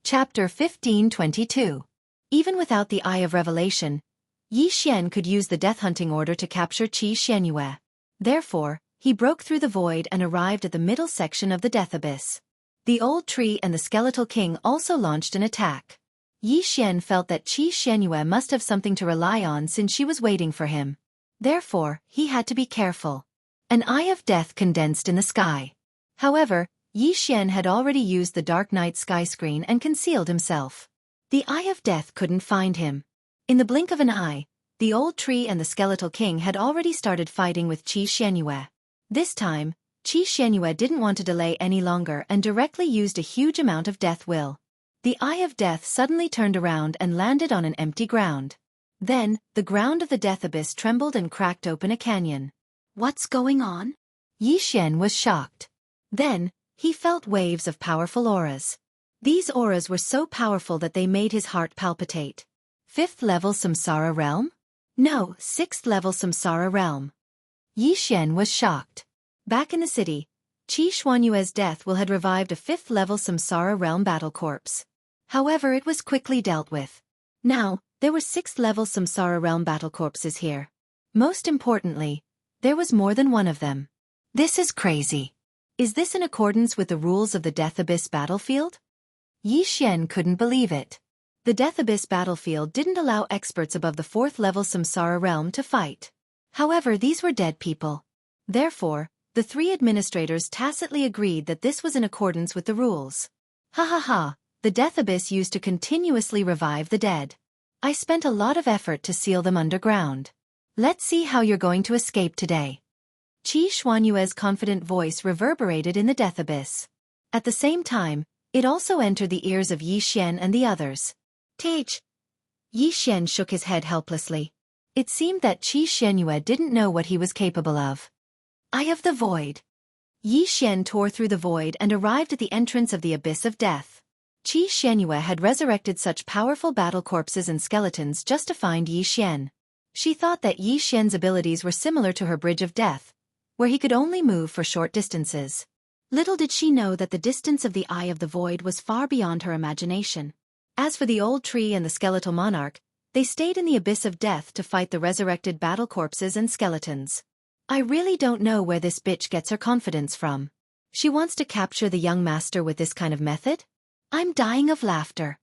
Chapter 1522. Even without the Eye of Revelation, Yi Xian could use the death hunting order to capture Qi Xianyue. Therefore, he broke through the void and arrived at the middle section of the death abyss. The old tree and the skeletal king also launched an attack. Yi Xian felt that Qi Xianyue must have something to rely on since she was waiting for him. Therefore, he had to be careful. An eye of death condensed in the sky. However, Yi Xian had already used the dark night sky screen and concealed himself. The eye of death couldn't find him. In the blink of an eye, the old tree and the skeletal king had already started fighting with Qi Xianyue. This time, Qi Xianyue didn't want to delay any longer and directly used a huge amount of death will. The eye of death suddenly turned around and landed on an empty ground. Then, the ground of the death abyss trembled and cracked open a canyon. What's going on? Yi Xian was shocked. Then, he felt waves of powerful auras. These auras were so powerful that they made his heart palpitate. 5th level Samsara realm? No, 6th level Samsara realm. Yi Xian was shocked. Back in the city, Qi Xianyue's death will had revived a 5th level Samsara realm battle corpse. However, it was quickly dealt with. Now, there were 6th level Samsara realm battle corpses here. Most importantly, there was more than one of them. This is crazy. Is this in accordance with the rules of the Death Abyss battlefield? Yi Xian couldn't believe it. The Death Abyss battlefield didn't allow experts above the 4th level Samsara realm to fight. However, these were dead people. Therefore, the three administrators tacitly agreed that this was in accordance with the rules. Ha ha ha, the Death Abyss used to continuously revive the dead. I spent a lot of effort to seal them underground. Let's see how you're going to escape today. Qi Xianyue's confident voice reverberated in the death abyss. At the same time, it also entered the ears of Yi Xian and the others. Tage. Yi Xian shook his head helplessly. It seemed that Qi Xianyue didn't know what he was capable of. Eye of the Void. Yi Xian tore through the void and arrived at the entrance of the abyss of death. Qi Xianyue had resurrected such powerful battle corpses and skeletons just to find Yi Xian. She thought that Yi Xian's abilities were similar to her Bridge of Death, where he could only move for short distances. Little did she know that the distance of the Eye of the Void was far beyond her imagination. As for the old tree and the skeletal monarch, they stayed in the abyss of death to fight the resurrected battle corpses and skeletons. I really don't know where this bitch gets her confidence from. She wants to capture the young master with this kind of method? I'm dying of laughter.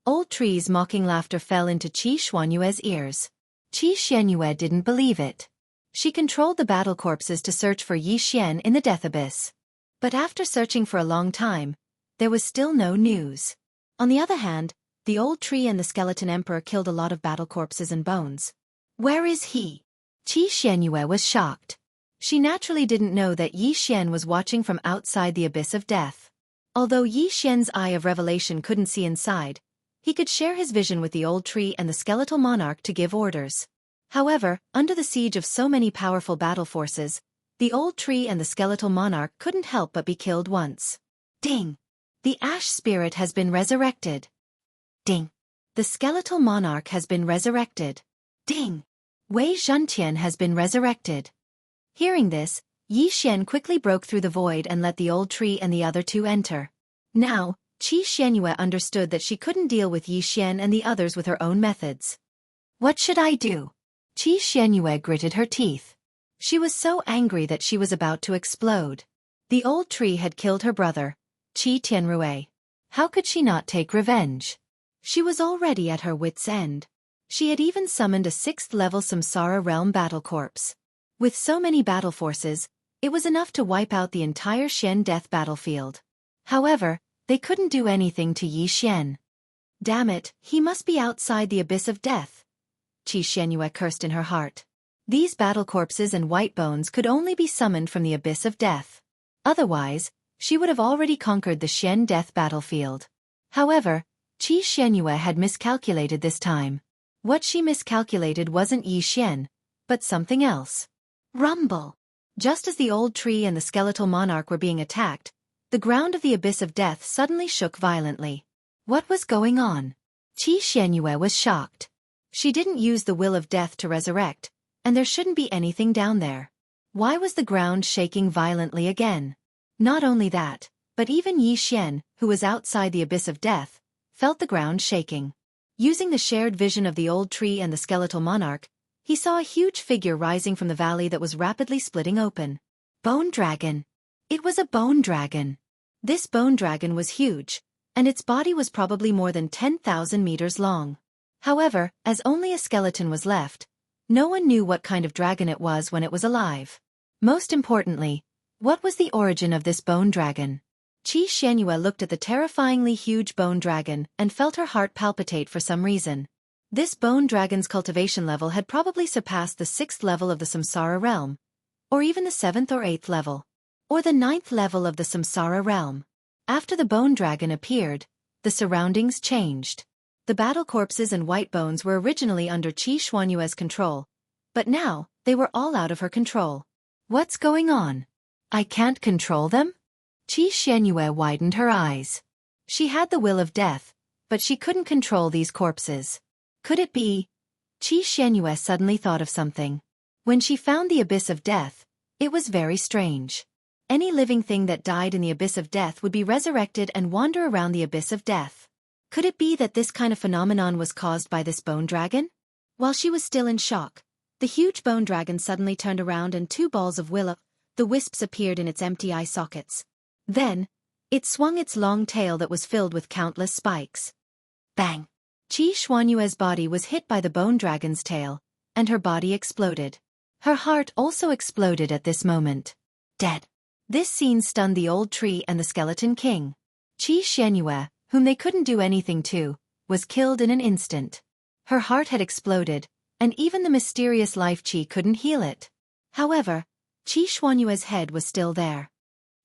Old tree's mocking laughter fell into Qi Xianyue's ears. Qi Xianyue didn't believe it. She controlled the battle corpses to search for Yi Xian in the death abyss. But after searching for a long time, there was still no news. On the other hand, the old tree and the skeleton emperor killed a lot of battle corpses and bones. Where is he? Qi Xianyue was shocked. She naturally didn't know that Yi Xian was watching from outside the abyss of death. Although Yi Xian's eye of revelation couldn't see inside, he could share his vision with the old tree and the skeletal monarch to give orders. However, under the siege of so many powerful battle forces, the old tree and the skeletal monarch couldn't help but be killed once. Ding! The ash spirit has been resurrected. Ding! The skeletal monarch has been resurrected. Ding! Wei Zhentian has been resurrected. Hearing this, Yi Xian quickly broke through the void and let the old tree and the other two enter. Now, Qi Xianyue understood that she couldn't deal with Yi Xian and the others with her own methods. What should I do? Qi Xianyue gritted her teeth. She was so angry that she was about to explode. The old tree had killed her brother, Qi Tianrue. How could she not take revenge? She was already at her wit's end. She had even summoned a 6th level Samsara realm battle corpse. With so many battle forces, it was enough to wipe out the entire Xian death battlefield. However, they couldn't do anything to Yi Xian. Damn it, he must be outside the abyss of death. Qi Xianyue cursed in her heart. These battle corpses and white bones could only be summoned from the abyss of death. Otherwise, she would have already conquered the Xian death battlefield. However, Qi Xianyue had miscalculated this time. What she miscalculated wasn't Yi Xian, but something else. Rumble! Just as the old tree and the skeletal monarch were being attacked, the ground of the abyss of death suddenly shook violently. What was going on? Qi Xianyue was shocked. She didn't use the will of death to resurrect, and there shouldn't be anything down there. Why was the ground shaking violently again? Not only that, but even Yi Xian, who was outside the abyss of death, felt the ground shaking. Using the shared vision of the old tree and the skeletal monarch, he saw a huge figure rising from the valley that was rapidly splitting open. Bone dragon. It was a bone dragon. This bone dragon was huge, and its body was probably more than 10,000 meters long. However, as only a skeleton was left, no one knew what kind of dragon it was when it was alive. Most importantly, what was the origin of this bone dragon? Xianxia looked at the terrifyingly huge bone dragon and felt her heart palpitate for some reason. This bone dragon's cultivation level had probably surpassed the 6th level of the Samsara realm, or even the 7th or 8th level, or the 9th level of the Samsara realm. After the bone dragon appeared, the surroundings changed. The battle corpses and white bones were originally under Xianxia's control, but now they were all out of her control. What's going on? I can't control them? Xianxia widened her eyes. She had the will of death, but she couldn't control these corpses. Could it be? Xianxia suddenly thought of something. When she found the abyss of death, it was very strange. Any living thing that died in the abyss of death would be resurrected and wander around the abyss of death. Could it be that this kind of phenomenon was caused by this bone dragon? While she was still in shock, the huge bone dragon suddenly turned around and 2 balls of the wisps appeared in its empty eye sockets. Then, it swung its long tail that was filled with countless spikes. Bang! Xianxia's body was hit by the bone dragon's tail, and her body exploded. Her heart also exploded at this moment. Dead. This scene stunned the old tree and the skeleton king. Xianxia, whom they couldn't do anything to, was killed in an instant. Her heart had exploded, and even the mysterious life chi couldn't heal it. However, Xianxia's head was still there.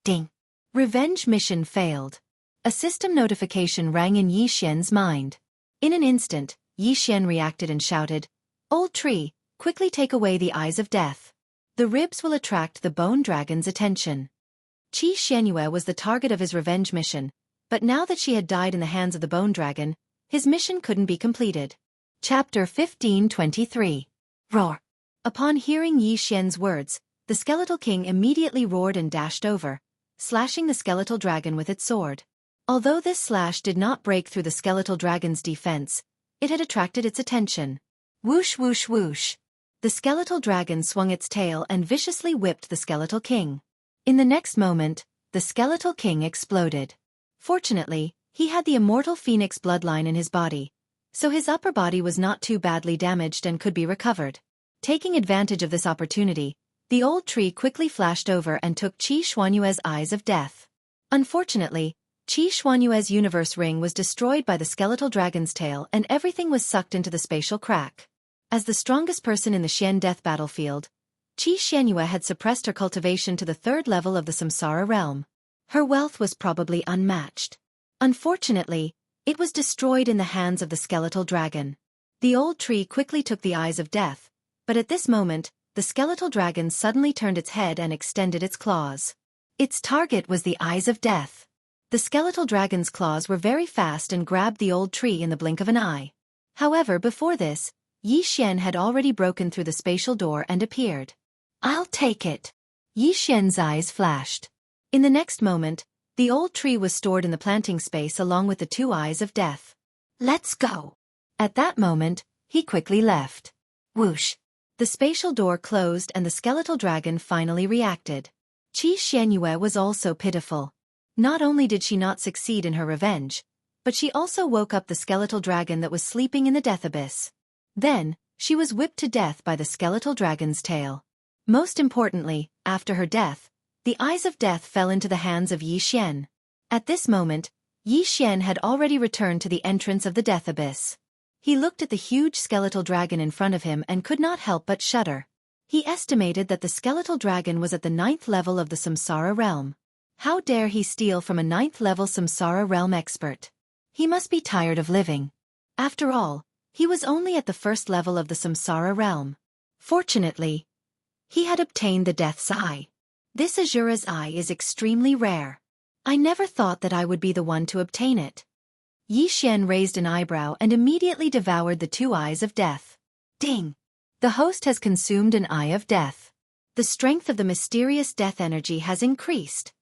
Ding! Revenge mission failed. A system notification rang in Yixian's mind. In an instant, Yixian reacted and shouted, "Old tree, quickly take away the eyes of death. The ribs will attract the bone dragon's attention." Xianxia was the target of his revenge mission, but now that she had died in the hands of the bone dragon, his mission couldn't be completed. Chapter 15:23. Roar. Upon hearing Yixian's words, the skeletal king immediately roared and dashed over, slashing the skeletal dragon with its sword. Although this slash did not break through the skeletal dragon's defense, it had attracted its attention. Whoosh whoosh whoosh. The skeletal dragon swung its tail and viciously whipped the skeletal king. In the next moment, the skeletal king exploded. Fortunately, he had the immortal phoenix bloodline in his body, so his upper body was not too badly damaged and could be recovered. Taking advantage of this opportunity, the old tree quickly flashed over and took Xianxia's eyes of death. Unfortunately, Xianxia's universe ring was destroyed by the skeletal dragon's tail and everything was sucked into the spatial crack. As the strongest person in the Xian death battlefield, Xianxia had suppressed her cultivation to the 3rd level of the Samsara realm. Her wealth was probably unmatched. Unfortunately, it was destroyed in the hands of the skeletal dragon. The old tree quickly took the eyes of death, but at this moment, the skeletal dragon suddenly turned its head and extended its claws. Its target was the eyes of death. The skeletal dragon's claws were very fast and grabbed the old tree in the blink of an eye. However, before this, Yixian had already broken through the spatial door and appeared. "I'll take it." Yixian's eyes flashed. In the next moment, the old tree was stored in the planting space along with the 2 eyes of death. "Let's go." At that moment, he quickly left. Whoosh. The spatial door closed and the skeletal dragon finally reacted. Xianxia was also pitiful. Not only did she not succeed in her revenge, but she also woke up the skeletal dragon that was sleeping in the death abyss. Then, she was whipped to death by the skeletal dragon's tail. Most importantly, after her death, the eyes of death fell into the hands of Yixian. At this moment, Yixian had already returned to the entrance of the death abyss. He looked at the huge skeletal dragon in front of him and could not help but shudder. He estimated that the skeletal dragon was at the 9th level of the Samsara realm. How dare he steal from a 9th level Samsara realm expert? He must be tired of living. After all, he was only at the 1st level of the Samsara realm. Fortunately, he had obtained the Death's Eye. This Azura's Eye is extremely rare. I never thought that I would be the one to obtain it. Yixian raised an eyebrow and immediately devoured the 2 eyes of death. Ding! The host has consumed an eye of death. The strength of the mysterious death energy has increased.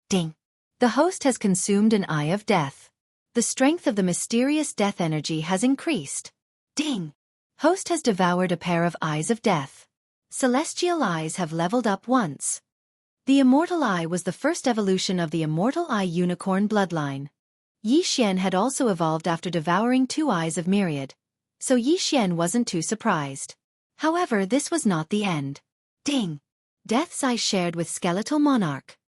Ding! The host has consumed an eye of death. The strength of the mysterious death energy has increased. Ding! Host has devoured a pair of eyes of death. Celestial eyes have leveled up once. The immortal eye was the first evolution of the immortal eye unicorn bloodline. Xian had also evolved after devouring 2 eyes of myriad, so Xian wasn't too surprised. However, this was not the end. Ding! Death's eye shared with skeletal monarch.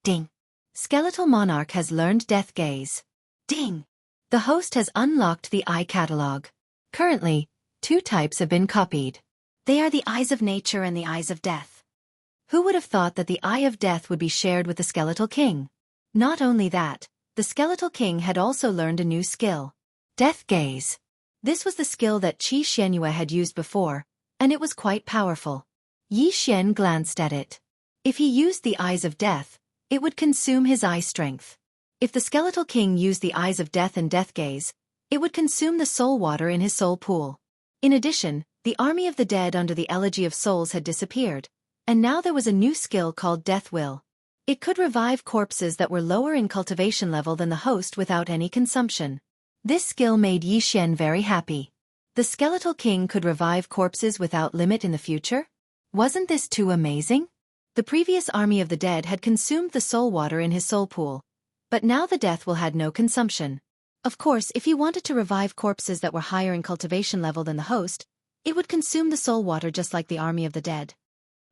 Ding! Skeletal monarch has learned death gaze. Ding! The host has unlocked the eye catalog. Currently, 2 types have been copied. They are the eyes of nature and the eyes of death. Who would have thought that the eye of death would be shared with the skeletal king? Not only that, the skeletal king had also learned a new skill. Death gaze. This was the skill that Xianxia had used before, and it was quite powerful. Xian glanced at it. If he used the eyes of death, it would consume his eye strength. If the skeletal king used the eyes of death and death gaze, it would consume the soul water in his soul pool. In addition, the army of the dead under the elegy of souls had disappeared, and now there was a new skill called death will. It could revive corpses that were lower in cultivation level than the host without any consumption. This skill made Xian very happy. The skeletal king could revive corpses without limit in the future? Wasn't this too amazing? The previous army of the dead had consumed the soul water in his soul pool, but now the death will had no consumption. Of course, if he wanted to revive corpses that were higher in cultivation level than the host, it would consume the soul water just like the army of the dead.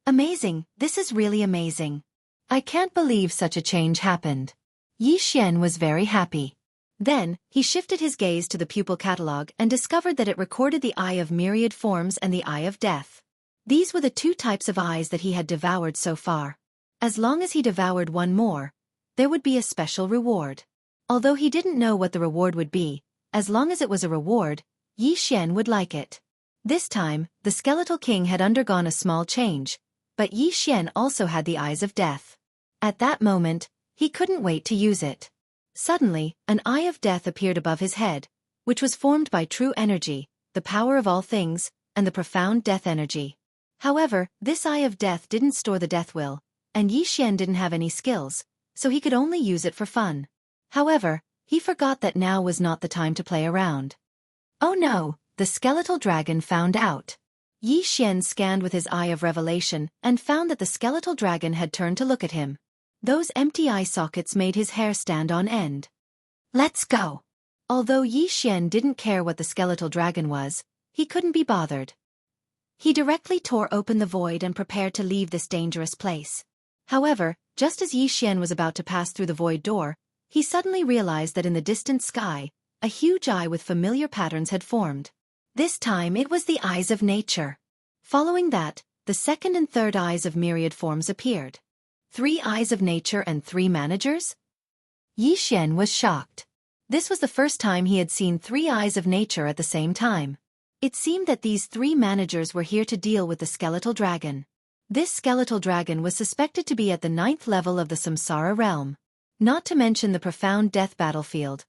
Amazing, this is really amazing. I can't believe such a change happened. Xian was very happy. Then, he shifted his gaze to the pupil catalog and discovered that it recorded the eye of myriad forms and the eye of death. These were the 2 types of eyes that he had devoured so far. As long as he devoured one more, there would be a special reward. Although he didn't know what the reward would be, as long as it was a reward, Xian would like it. This time, the skeletal king had undergone a small change, but Xian also had the eyes of death. At that moment, he couldn't wait to use it. Suddenly, an eye of death appeared above his head, which was formed by true energy, the power of all things, and the profound death energy. However, this eye of death didn't store the death will, and Xian didn't have any skills, so he could only use it for fun. However, he forgot that now was not the time to play around. Oh no, the skeletal dragon found out. Xian scanned with his eye of revelation and found that the skeletal dragon had turned to look at him. Those empty eye sockets made his hair stand on end. Let's go! Although Xian didn't care what the skeletal dragon was, he couldn't be bothered. He directly tore open the void and prepared to leave this dangerous place. However, just as Xian was about to pass through the void door, he suddenly realized that in the distant sky, a huge eye with familiar patterns had formed. This time it was the eyes of nature. Following that, the second and third eyes of myriad forms appeared. 3 eyes of nature and 3 managers? Xian was shocked. This was the first time he had seen 3 eyes of nature at the same time. It seemed that these 3 managers were here to deal with the skeletal dragon. This skeletal dragon was suspected to be at the 9th level of the Samsara realm. Not to mention the profound death battlefield.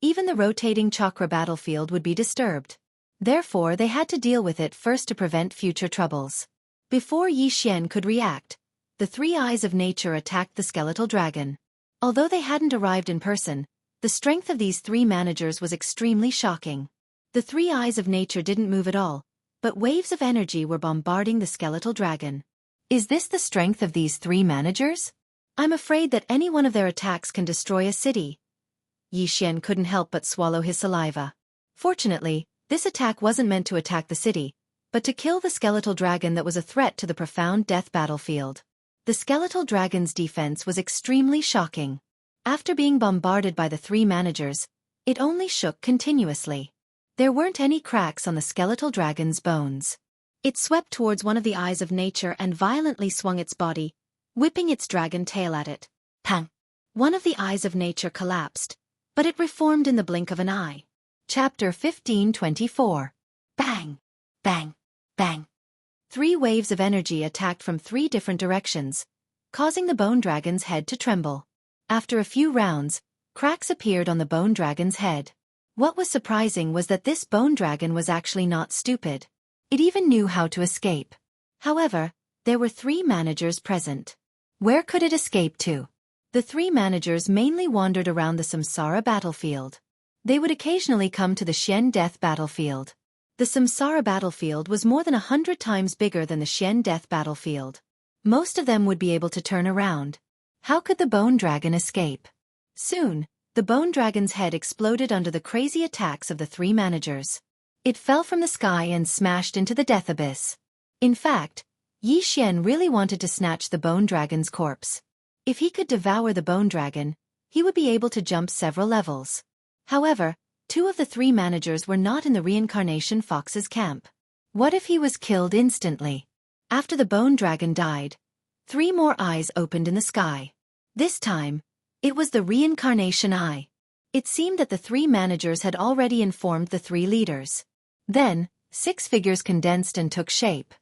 Even the rotating chakra battlefield would be disturbed. Therefore they had to deal with it first to prevent future troubles. Before Xian could react, the 3 eyes of nature attacked the skeletal dragon. Although they hadn't arrived in person, the strength of these 3 managers was extremely shocking. The 3 eyes of nature didn't move at all, but waves of energy were bombarding the skeletal dragon. Is this the strength of these 3 managers? I'm afraid that any one of their attacks can destroy a city. Xian couldn't help but swallow his saliva. Fortunately, this attack wasn't meant to attack the city, but to kill the skeletal dragon that was a threat to the profound death battlefield. The skeletal dragon's defense was extremely shocking. After being bombarded by the 3 managers, it only shook continuously. There weren't any cracks on the skeletal dragon's bones. It swept towards one of the eyes of nature and violently swung its body, whipping its dragon tail at it. Pang! One of the eyes of nature collapsed, but it reformed in the blink of an eye. Chapter 1524. Bang! Bang! Bang! 3 waves of energy attacked from 3 different directions, causing the bone dragon's head to tremble. After a few rounds, cracks appeared on the bone dragon's head. What was surprising was that this bone dragon was actually not stupid. It even knew how to escape. However, there were 3 managers present. Where could it escape to? The 3 managers mainly wandered around the Samsara battlefield. They would occasionally come to the Xian Death battlefield. The Samsara battlefield was more than 100 times bigger than the Xian Death battlefield. Most of them would be able to turn around. How could the bone dragon escape? Soon, the bone dragon's head exploded under the crazy attacks of the three managers. It fell from the sky and smashed into the death abyss. In fact, Yi Xian really wanted to snatch the bone dragon's corpse. If he could devour the bone dragon, he would be able to jump several levels. However, two of the three managers were not in the reincarnation fox's camp. What if he was killed instantly? After the bone dragon died, 3 more eyes opened in the sky. This time, it was the reincarnation eye. It seemed that the 3 managers had already informed the 3 leaders. Then, 6 figures condensed and took shape.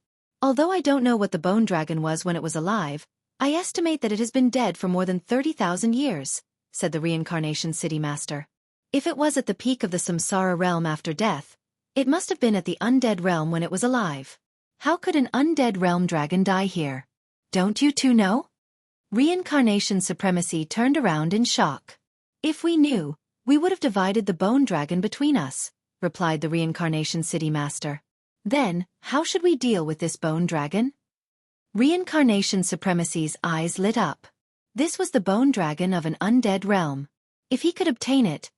Although I don't know what the bone dragon was when it was alive, I estimate that it has been dead for more than 30,000 years, said the reincarnation city master. If it was at the peak of the samsara realm after death, it must have been at the undead realm when it was alive. How could an undead realm dragon die here? Don't you two know? Reincarnation supremacy turned around in shock. If we knew, we would have divided the bone dragon between us, replied the reincarnation city master. Then, how should we deal with this bone dragon? Reincarnation supremacy's eyes lit up. This was the bone dragon of an undead realm. If he could obtain it,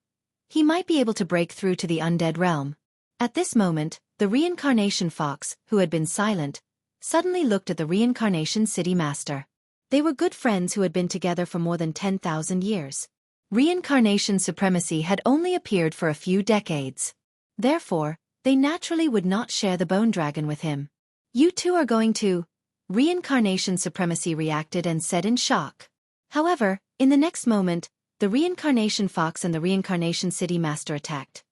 he might be able to break through to the undead realm. At this moment, the reincarnation fox, who had been silent, suddenly looked at the reincarnation city master. They were good friends who had been together for more than 10,000 years. Reincarnation supremacy had only appeared for a few decades. Therefore, they naturally would not share the bone dragon with him. You two are going to... Reincarnation supremacy reacted and said in shock. However, in the next moment, the reincarnation fox and the reincarnation city master attacked.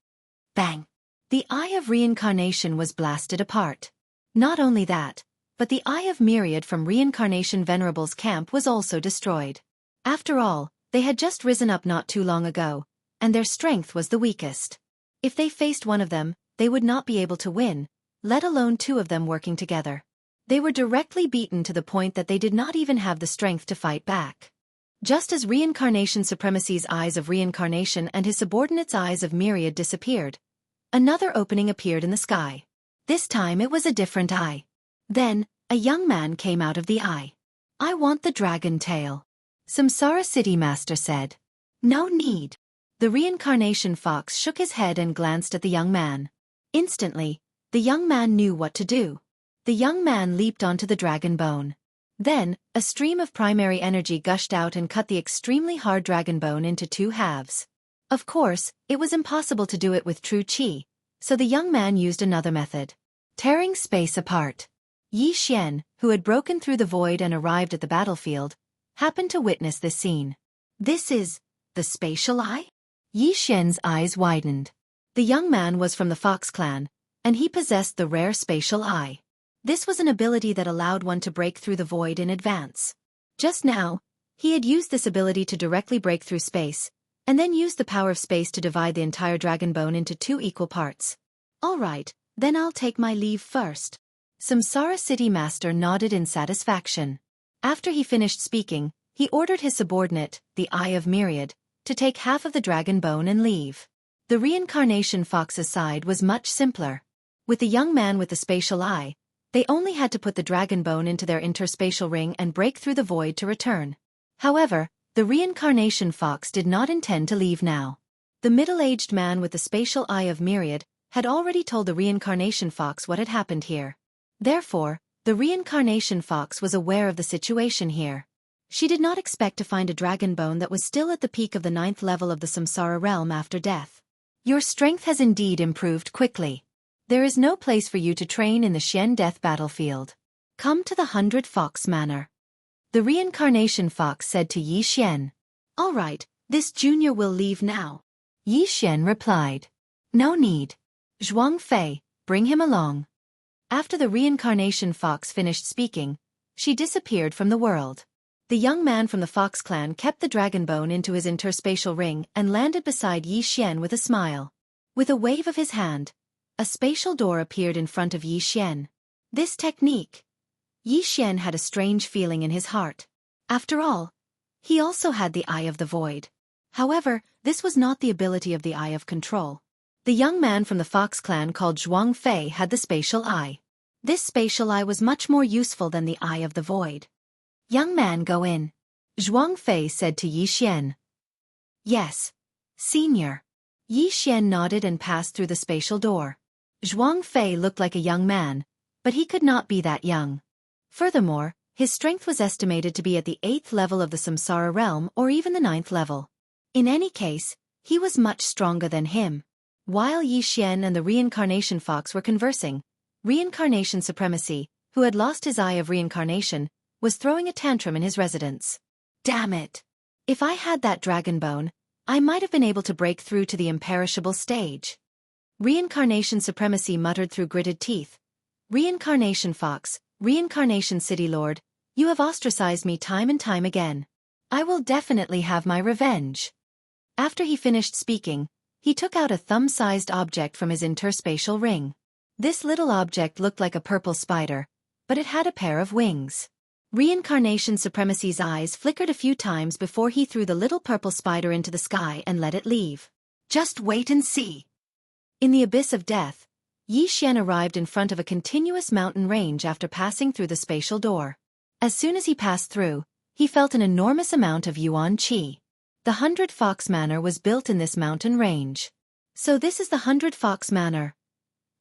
Bang! The eye of reincarnation was blasted apart. Not only that, but the eye of Myriad from reincarnation venerable's camp was also destroyed. After all, they had just risen up not too long ago, and their strength was the weakest. If they faced one of them, they would not be able to win, let alone 2 of them working together. They were directly beaten to the point that they did not even have the strength to fight back. Just as reincarnation supremacy's eyes of reincarnation and his subordinates' eyes of Myriad disappeared, another opening appeared in the sky. This time it was a different eye. Then, a young man came out of the eye. I want the dragon tail. Samsara City Master said. No need. The reincarnation fox shook his head and glanced at the young man. Instantly, the young man knew what to do. The young man leaped onto the dragon bone. Then, a stream of primary energy gushed out and cut the extremely hard dragon bone into 2 halves. Of course, it was impossible to do it with true qi, so the young man used another method. Tearing space apart. Yi Xian, who had broken through the void and arrived at the battlefield, happened to witness this scene. This is the spatial eye? Yi Xian's eyes widened. The young man was from the Fox clan, and he possessed the rare spatial eye. This was an ability that allowed one to break through the void in advance. Just now, he had used this ability to directly break through space, and then used the power of space to divide the entire dragon bone into 2 equal parts. All right, then I'll take my leave first. Samsara City Master nodded in satisfaction. After he finished speaking, he ordered his subordinate, the Eye of Myriad, to take half of the dragon bone and leave. The reincarnation fox's side was much simpler. With the young man with the spatial eye, they only had to put the dragon bone into their interspatial ring and break through the void to return. However, the reincarnation fox did not intend to leave now. The middle-aged man with the spatial eye of Myriad had already told the reincarnation fox what had happened here. Therefore, the reincarnation fox was aware of the situation here. She did not expect to find a dragon bone that was still at the peak of the 9th level of the samsara realm after death. Your strength has indeed improved quickly. There is no place for you to train in the Xian Death battlefield. Come to the 100 Fox Manor. The reincarnation fox said to Yi Xian. All right, this junior will leave now. Yi Xian replied. No need. Zhuang Fei, bring him along. After the reincarnation fox finished speaking, she disappeared from the world. The young man from the Fox clan kept the dragon bone into his interspatial ring and landed beside Yi Xian with a smile. With a wave of his hand, a spatial door appeared in front of Yi Xian. This technique. Yi Xian had a strange feeling in his heart. After all, he also had the Eye of the Void. However, this was not the ability of the Eye of Control. The young man from the Fox clan called Zhuang Fei had the Spatial Eye. This Spatial Eye was much more useful than the Eye of the Void. "Young man, go in," Zhuang Fei said to Yi Xian. "Yes, senior." Yi Xian nodded and passed through the spatial door. Zhuang Fei looked like a young man, but he could not be that young. Furthermore, his strength was estimated to be at the 8th level of the Samsara realm or even the 9th level. In any case, he was much stronger than him. While Yi Xian and the reincarnation fox were conversing, Reincarnation Supremacy, who had lost his Eye of Reincarnation, was throwing a tantrum in his residence. "Damn it! If I had that dragon bone, I might have been able to break through to the imperishable stage." Reincarnation Supremacy muttered through gritted teeth. "Reincarnation Fox, Reincarnation City Lord, you have ostracized me time and time again. I will definitely have my revenge." After he finished speaking, he took out a thumb-sized object from his interspatial ring. This little object looked like a purple spider, but it had a pair of wings. Reincarnation Supremacy's eyes flickered a few times before he threw the little purple spider into the sky and let it leave. "Just wait and see." In the abyss of death, Yi Xian arrived in front of a continuous mountain range after passing through the spatial door. As soon as he passed through, he felt an enormous amount of yuan qi. The 100 Fox Manor was built in this mountain range. "So this is the 100 Fox Manor."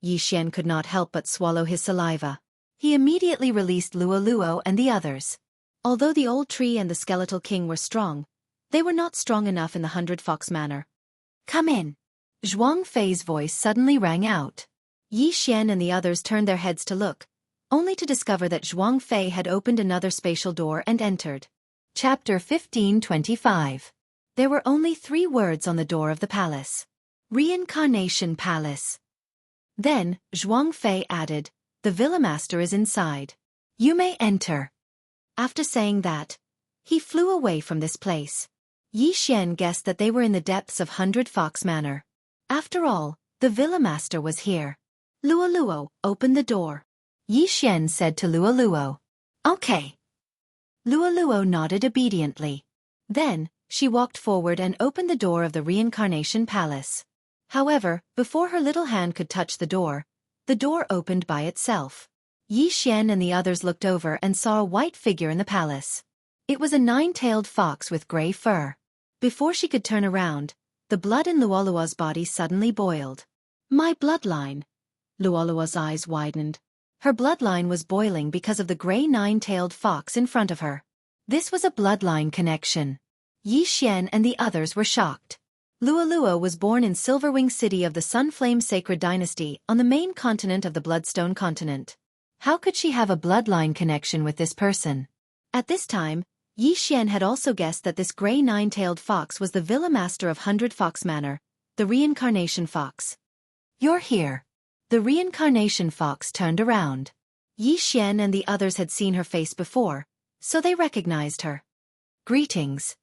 Yi Xian could not help but swallow his saliva. He immediately released Luo Luo and the others. Although the old tree and the skeletal king were strong, they were not strong enough in the 100 Fox Manor. "Come in." Zhuang Fei's voice suddenly rang out. Yi Xian and the others turned their heads to look, only to discover that Zhuang Fei had opened another spatial door and entered. Chapter 1525. There were only 3 words on the door of the palace. Reincarnation Palace. Then, Zhuang Fei added, "The Villa Master is inside. You may enter." After saying that, he flew away from this place. Yi Xian guessed that they were in the depths of 100 Fox Manor. After all, the Villa Master was here. "Luo Luo, open the door," Yi Xian said to Luo Luo. "Okay." Luo Luo nodded obediently. Then, she walked forward and opened the door of the Reincarnation Palace. However, before her little hand could touch the door opened by itself. Yi Xian and the others looked over and saw a white figure in the palace. It was a 9-tailed fox with gray fur. Before she could turn around, the blood in Luoluo's body suddenly boiled. "My bloodline." Luoluo's eyes widened. Her bloodline was boiling because of the gray 9-tailed fox in front of her. This was a bloodline connection. Yi Xian and the others were shocked. Luoluo was born in Silverwing City of the Sunflame Sacred Dynasty on the main continent of the Bloodstone continent. How could she have a bloodline connection with this person? At this time, Yi Xian had also guessed that this gray 9-tailed fox was the Villa Master of 100 Fox Manor, the Reincarnation Fox. "You're here." The Reincarnation Fox turned around. Yi Xian and the others had seen her face before, so they recognized her. "Greetings,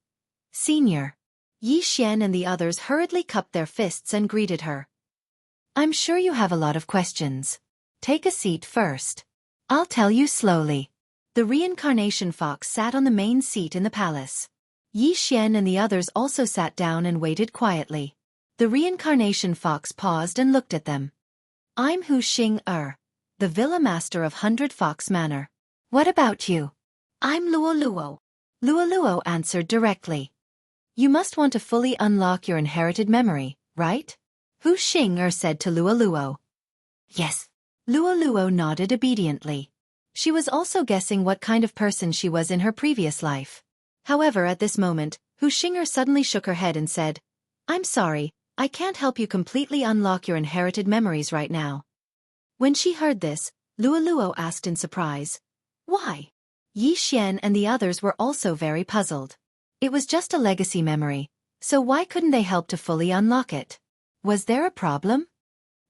Senior." Yi Xian and the others hurriedly cupped their fists and greeted her. "I'm sure you have a lot of questions. Take a seat first. I'll tell you slowly." The Reincarnation Fox sat on the main seat in the palace. Yi Xian and the others also sat down and waited quietly. The Reincarnation Fox paused and looked at them. "I'm Hu Xing the Villa Master of 100 Fox Manor. What about you?" "I'm Luo Luo." Luo Luo answered directly. "You must want to fully unlock your inherited memory, right?" Hu Xing said to Luo Luo. "Yes." Luo Luo nodded obediently. She was also guessing what kind of person she was in her previous life. However, at this moment, Hu Xing suddenly shook her head and said, "I'm sorry, I can't help you completely unlock your inherited memories right now." When she heard this, Luo Luo asked in surprise, "Why?" Yi Xian and the others were also very puzzled. It was just a legacy memory, so why couldn't they help to fully unlock it? Was there a problem?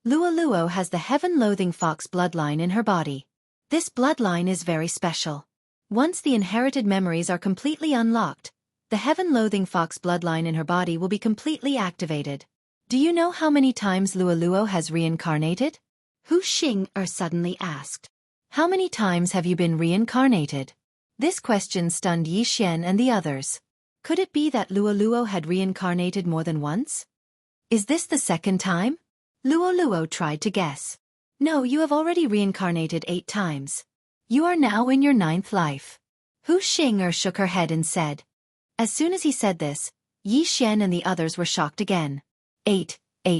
Luo Luo has the heaven-loathing fox bloodline in her body. This bloodline is very special. Once the inherited memories are completely unlocked, the heaven-loathing fox bloodline in her body will be completely activated. Do you know how many times Luo Luo has reincarnated? Hu Xing suddenly asked. "How many times have you been reincarnated?" This question stunned Yi Xian and the others. Could it be that Luo had reincarnated more than once? Is this the second time? Luo tried to guess. No, you have already reincarnated 8 times. You are now in your 9th life. Hu Xing'er shook her head and said. As soon as he said this, Yi Xian and the others were shocked again. 8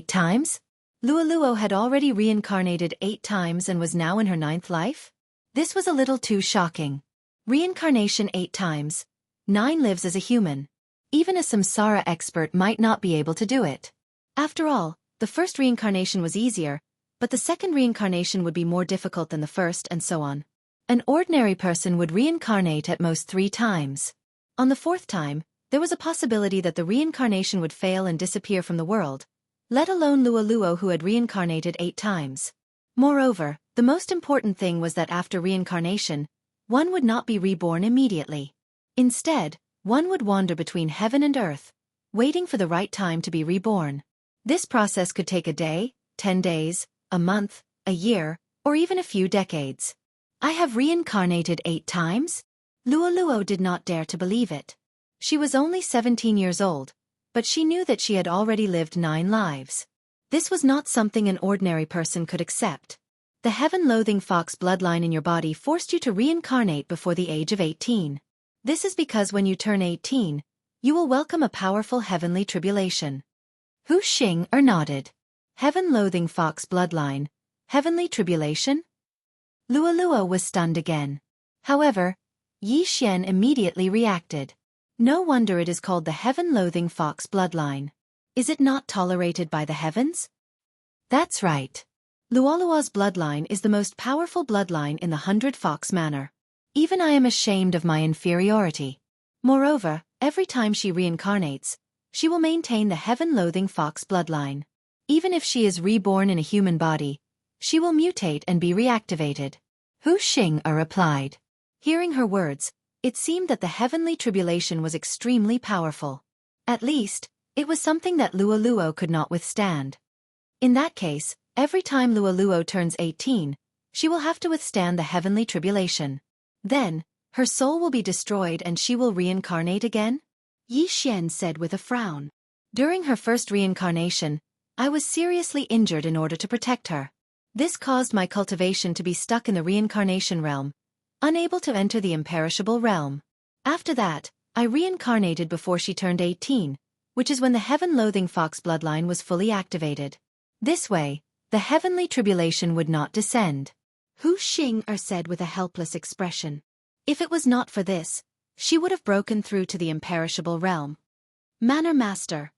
times? Luo had already reincarnated 8 times and was now in her 9th life? This was a little too shocking. Reincarnation 8 times. 9 lives as a human. Even a samsara expert might not be able to do it. After all, the first reincarnation was easier, but the second reincarnation would be more difficult than the first and so on. An ordinary person would reincarnate at most 3 times. On the 4th time, there was a possibility that the reincarnation would fail and disappear from the world, let alone Luo who had reincarnated 8 times. Moreover, the most important thing was that after reincarnation, one would not be reborn immediately. Instead, one would wander between heaven and earth, waiting for the right time to be reborn. This process could take a day, 10 days, a month, a year, or even a few decades. I have reincarnated 8 times? Luo did not dare to believe it. She was only 17 years old, but she knew that she had already lived 9 lives. This was not something an ordinary person could accept. The heaven-loathing fox bloodline in your body forced you to reincarnate before the age of 18. This is because when you turn 18, you will welcome a powerful heavenly tribulation. Hu Xing'er nodded. Heaven-loathing fox bloodline, heavenly tribulation? Luo was stunned again. However, Yi Xian immediately reacted. No wonder it is called the heaven-loathing fox bloodline. Is it not tolerated by the heavens? That's right. Luo's bloodline is the most powerful bloodline in the 100 Fox Manor. Even I am ashamed of my inferiority. Moreover, every time she reincarnates, she will maintain the heaven-loathing fox bloodline. Even if she is reborn in a human body, she will mutate and be reactivated. Hu Xing'er replied. Hearing her words, it seemed that the heavenly tribulation was extremely powerful. At least, it was something that Luo could not withstand. In that case, every time Luo turns 18, she will have to withstand the heavenly tribulation. Then, her soul will be destroyed and she will reincarnate again? Yi Xian said with a frown. During her first reincarnation, I was seriously injured in order to protect her. This caused my cultivation to be stuck in the reincarnation realm, unable to enter the imperishable realm. After that, I reincarnated before she turned 18, which is when the heaven-loathing fox bloodline was fully activated. This way, the heavenly tribulation would not descend. Hu Xing'er said with a helpless expression. If it was not for this, she would have broken through to the imperishable realm. Manor Master.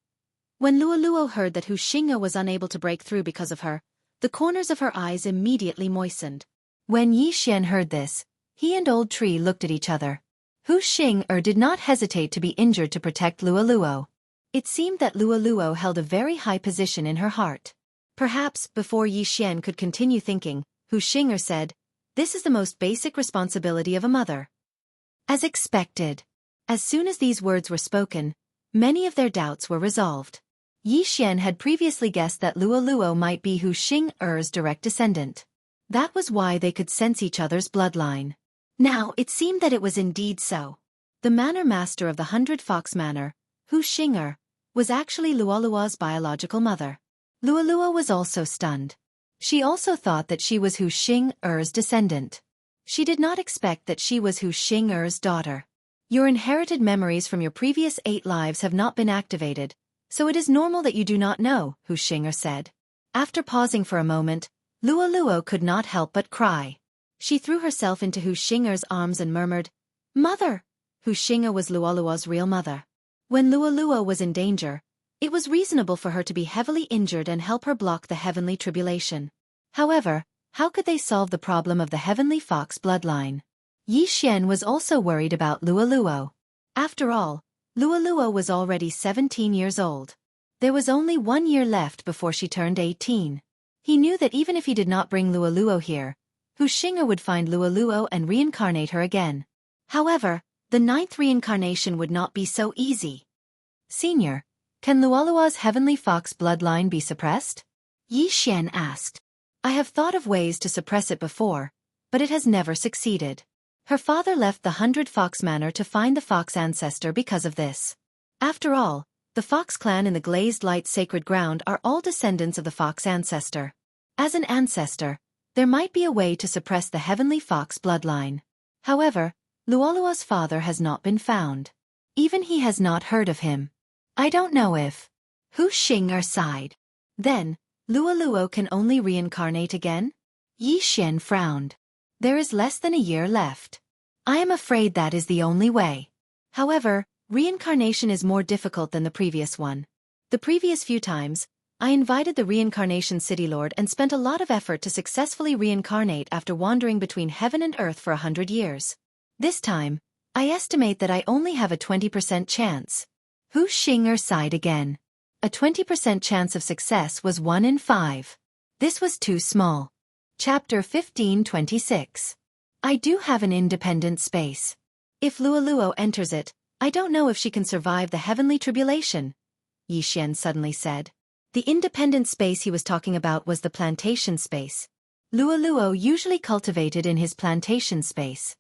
When Luo heard that Hu Xing'er was unable to break through because of her, the corners of her eyes immediately moistened. When Yi Xian heard this, he and Old Tree looked at each other. Hu Xing'er did not hesitate to be injured to protect Luo. It seemed that Luo held a very high position in her heart. Perhaps, before Yi Xian could continue thinking, Hu Xing'er said, "This is the most basic responsibility of a mother." As expected. As soon as these words were spoken, many of their doubts were resolved. Yi Xian had previously guessed that Luo might be Hu Xing'er's direct descendant. That was why they could sense each other's bloodline. Now it seemed that it was indeed so. The manor master of the 100 Fox Manor, Hu Xing'er, was actually Luo's biological mother. Luo was also stunned. She also thought that she was Hu Xing'er's descendant. She did not expect that she was Hu Xing'er's daughter. Your inherited memories from your previous 8 lives have not been activated, so it is normal that you do not know, Hu Xing'er said. After pausing for a moment, Luo could not help but cry. She threw herself into Hu Xing'er's arms and murmured, "Mother!" Hu Xing'er was Luo's real mother. When Luo was in danger, it was reasonable for her to be heavily injured and help her block the heavenly tribulation. However, how could they solve the problem of the heavenly fox bloodline? Yi Xian was also worried about Luo. After all, Luo was already 17 years old. There was only 1 year left before she turned 18. He knew that even if he did not bring Luo here, Hu Xing'er would find Luo and reincarnate her again. However, the 9th reincarnation would not be so easy. Senior, can Luo's heavenly fox bloodline be suppressed? Yi Xian asked. I have thought of ways to suppress it before, but it has never succeeded. Her father left the 100-Fox Manor to find the fox ancestor because of this. After all, the Fox clan in the Glazed Light Sacred Ground are all descendants of the fox ancestor. As an ancestor, there might be a way to suppress the heavenly fox bloodline. However, Luoluo's father has not been found. Even he has not heard of him. I don't know if Wuxia sighed. Then, Luoluo can only reincarnate again? Yixian frowned. There is less than a year left. I am afraid that is the only way. However, reincarnation is more difficult than the previous one. The previous few times, I invited the reincarnation city lord and spent a lot of effort to successfully reincarnate after wandering between heaven and earth for 100 years. This time, I estimate that I only have a 20% chance. Wuxia sighed again. A 20% chance of success was 1 in 5. This was too small. Chapter 1526. I do have an independent space. If Luoluo enters it, I don't know if she can survive the heavenly tribulation, Yixian suddenly said. The independent space he was talking about was the plantation space. Luoluo usually cultivated in his plantation space.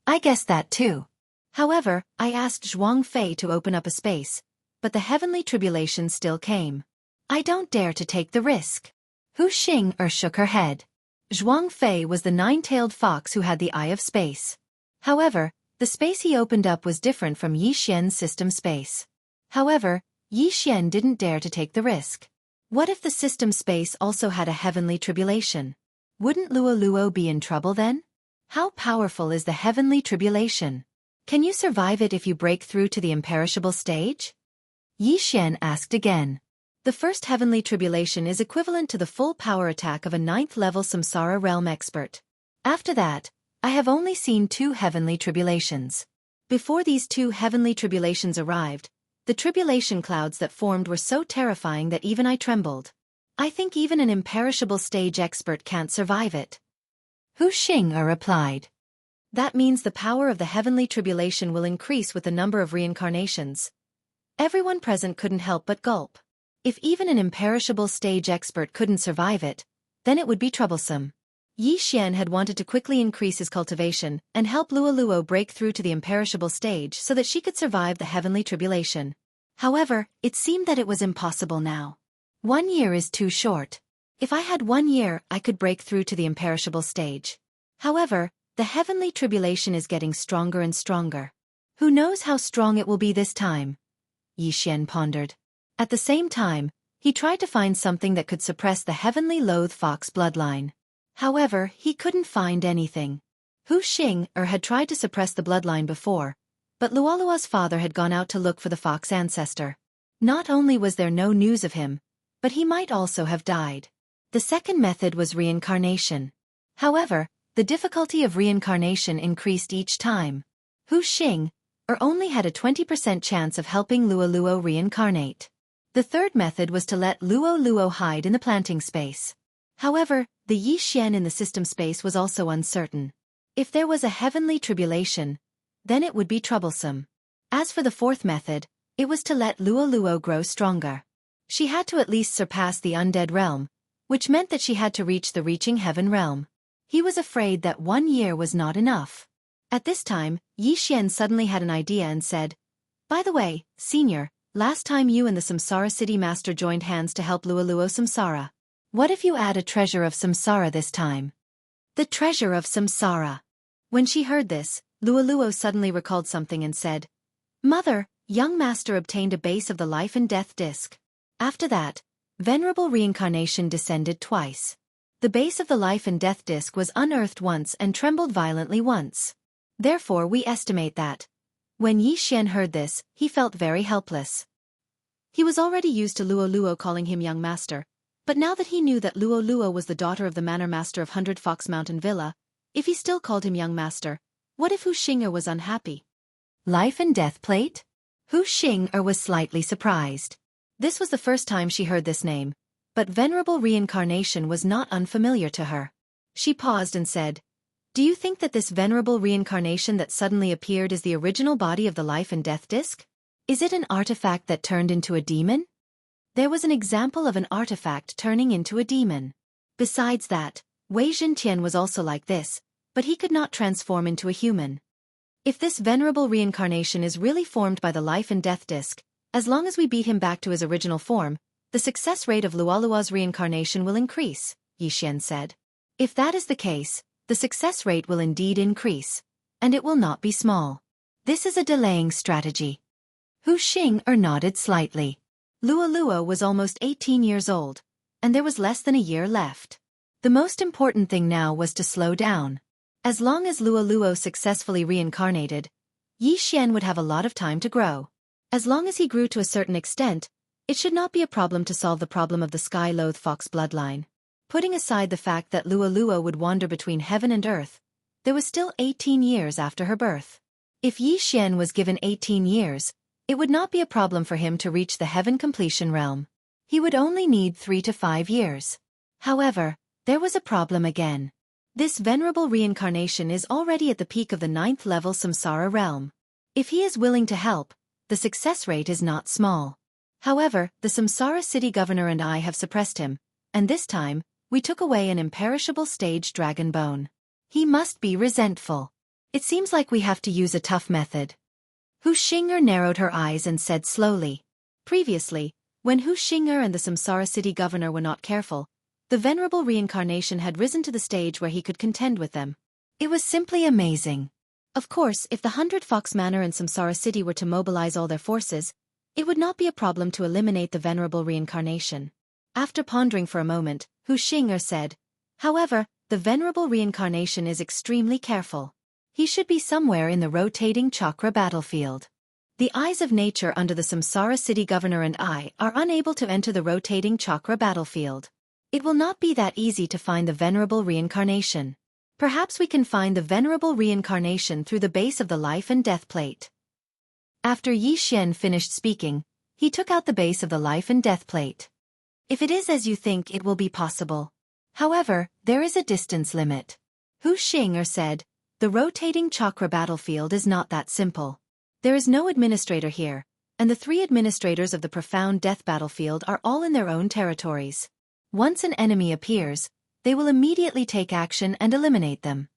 I guess that too. However, I asked Zhuang Fei to open up a space, but the heavenly tribulation still came. I don't dare to take the risk. Wuxia shook her head. Zhuang Fei was the 9-tailed fox who had the Eye of Space. However, the space he opened up was different from Yixian's system space. However, Yixian didn't dare to take the risk. What if the system space also had a heavenly tribulation? Wouldn't Luoluo be in trouble then? How powerful is the heavenly tribulation? Can you survive it if you break through to the imperishable stage? Yixian asked again. The first heavenly tribulation is equivalent to the full power attack of a 9th-level Samsara realm expert. After that, I have only seen 2 heavenly tribulations. Before these 2 heavenly tribulations arrived, the tribulation clouds that formed were so terrifying that even I trembled. I think even an imperishable stage expert can't survive it. Wuxia replied. That means the power of the heavenly tribulation will increase with the number of reincarnations. Everyone present couldn't help but gulp. If even an imperishable stage expert couldn't survive it, then it would be troublesome. Yixian had wanted to quickly increase his cultivation and help Luoluo break through to the imperishable stage so that she could survive the heavenly tribulation. However, it seemed that it was impossible now. 1 year is too short. If I had 1 year, I could break through to the imperishable stage. However, the heavenly tribulation is getting stronger and stronger. Who knows how strong it will be this time? Yixian pondered. At the same time, he tried to find something that could suppress the heavenly loathe fox bloodline. However, he couldn't find anything. Wuxia had tried to suppress the bloodline before, but Luoluo's father had gone out to look for the fox ancestor. Not only was there no news of him, but he might also have died. The second method was reincarnation. However, the difficulty of reincarnation increased each time. Wuxia only had a 20% chance of helping Luoluo reincarnate. The third method was to let Luoluo hide in the planting space. However, the Yixian in the system space was also uncertain. If there was a heavenly tribulation, then it would be troublesome. As for the fourth method, it was to let Luoluo grow stronger. She had to at least surpass the undead realm, which meant that she had to reach the reaching heaven realm. He was afraid that 1 year was not enough. At this time, Yixian suddenly had an idea and said, "By the way, Senior, last time you and the Samsara City Master joined hands to help Luoluo Samsara. What if you add a treasure of Samsara this time?" The treasure of Samsara. When she heard this, Luoluo suddenly recalled something and said, "Mother, young master obtained a base of the life and death disc." After that, venerable reincarnation descended twice. The base of the life and death disc was unearthed once and trembled violently once. Therefore we estimate that. When Yixian heard this, he felt very helpless. He was already used to Luoluo calling him young master, but now that he knew that Luoluo was the daughter of the manor master of 100 Fox Mountain Villa, if he still called him young master, what if Wuxia was unhappy? Life and death plate? Wuxia was slightly surprised. This was the first time she heard this name, but venerable reincarnation was not unfamiliar to her. She paused and said, "Do you think that this venerable reincarnation that suddenly appeared is the original body of the life and death disc? Is it an artifact that turned into a demon?" There was an example of an artifact turning into a demon. Besides that, Wei Zhentian was also like this, but he could not transform into a human. If this venerable reincarnation is really formed by the life and death disc, as long as we beat him back to his original form, the success rate of Luoluo's reincarnation will increase, Yixian said. If that is the case, the success rate will indeed increase, and it will not be small. This is a delaying strategy. Hu Xing'er nodded slightly. Luoluo was almost 18 years old, and there was less than a year left. The most important thing now was to slow down. As long as Luoluo successfully reincarnated, Yixian would have a lot of time to grow. As long as he grew to a certain extent, it should not be a problem to solve the problem of the Sky-Loathed Fox bloodline. Putting aside the fact that Luoluo would wander between heaven and earth, there was still 18 years after her birth. If Yixian was given 18 years, it would not be a problem for him to reach the heaven completion realm. He would only need 3 to 5 years. However, there was a problem again. This venerable reincarnation is already at the peak of the 9th level Samsara realm. If he is willing to help, the success rate is not small. However, the Samsara city governor and I have suppressed him, and this time, we took away an imperishable stage dragon bone. He must be resentful. It seems like we have to use a tough method. Hu Xing'er narrowed her eyes and said slowly. Previously, when Hu Xing'er and the Samsara city governor were not careful, the venerable reincarnation had risen to the stage where he could contend with them. It was simply amazing. Of course, if the 100 Fox Manor and Samsara City were to mobilize all their forces, it would not be a problem to eliminate the venerable reincarnation. After pondering for a moment, Hu Xing'er said, however, the venerable reincarnation is extremely careful. He should be somewhere in the rotating chakra battlefield. The eyes of nature under the Samsara city governor and I are unable to enter the rotating chakra battlefield. It will not be that easy to find the venerable reincarnation. Perhaps we can find the venerable reincarnation through the base of the life and death plate. After Yixian finished speaking, he took out the base of the life and death plate. If it is as you think, it will be possible. However, there is a distance limit. Hu Xing'er said, the rotating chakra battlefield is not that simple. There is no administrator here, and the 3 administrators of the profound death battlefield are all in their own territories. Once an enemy appears, they will immediately take action and eliminate them.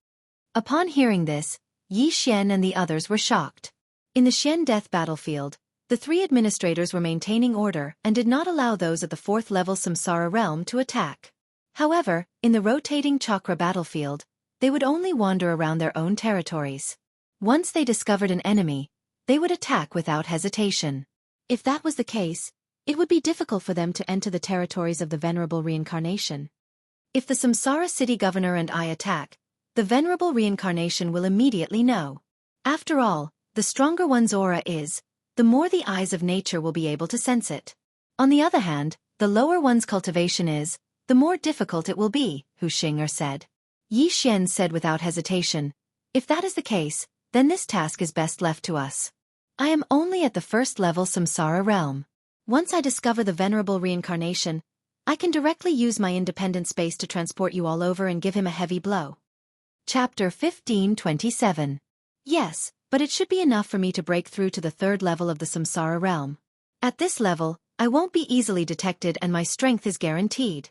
Upon hearing this, Yixian and the others were shocked. In the Xian death battlefield, the 3 administrators were maintaining order and did not allow those at the 4th level Samsara realm to attack. However, in the rotating chakra battlefield, they would only wander around their own territories. Once they discovered an enemy, they would attack without hesitation. If that was the case, it would be difficult for them to enter the territories of the venerable reincarnation. If the Samsara city governor and I attack, the venerable reincarnation will immediately know. After all, the stronger one's aura is, the more the eyes of nature will be able to sense it. On the other hand, the lower one's cultivation is, the more difficult it will be, Hu Xing'er said. Yixian said without hesitation, if that is the case, then this task is best left to us. I am only at the 1st level Samsara realm. Once I discover the venerable reincarnation, I can directly use my independent space to transport you all over and give him a heavy blow. Chapter 1527. Yes, but it should be enough for me to break through to the 3rd level of the Samsara realm. At this level, I won't be easily detected and my strength is guaranteed.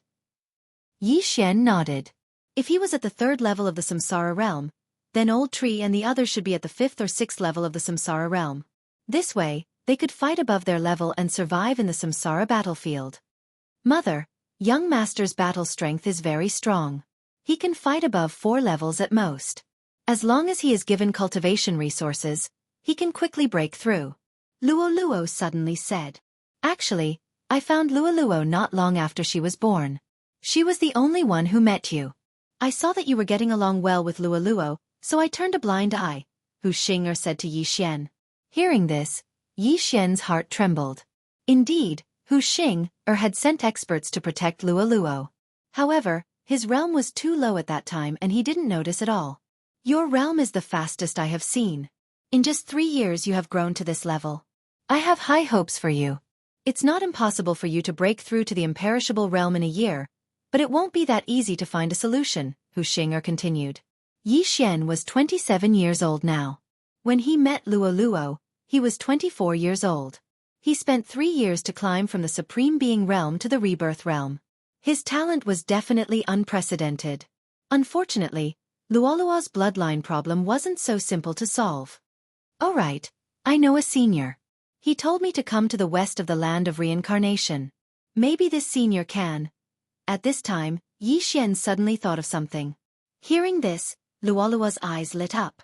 Yixian nodded. If he was at the 3rd level of the Samsara realm, then Old Tree and the others should be at the 5th or 6th level of the Samsara realm. This way, they could fight above their level and survive in the Samsara battlefield. Mother, young master's battle strength is very strong. He can fight above 4 levels at most. As long as he is given cultivation resources, he can quickly break through. Luoluo suddenly said. Actually, I found Luoluo not long after she was born. She was the only one who met you. I saw that you were getting along well with Luoluo, so I turned a blind eye, Hu Xing'er said to Yixian. Hearing this, Yixian's heart trembled. Indeed, Hu Xing'er had sent experts to protect Luoluo. However, his realm was too low at that time and he didn't notice at all. Your realm is the fastest I have seen. In just 3 years you have grown to this level. I have high hopes for you. It's not impossible for you to break through to the imperishable realm in a year, but it won't be that easy to find a solution, Hu Xing'er continued. Yixian was 27 years old now. When he met Luoluo, he was 24 years old. He spent 3 years to climb from the Supreme Being realm to the Rebirth realm. His talent was definitely unprecedented. Unfortunately, Luoluo's bloodline problem wasn't so simple to solve. All right, I know a senior. He told me to come to the west of the land of reincarnation. Maybe this senior can. At this time, Yi Xian suddenly thought of something. Hearing this, Luoluo's eyes lit up.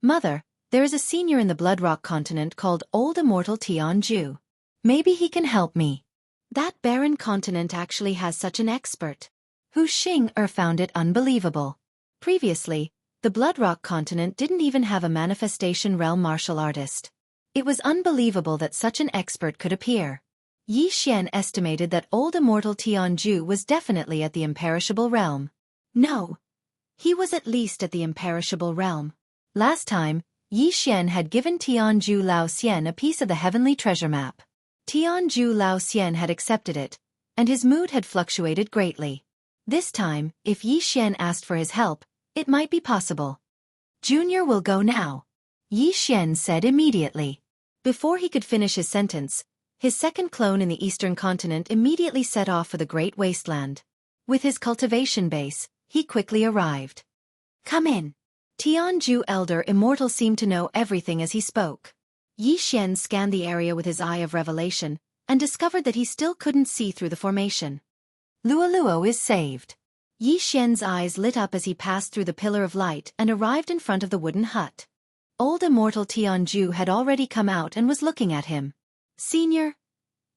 Mother, there is a senior in the Bloodrock continent called Old Immortal Jianghu. Maybe he can help me. That barren continent actually has such an expert. Hu Xing found it unbelievable. Previously, the Bloodrock continent didn't even have a manifestation realm martial artist. It was unbelievable that such an expert could appear. Yi Xian estimated that Old Immortal Jianghu was definitely at the imperishable realm. No. He was at least at the imperishable realm. Last time, Yi Xian had given Jianghu Lao Xian a piece of the heavenly treasure map. Jianghu Lao Xian had accepted it, and his mood had fluctuated greatly. This time, if Yi Xian asked for his help, it might be possible. Junior will go now, Yi Xian said immediately. Before he could finish his sentence, his second clone in the eastern continent immediately set off for the Great Wasteland. With his cultivation base, he quickly arrived. Come in. Jianghu Elder Immortal seemed to know everything as he spoke. Yi Xian scanned the area with his eye of revelation, and discovered that he still couldn't see through the formation. Luoluo is saved. Yi Xian's eyes lit up as he passed through the pillar of light and arrived in front of the wooden hut. Old Immortal Jianghu had already come out and was looking at him. Senior?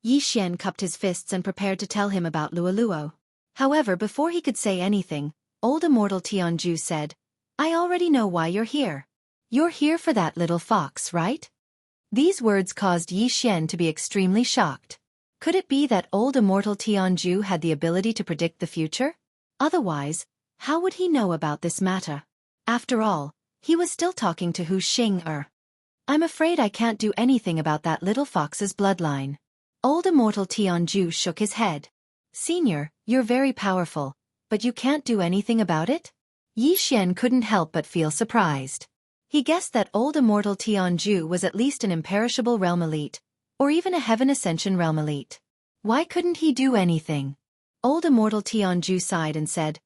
Yi Xian cupped his fists and prepared to tell him about Luoluo. However, before he could say anything, Old Immortal Jianghu said, I already know why you're here. You're here for that little fox, right? These words caused Yi Xian to be extremely shocked. Could it be that Old Immortal Jianghu had the ability to predict the future? Otherwise, how would he know about this matter? After all, he was still talking to Hu Xing. I'm afraid I can't do anything about that little fox's bloodline. Old Immortal Jianghu shook his head. Senior, you're very powerful, but you can't do anything about it? Yi Xian couldn't help but feel surprised. He guessed that Old Immortal Jianghu was at least an imperishable realm elite, or even a heaven ascension realm elite. Why couldn't he do anything? Old Immortal Jianghu sighed and said,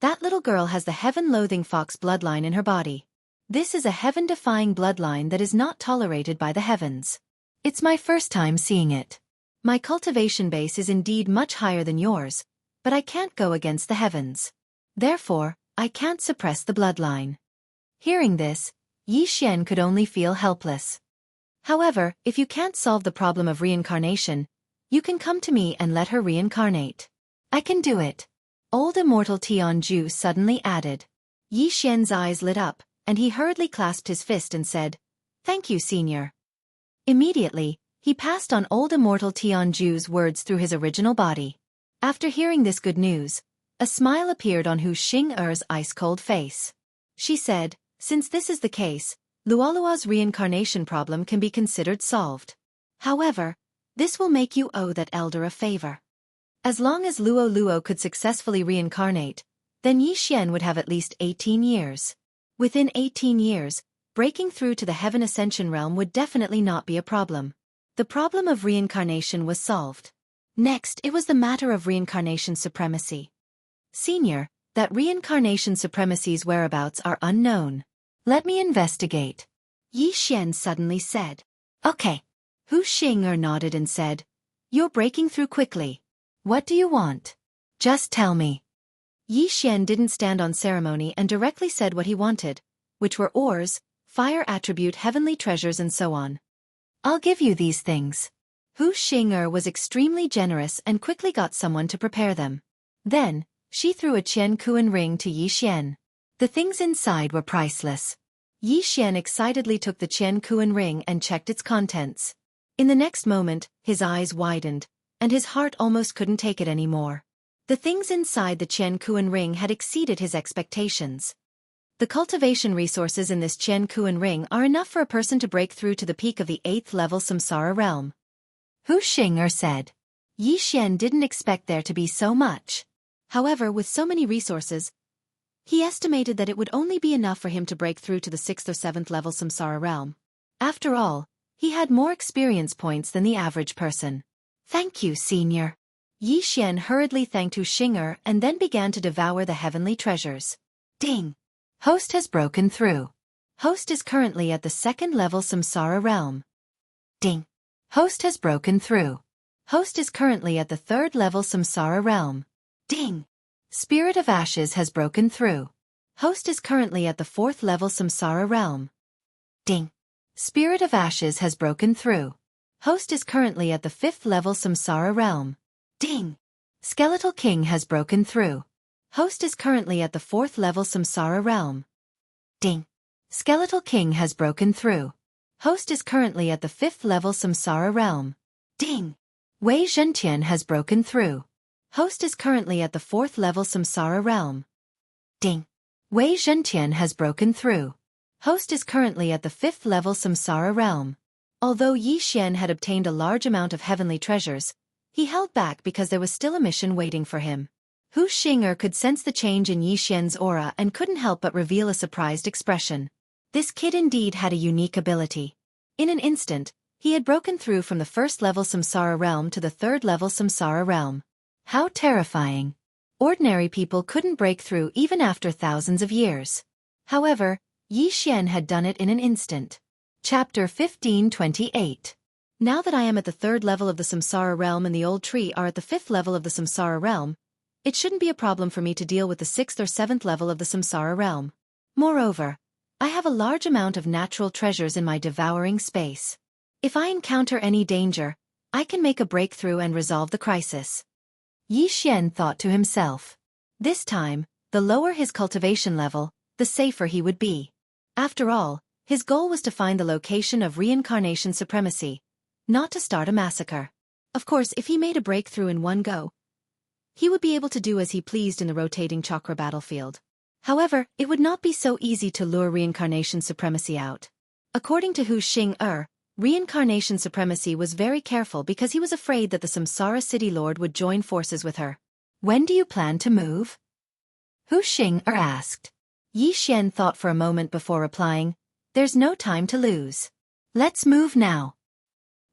That little girl has the heaven-loathing fox bloodline in her body. This is a heaven-defying bloodline that is not tolerated by the heavens. It's my first time seeing it. My cultivation base is indeed much higher than yours, but I can't go against the heavens. Therefore, I can't suppress the bloodline. Hearing this, Yi Xian could only feel helpless. However, if you can't solve the problem of reincarnation, you can come to me and let her reincarnate. I can do it. Old Immortal Jianghu suddenly added. Yi Xian's eyes lit up, and he hurriedly clasped his fist and said, Thank you, Senior. Immediately, he passed on Old Immortal Jianghu's words through his original body. After hearing this good news, a smile appeared on Hu Xing's ice-cold face. She said, Since this is the case, Luoluo's reincarnation problem can be considered solved. However, this will make you owe that elder a favor. As long as Luoluo could successfully reincarnate, then Yi Xian would have at least 18 years. Within 18 years, breaking through to the Heaven Ascension realm would definitely not be a problem. The problem of reincarnation was solved. Next, it was the matter of reincarnation supremacy. Senior, that reincarnation supremacy's whereabouts are unknown. Let me investigate. Yi Xian suddenly said. Okay. Hu Xing nodded and said, You're breaking through quickly. What do you want? Just tell me. Yi Xian didn't stand on ceremony and directly said what he wanted, which were ores, fire attribute heavenly treasures and so on. I'll give you these things. Hu Xing was extremely generous and quickly got someone to prepare them. Then, she threw a Qian ring to Yi Xian. The things inside were priceless. Yi Xian excitedly took the Qian ring and checked its contents. In the next moment, his eyes widened, and his heart almost couldn't take it anymore. The things inside the Qian ring had exceeded his expectations. The cultivation resources in this Qian ring are enough for a person to break through to the peak of the 8th level Samsara realm. Hu Xing said. Yi Xian didn't expect there to be so much. However, with so many resources, he estimated that it would only be enough for him to break through to the 6th or 7th level Samsara realm. After all, he had more experience points than the average person. Thank you, Senior. Yi Xian hurriedly thanked Hu Xing and then began to devour the heavenly treasures. Ding! Host has broken through. Host is currently at the second level Samsara realm. Ding. Host has broken through. Host is currently at the third level Samsara realm. Ding. Spirit of Ashes has broken through. Host is currently at the fourth level Samsara realm. Ding. Spirit of Ashes has broken through. Host is currently at the fifth level Samsara realm. Ding. Skeletal King has broken through. Host is currently at the fourth level Samsara realm. Ding. Skeletal King has broken through. Host is currently at the fifth level Samsara realm. Ding. Wei Zhentian has broken through. Host is currently at the fourth level Samsara realm. Ding. Wei Zhentian has broken through. Host is currently at the fifth level Samsara realm. Although Yi Xian had obtained a large amount of heavenly treasures, he held back because there was still a mission waiting for him. Hu Xing'er could sense the change in Yi Xian's aura and couldn't help but reveal a surprised expression. This kid indeed had a unique ability. In an instant, he had broken through from the first level Samsara realm to the third level Samsara realm. How terrifying! Ordinary people couldn't break through even after thousands of years. However, Yi Xian had done it in an instant. Chapter 1528. Now that I am at the third level of the Samsara realm and the old tree are at the fifth level of the Samsara realm, it shouldn't be a problem for me to deal with the sixth or seventh level of the Samsara realm. Moreover, I have a large amount of natural treasures in my devouring space. If I encounter any danger, I can make a breakthrough and resolve the crisis. Yi Xian thought to himself. This time, the lower his cultivation level, the safer he would be. After all, his goal was to find the location of reincarnation supremacy, not to start a massacre. Of course, if he made a breakthrough in one go, he would be able to do as he pleased in the rotating chakra battlefield. However, it would not be so easy to lure reincarnation supremacy out. According to Hu Xing'er, reincarnation supremacy was very careful because he was afraid that the Samsara City Lord would join forces with her. When do you plan to move? Hu Xing'er asked. Yi Xian thought for a moment before replying, there's no time to lose. Let's move now.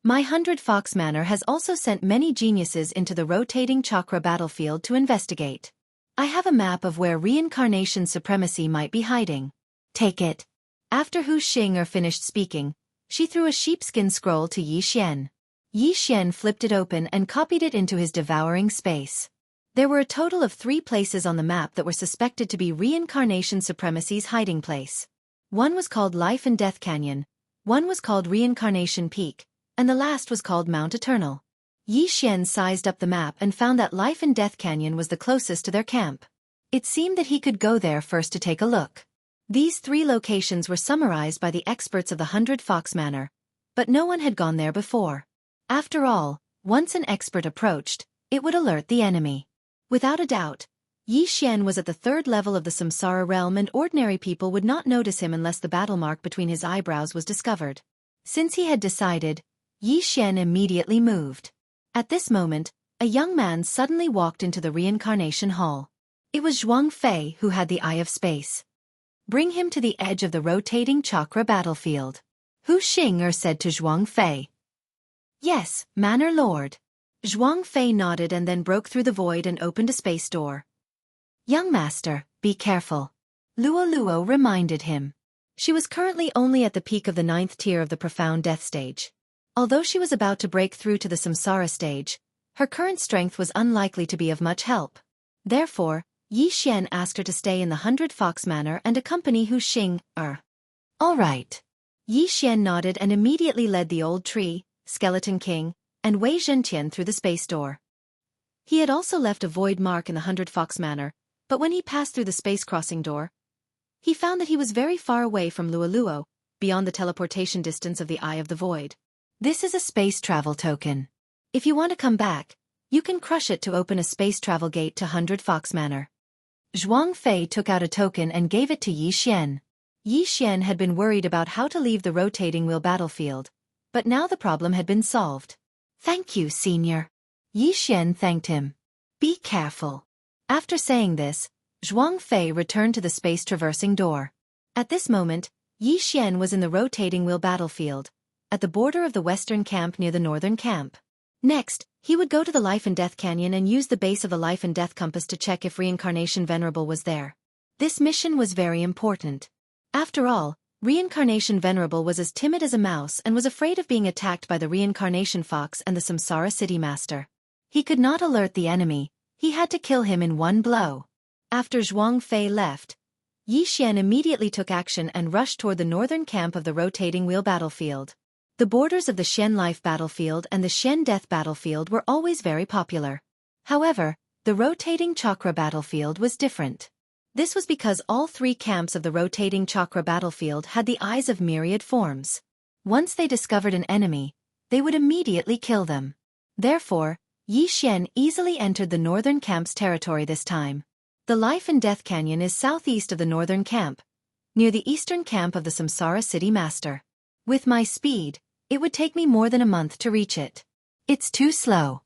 My 100 Fox Manor has also sent many geniuses into the rotating chakra battlefield to investigate. I have a map of where reincarnation supremacy might be hiding. Take it. After Hu Xing'er finished speaking, she threw a sheepskin scroll to Yi Xian. Yi Xian flipped it open and copied it into his devouring space. There were a total of 3 places on the map that were suspected to be reincarnation supremacy's hiding place. One was called Life and Death Canyon, one was called Reincarnation Peak, and the last was called Mount Eternal. Yi Xian sized up the map and found that Life and Death Canyon was the closest to their camp. It seemed that he could go there first to take a look. These 3 locations were summarized by the experts of the 100 Fox Manor, but no one had gone there before. After all, once an expert approached, it would alert the enemy. Without a doubt, Yi Xian was at the third level of the Samsara realm and ordinary people would not notice him unless the battle mark between his eyebrows was discovered. Since he had decided, Yi Xian immediately moved. At this moment, a young man suddenly walked into the reincarnation hall. It was Zhuang Fei who had the Eye of Space. Bring him to the edge of the rotating chakra battlefield. Hu Xing'er said to Zhuang Fei. Yes, Manor Lord. Zhuang Fei nodded and then broke through the void and opened a space door. Young master, be careful. Luo Luo reminded him. She was currently only at the peak of the 9th tier of the profound death stage. Although she was about to break through to the samsara stage, her current strength was unlikely to be of much help. Therefore, Yi Xian asked her to stay in the 100 Fox Manor and accompany Hu Xing'er. All right. Yi Xian nodded and immediately led the old tree, Skeleton King, and Wei Zhentian through the space door. He had also left a void mark in the 100 Fox Manor, but when he passed through the space crossing door, he found that he was very far away from Luo Luo, beyond the teleportation distance of the Eye of the Void. This is a space travel token. If you want to come back, you can crush it to open a space travel gate to 100 Fox Manor. Zhuang Fei took out a token and gave it to Yi Xian. Yi Xian had been worried about how to leave the rotating wheel battlefield, but now the problem had been solved. Thank you, Senior. Yi Xian thanked him. Be careful. After saying this, Zhuang Fei returned to the space-traversing door. At this moment, Yi Xian was in the rotating wheel battlefield, at the border of the western camp near the northern camp. Next, he would go to the Life and Death Canyon and use the base of the Life and Death compass to check if Reincarnation Venerable was there. This mission was very important. After all, Reincarnation Venerable was as timid as a mouse and was afraid of being attacked by the Reincarnation Fox and the Samsara City Master. He could not alert the enemy, he had to kill him in one blow. After Zhuang Fei left, Yi Xian immediately took action and rushed toward the northern camp of the rotating wheel battlefield. The borders of the Xian Life battlefield and the Xian Death battlefield were always very popular. However, the rotating chakra battlefield was different. This was because all three camps of the rotating chakra battlefield had the eyes of myriad forms. Once they discovered an enemy, they would immediately kill them. Therefore, Yi Xian easily entered the northern camp's territory this time. The Life and Death Canyon is southeast of the northern camp, near the eastern camp of the Samsara City Master. With my speed, it would take me more than a month to reach it. It's too slow.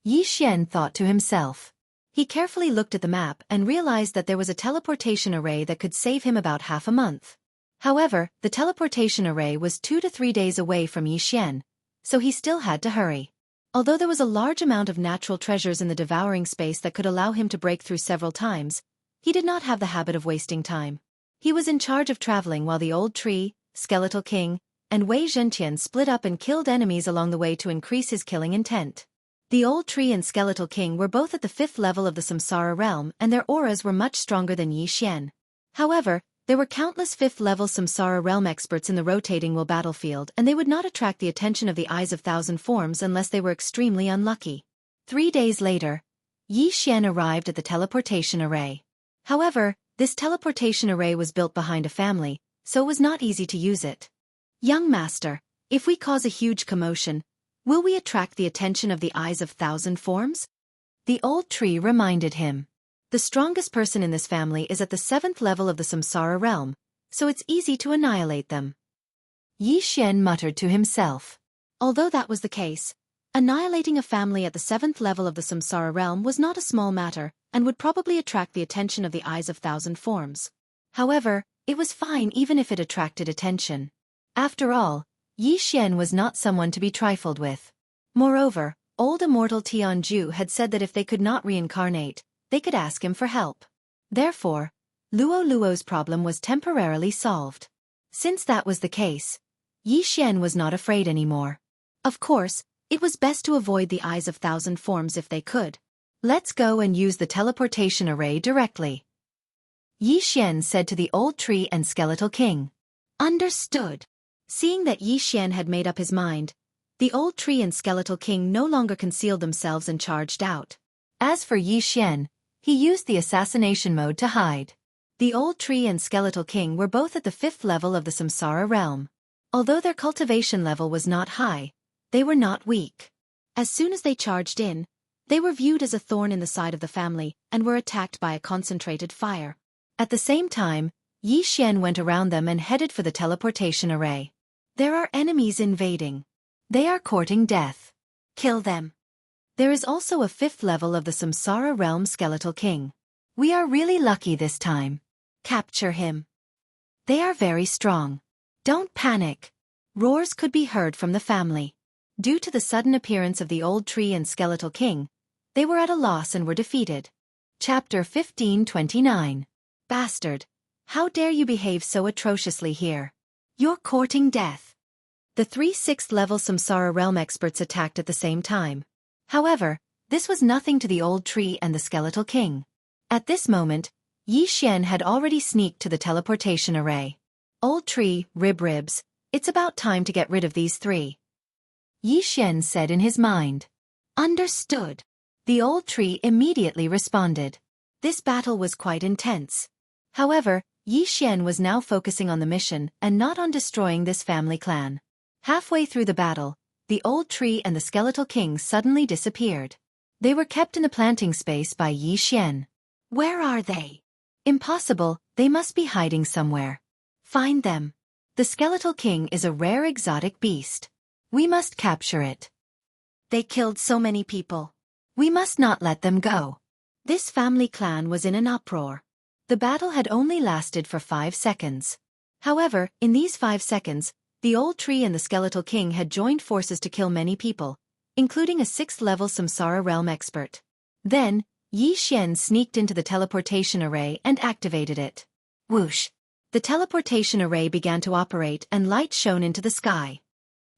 Yi Xian thought to himself. He carefully looked at the map and realized that there was a teleportation array that could save him about half a month. However, the teleportation array was 2 to 3 days away from Yi Xian, so he still had to hurry. Although there was a large amount of natural treasures in the devouring space that could allow him to break through several times, he did not have the habit of wasting time. He was in charge of traveling while the Old Tree, Skeletal King, and Wei Zhentian split up and killed enemies along the way to increase his killing intent. The Old Tree and Skeletal King were both at the 5th level of the Samsara realm and their auras were much stronger than Yi Xian. However, there were countless 5th-level Samsara realm experts in the rotating wheel battlefield and they would not attract the attention of the Eyes of Thousand Forms unless they were extremely unlucky. 3 days later, Yi Xian arrived at the teleportation array. However, this teleportation array was built behind a family, so it was not easy to use it. Young master, if we cause a huge commotion, will we attract the attention of the Eyes of Thousand Forms? The Old Tree reminded him. The strongest person in this family is at the 7th level of the Samsara realm, so it's easy to annihilate them. Yi Xian muttered to himself. Although that was the case, annihilating a family at the 7th level of the Samsara realm was not a small matter and would probably attract the attention of the Eyes of Thousand Forms. However, it was fine even if it attracted attention. After all, Yi Xian was not someone to be trifled with. Moreover, old immortal Jianghu had said that if they could not reincarnate, they could ask him for help. Therefore, Luo's problem was temporarily solved. Since that was the case, Yi Xian was not afraid anymore. Of course, it was best to avoid the Eyes of Thousand Forms if they could. Let's go and use the teleportation array directly, Yi Xian said to the Old Tree and Skeletal King. Understood. Seeing that Yi Xian had made up his mind, the Old Tree and Skeletal King no longer concealed themselves and charged out. As for Yi Xian, he used the assassination mode to hide. The Old Tree and Skeletal King were both at the 5th level of the Samsara realm. Although their cultivation level was not high, they were not weak. As soon as they charged in, they were viewed as a thorn in the side of the family and were attacked by a concentrated fire. At the same time, Yi Xian went around them and headed for the teleportation array. There are enemies invading. They are courting death. Kill them. There is also a 5th level of the Samsara realm Skeletal King. We are really lucky this time. Capture him. They are very strong. Don't panic. Roars could be heard from the family. Due to the sudden appearance of the Old Tree and Skeletal King, they were at a loss and were defeated. Chapter 1529. Bastard. How dare you behave so atrociously here? You're courting death. The 3 6th-level Samsara realm experts attacked at the same time. However, this was nothing to the Old Tree and the Skeletal King. At this moment, Yi Xian had already sneaked to the teleportation array. Old Tree, ribs, it's about time to get rid of these 3. Yi Xian said in his mind. Understood. The Old Tree immediately responded. This battle was quite intense. However, Yi Xian was now focusing on the mission and not on destroying this family clan. Halfway through the battle, the Old Tree and the Skeletal King suddenly disappeared. They were kept in the planting space by Yi Xian. Where are they? Impossible, they must be hiding somewhere. Find them. The Skeletal King is a rare exotic beast. We must capture it. They killed so many people. We must not let them go. This family clan was in an uproar. The battle had only lasted for 5 seconds. However, in these 5 seconds, the Old Tree and the Skeletal King had joined forces to kill many people, including a 6th-level Samsara realm expert. Then, Yi Xian sneaked into the teleportation array and activated it. Whoosh! The teleportation array began to operate and light shone into the sky.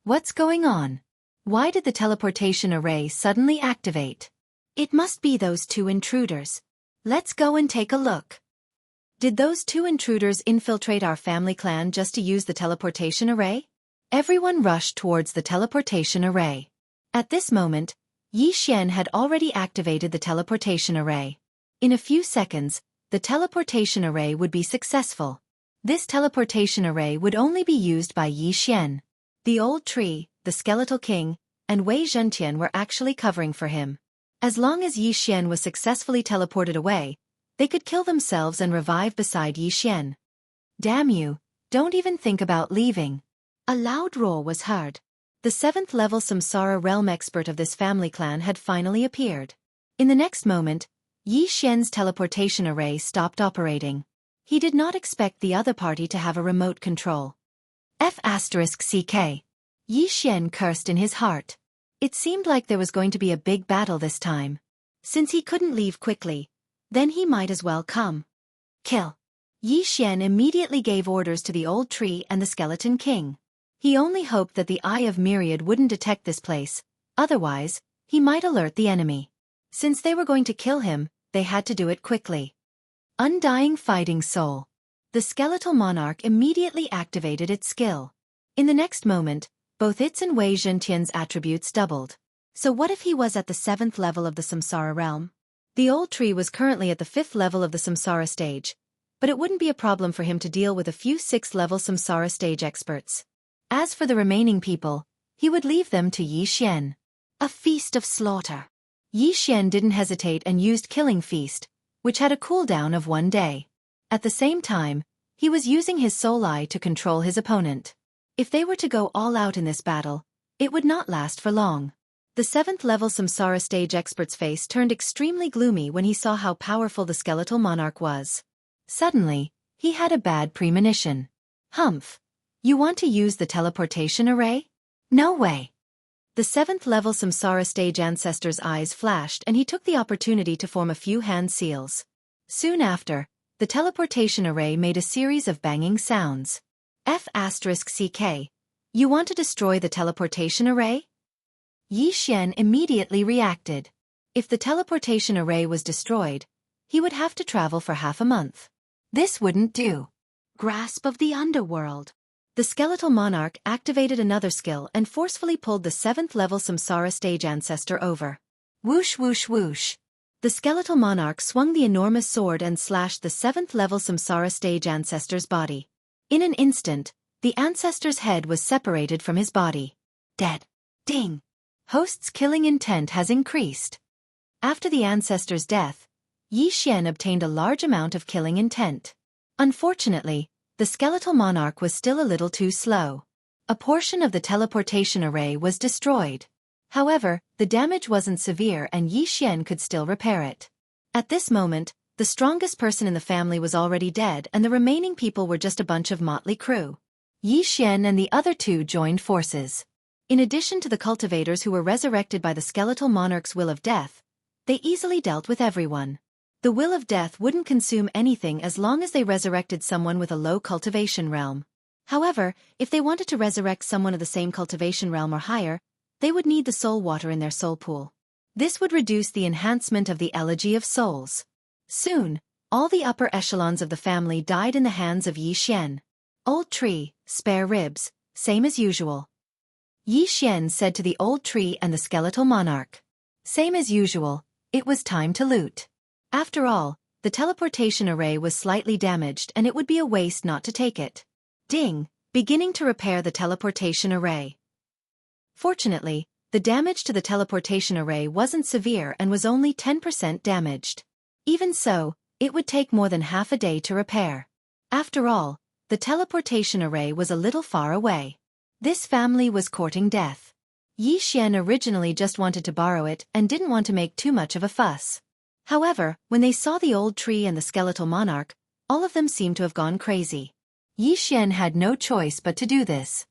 What's going on? Why did the teleportation array suddenly activate? It must be those two intruders. Let's go and take a look. Did those two intruders infiltrate our family clan just to use the teleportation array? Everyone rushed towards the teleportation array. At this moment, Yi Xian had already activated the teleportation array. In a few seconds, the teleportation array would be successful. This teleportation array would only be used by Yi Xian. The old tree, the skeletal king, and Wei Zhentian were actually covering for him. As long as Yi Xian was successfully teleported away, they could kill themselves and revive beside Yi Xian. Damn you, don't even think about leaving. A loud roar was heard. The 7th level Samsara realm expert of this family clan had finally appeared. In the next moment, Yi Xian's teleportation array stopped operating. He did not expect the other party to have a remote control. F***CK. Yi Xian cursed in his heart. It seemed like there was going to be a big battle this time. Since he couldn't leave quickly, then he might as well come. Kill. Yi Xian immediately gave orders to the old tree and the skeleton king. He only hoped that the Eye of Myriad wouldn't detect this place, otherwise, he might alert the enemy. Since they were going to kill him, they had to do it quickly. Undying Fighting Soul. The skeletal monarch immediately activated its skill. In the next moment, both its and Wei Zhentian's attributes doubled. So what if he was at the 7th level of the Samsara realm? The old tree was currently at the 5th level of the Samsara stage, but it wouldn't be a problem for him to deal with a few 6th level Samsara stage experts. As for the remaining people, he would leave them to Yi Xian. A feast of slaughter. Yi Xian didn't hesitate and used Killing Feast, which had a cooldown of 1 day. At the same time, he was using his soul eye to control his opponent. If they were to go all out in this battle, it would not last for long. The 7th level Samsara stage expert's face turned extremely gloomy when he saw how powerful the skeletal monarch was. Suddenly, he had a bad premonition. Humph! You want to use the teleportation array? No way! The 7th level Samsara stage ancestor's eyes flashed and he took the opportunity to form a few hand seals. Soon after, the teleportation array made a series of banging sounds. F***CK. You want to destroy the teleportation array? Yi Xian immediately reacted. If the teleportation array was destroyed, he would have to travel for half a month. This wouldn't do. Grasp of the Underworld. The skeletal monarch activated another skill and forcefully pulled the 7th level Samsara stage ancestor over. Whoosh whoosh whoosh. The skeletal monarch swung the enormous sword and slashed the 7th level Samsara stage ancestor's body. In an instant, the ancestor's head was separated from his body. Dead. Ding. Host's killing intent has increased. After the ancestor's death, Yi Xian obtained a large amount of killing intent. Unfortunately, the skeletal monarch was still a little too slow. A portion of the teleportation array was destroyed. However, the damage wasn't severe and Yi Xian could still repair it. At this moment, the strongest person in the family was already dead and the remaining people were just a bunch of motley crew. Yi Xian and the other two joined forces. In addition to the cultivators who were resurrected by the skeletal monarch's will of death, they easily dealt with everyone. The will of death wouldn't consume anything as long as they resurrected someone with a low cultivation realm. However, if they wanted to resurrect someone of the same cultivation realm or higher, they would need the soul water in their soul pool. This would reduce the enhancement of the Elegy of Souls. Soon, all the upper echelons of the family died in the hands of Yi Xian. Old tree, spare ribs, same as usual. Yi Xian said to the old tree and the skeletal monarch. Same as usual, it was time to loot. After all, the teleportation array was slightly damaged and it would be a waste not to take it. Ding, beginning to repair the teleportation array. Fortunately, the damage to the teleportation array wasn't severe and was only 10% damaged. Even so, it would take more than half a day to repair. After all, the teleportation array was a little far away. This family was courting death. Yi Xian originally just wanted to borrow it and didn't want to make too much of a fuss. However, when they saw the old tree and the skeletal monarch, all of them seemed to have gone crazy. Yi Xian had no choice but to do this.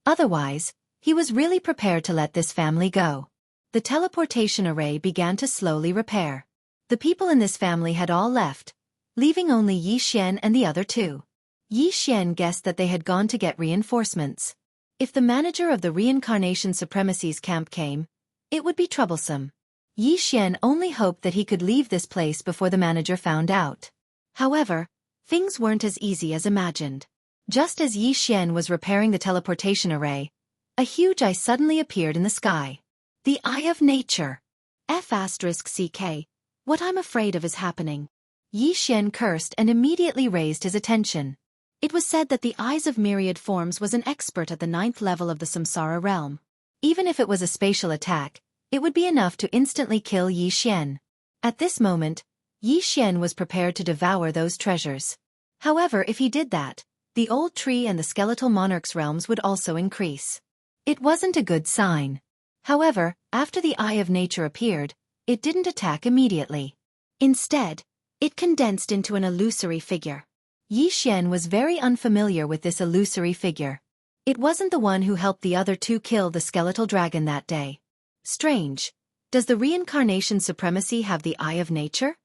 Otherwise, he was really prepared to let this family go. The teleportation array began to slowly repair. The people in this family had all left, leaving only Yi Xian and the other two. Yi Xian guessed that they had gone to get reinforcements. If the manager of the Reincarnation Supremacy's camp came, it would be troublesome. Yi Xian only hoped that he could leave this place before the manager found out. However, things weren't as easy as imagined. Just as Yi Xian was repairing the teleportation array, a huge eye suddenly appeared in the sky. The Eye of Nature. F***CK. What I'm afraid of is happening. Yi Xian cursed and immediately raised his attention. It was said that the Eyes of Myriad Forms was an expert at the 9th level of the Samsara realm. Even if it was a spatial attack, it would be enough to instantly kill Yi Xian. At this moment, Yi Xian was prepared to devour those treasures. However, if he did that, the old tree and the skeletal monarch's realms would also increase. It wasn't a good sign. However, after the Eye of Nature appeared, it didn't attack immediately. Instead, it condensed into an illusory figure. Yi Xian was very unfamiliar with this illusory figure. It wasn't the one who helped the other two kill the skeletal dragon that day. Strange. Does the Reincarnation Supremacy have the Eye of Nature?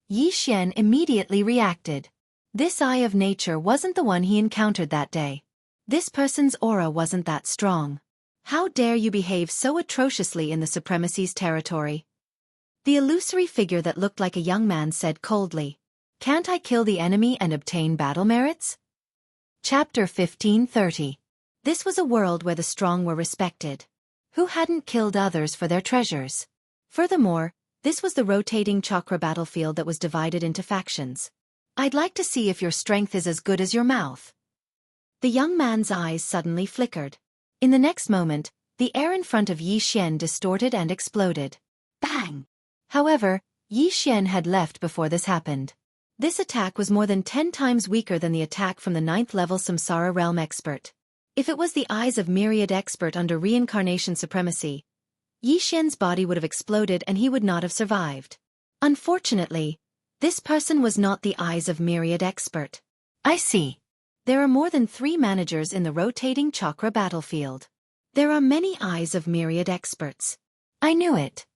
Yi Xian immediately reacted. This Eye of Nature wasn't the one he encountered that day. This person's aura wasn't that strong. How dare you behave so atrociously in the Supremacy's territory? The illusory figure that looked like a young man said coldly, "Can't I kill the enemy and obtain battle merits?" Chapter 1530. This was a world where the strong were respected. Who hadn't killed others for their treasures? Furthermore, this was the rotating chakra battlefield that was divided into factions. I'd like to see if your strength is as good as your mouth. The young man's eyes suddenly flickered. In the next moment, the air in front of Yi Xian distorted and exploded. Bang! However, Yi Xian had left before this happened. This attack was more than 10 times weaker than the attack from the 9th level Samsara realm expert. If it was the Eyes of Myriad expert under Reincarnation Supremacy, Yi Xian's body would have exploded and he would not have survived. Unfortunately, this person was not the Eyes of Myriad expert. I see. There are more than 3 managers in the rotating chakra battlefield. There are many Eyes of Myriad experts. I knew it.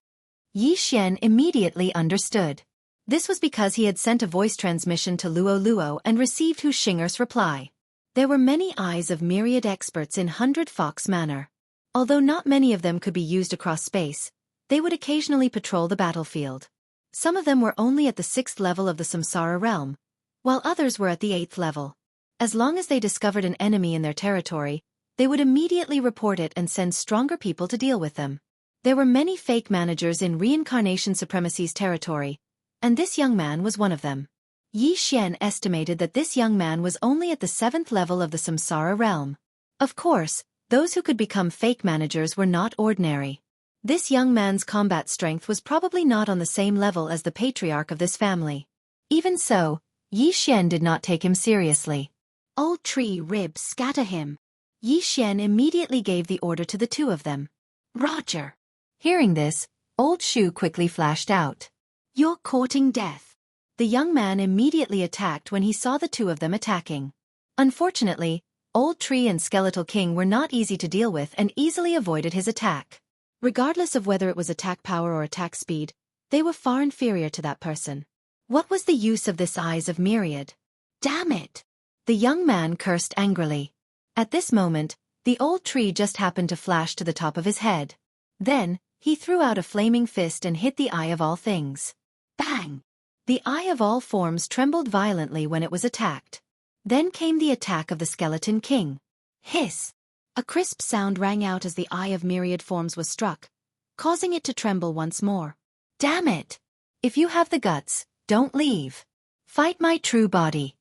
Yi Xian immediately understood. This was because he had sent a voice transmission to Luo Luo and received Hu Xing'er's reply. There were many Eyes of Myriad experts in 100 Fox Manor. Although not many of them could be used across space, they would occasionally patrol the battlefield. Some of them were only at the 6th level of the Samsara realm, while others were at the 8th level. As long as they discovered an enemy in their territory, they would immediately report it and send stronger people to deal with them. There were many fake managers in Reincarnation Supremacy's territory, and this young man was one of them. Yi Xian estimated that this young man was only at the 7th level of the Samsara realm. Of course, those who could become fake managers were not ordinary. This young man's combat strength was probably not on the same level as the patriarch of this family. Even so, Yi Xian did not take him seriously. Old tree rib scatter him. Yi Xian immediately gave the order to the two of them. Roger. Hearing this, Old Shu quickly flashed out. You're courting death. The young man immediately attacked when he saw the two of them attacking. Unfortunately, Old Tree and Skeletal King were not easy to deal with and easily avoided his attack. Regardless of whether it was attack power or attack speed, they were far inferior to that person. What was the use of this Eyes of Myriad? Damn it! The young man cursed angrily. At this moment, the old tree just happened to flash to the top of his head. Then, he threw out a flaming fist and hit the Eye of All Things. Bang! The Eye of All Forms trembled violently when it was attacked. Then came the attack of the Skeleton King. Hiss! A crisp sound rang out as the Eye of Myriad Forms was struck, causing it to tremble once more. Damn it! If you have the guts, don't leave. Fight my true body.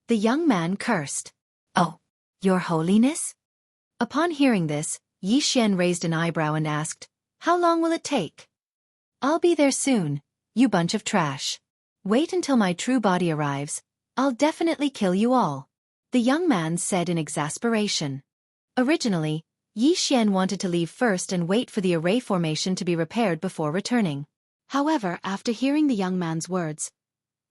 The young man cursed. Oh, Your Holiness? Upon hearing this, Yi Xian raised an eyebrow and asked, How long will it take? I'll be there soon, you bunch of trash. Wait until my true body arrives, I'll definitely kill you all, the young man said in exasperation. Originally, Yi Xian wanted to leave first and wait for the array formation to be repaired before returning. However, after hearing the young man's words,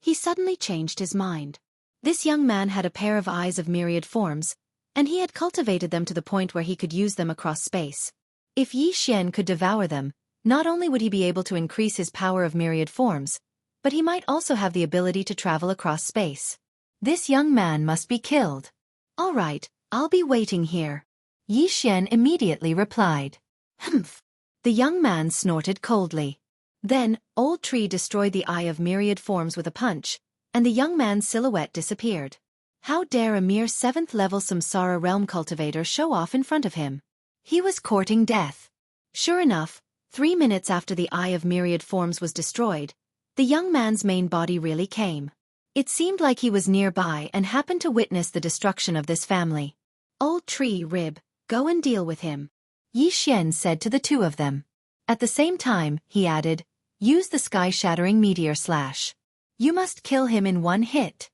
he suddenly changed his mind. This young man had a pair of Eyes of Myriad Forms, and he had cultivated them to the point where he could use them across space. If Yi Xian could devour them, Not only would he be able to increase his power of myriad forms, but he might also have the ability to travel across space. This young man must be killed. All right, I'll be waiting here. Yi Xian immediately replied. Humph. The young man snorted coldly. Then, Old Tree destroyed the Eye of Myriad Forms with a punch, and the young man's silhouette disappeared. How dare a mere 7th-level Samsara realm cultivator show off in front of him? He was courting death. Sure enough, 3 minutes after the Eye of Myriad Forms was destroyed, the young man's main body really came. It seemed like he was nearby and happened to witness the destruction of this family. Old Tree, Rib, go and deal with him. Yi Xian said to the two of them. At the same time, he added, use the sky-shattering meteor slash. You must kill him in one hit.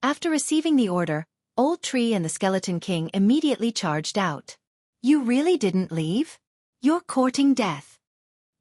After receiving the order, Old Tree and the Skeleton King immediately charged out. You really didn't leave? You're courting death.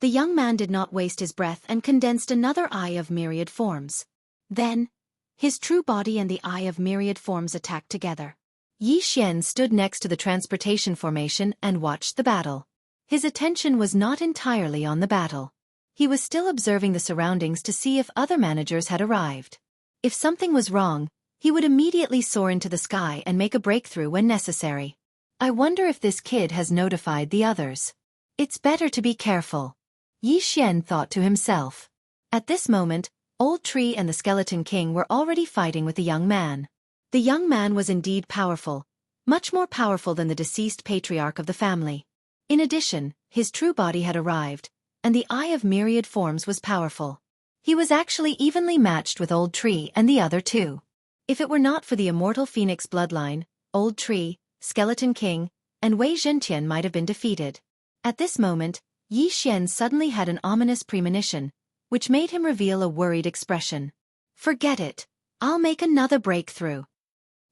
The young man did not waste his breath and condensed another Eye of Myriad Forms. Then, his true body and the Eye of Myriad Forms attacked together. Yi Xian stood next to the transportation formation and watched the battle. His attention was not entirely on the battle. He was still observing the surroundings to see if other managers had arrived. If something was wrong, he would immediately soar into the sky and make a breakthrough when necessary. I wonder if this kid has notified the others. It's better to be careful. Yi Xian thought to himself. At this moment, Old Tree and the Skeleton King were already fighting with the young man. The young man was indeed powerful, much more powerful than the deceased patriarch of the family. In addition, his true body had arrived, and the Eye of Myriad Forms was powerful. He was actually evenly matched with Old Tree and the other two. If it were not for the immortal Phoenix bloodline, Old Tree, Skeleton King, and Wei Zhentian might have been defeated. At this moment, Yi Xian suddenly had an ominous premonition, which made him reveal a worried expression. Forget it. I'll make another breakthrough.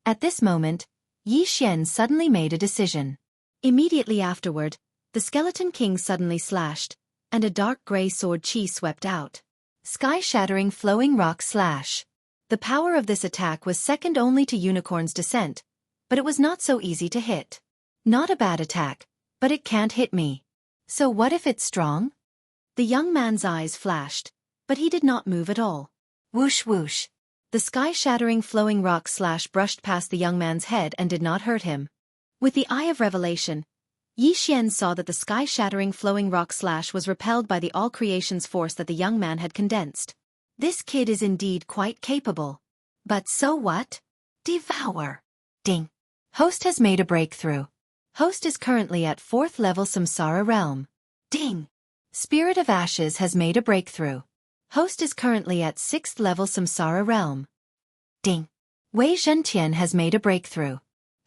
At this moment, Yi Xian suddenly made a decision. Immediately afterward, the Skeleton King suddenly slashed, and a dark gray sword chi swept out. Sky-shattering flowing rock slash. The power of this attack was second only to Unicorn's descent, but it was not so easy to hit. Not a bad attack, but it can't hit me. So what if it's strong? The young man's eyes flashed, but he did not move at all. Whoosh whoosh. The sky-shattering flowing rock slash brushed past the young man's head and did not hurt him. With the Eye of Revelation, Yi Xian saw that the sky-shattering flowing rock slash was repelled by the all-creation's force that the young man had condensed. This kid is indeed quite capable. But so what? Devour. Ding. Host has made a breakthrough. Host is currently at 4th level Samsara realm. Ding. Spirit of Ashes has made a breakthrough. Host is currently at 6th level Samsara realm. Ding. Wei Zhentian has made a breakthrough.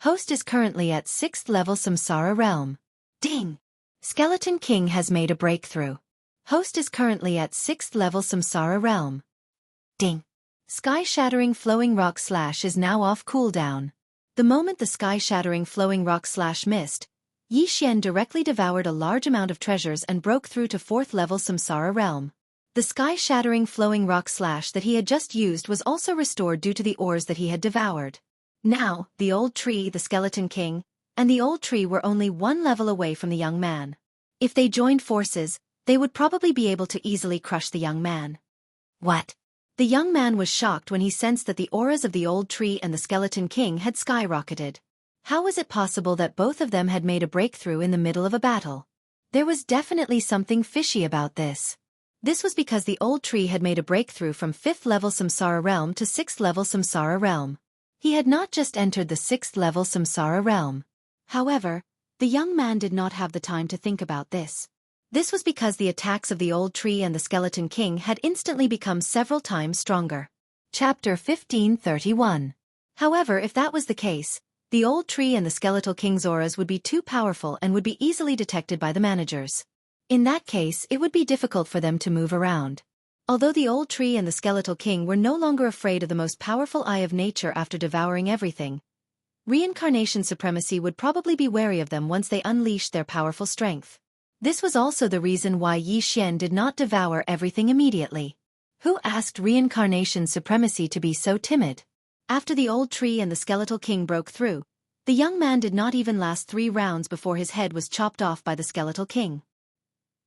Host is currently at 6th level Samsara realm. Ding. Skeleton King has made a breakthrough. Host is currently at 6th level Samsara realm. Ding. Sky-shattering flowing rock slash is now off cooldown. The moment the sky-shattering flowing rock slash missed, Yi Xian directly devoured a large amount of treasures and broke through to 4th level Samsara realm. The sky-shattering flowing rock slash that he had just used was also restored due to the ores that he had devoured. Now, the Old Tree, the Skeleton King, and the Old Tree were only 1 level away from the young man. If they joined forces, they would probably be able to easily crush the young man. What? The young man was shocked when he sensed that the auras of the Old Tree and the Skeleton King had skyrocketed. How was it possible that both of them had made a breakthrough in the middle of a battle? There was definitely something fishy about this. This was because the Old Tree had made a breakthrough from 5th level Samsara realm to 6th level Samsara realm. He had not just entered the 6th level Samsara realm. However, the young man did not have the time to think about this. This was because the attacks of the Old Tree and the Skeleton King had instantly become several times stronger. Chapter 1531. However, if that was the case, the Old Tree and the Skeletal King's auras would be too powerful and would be easily detected by the managers. In that case, it would be difficult for them to move around. Although the Old Tree and the Skeletal King were no longer afraid of the most powerful Eye of Nature after devouring everything, Reincarnation Supremacy would probably be wary of them once they unleashed their powerful strength. This was also the reason why Yi Xian did not devour everything immediately. Who asked Reincarnation Supremacy to be so timid? After the Old Tree and the Skeletal King broke through, the young man did not even last 3 rounds before his head was chopped off by the Skeletal King.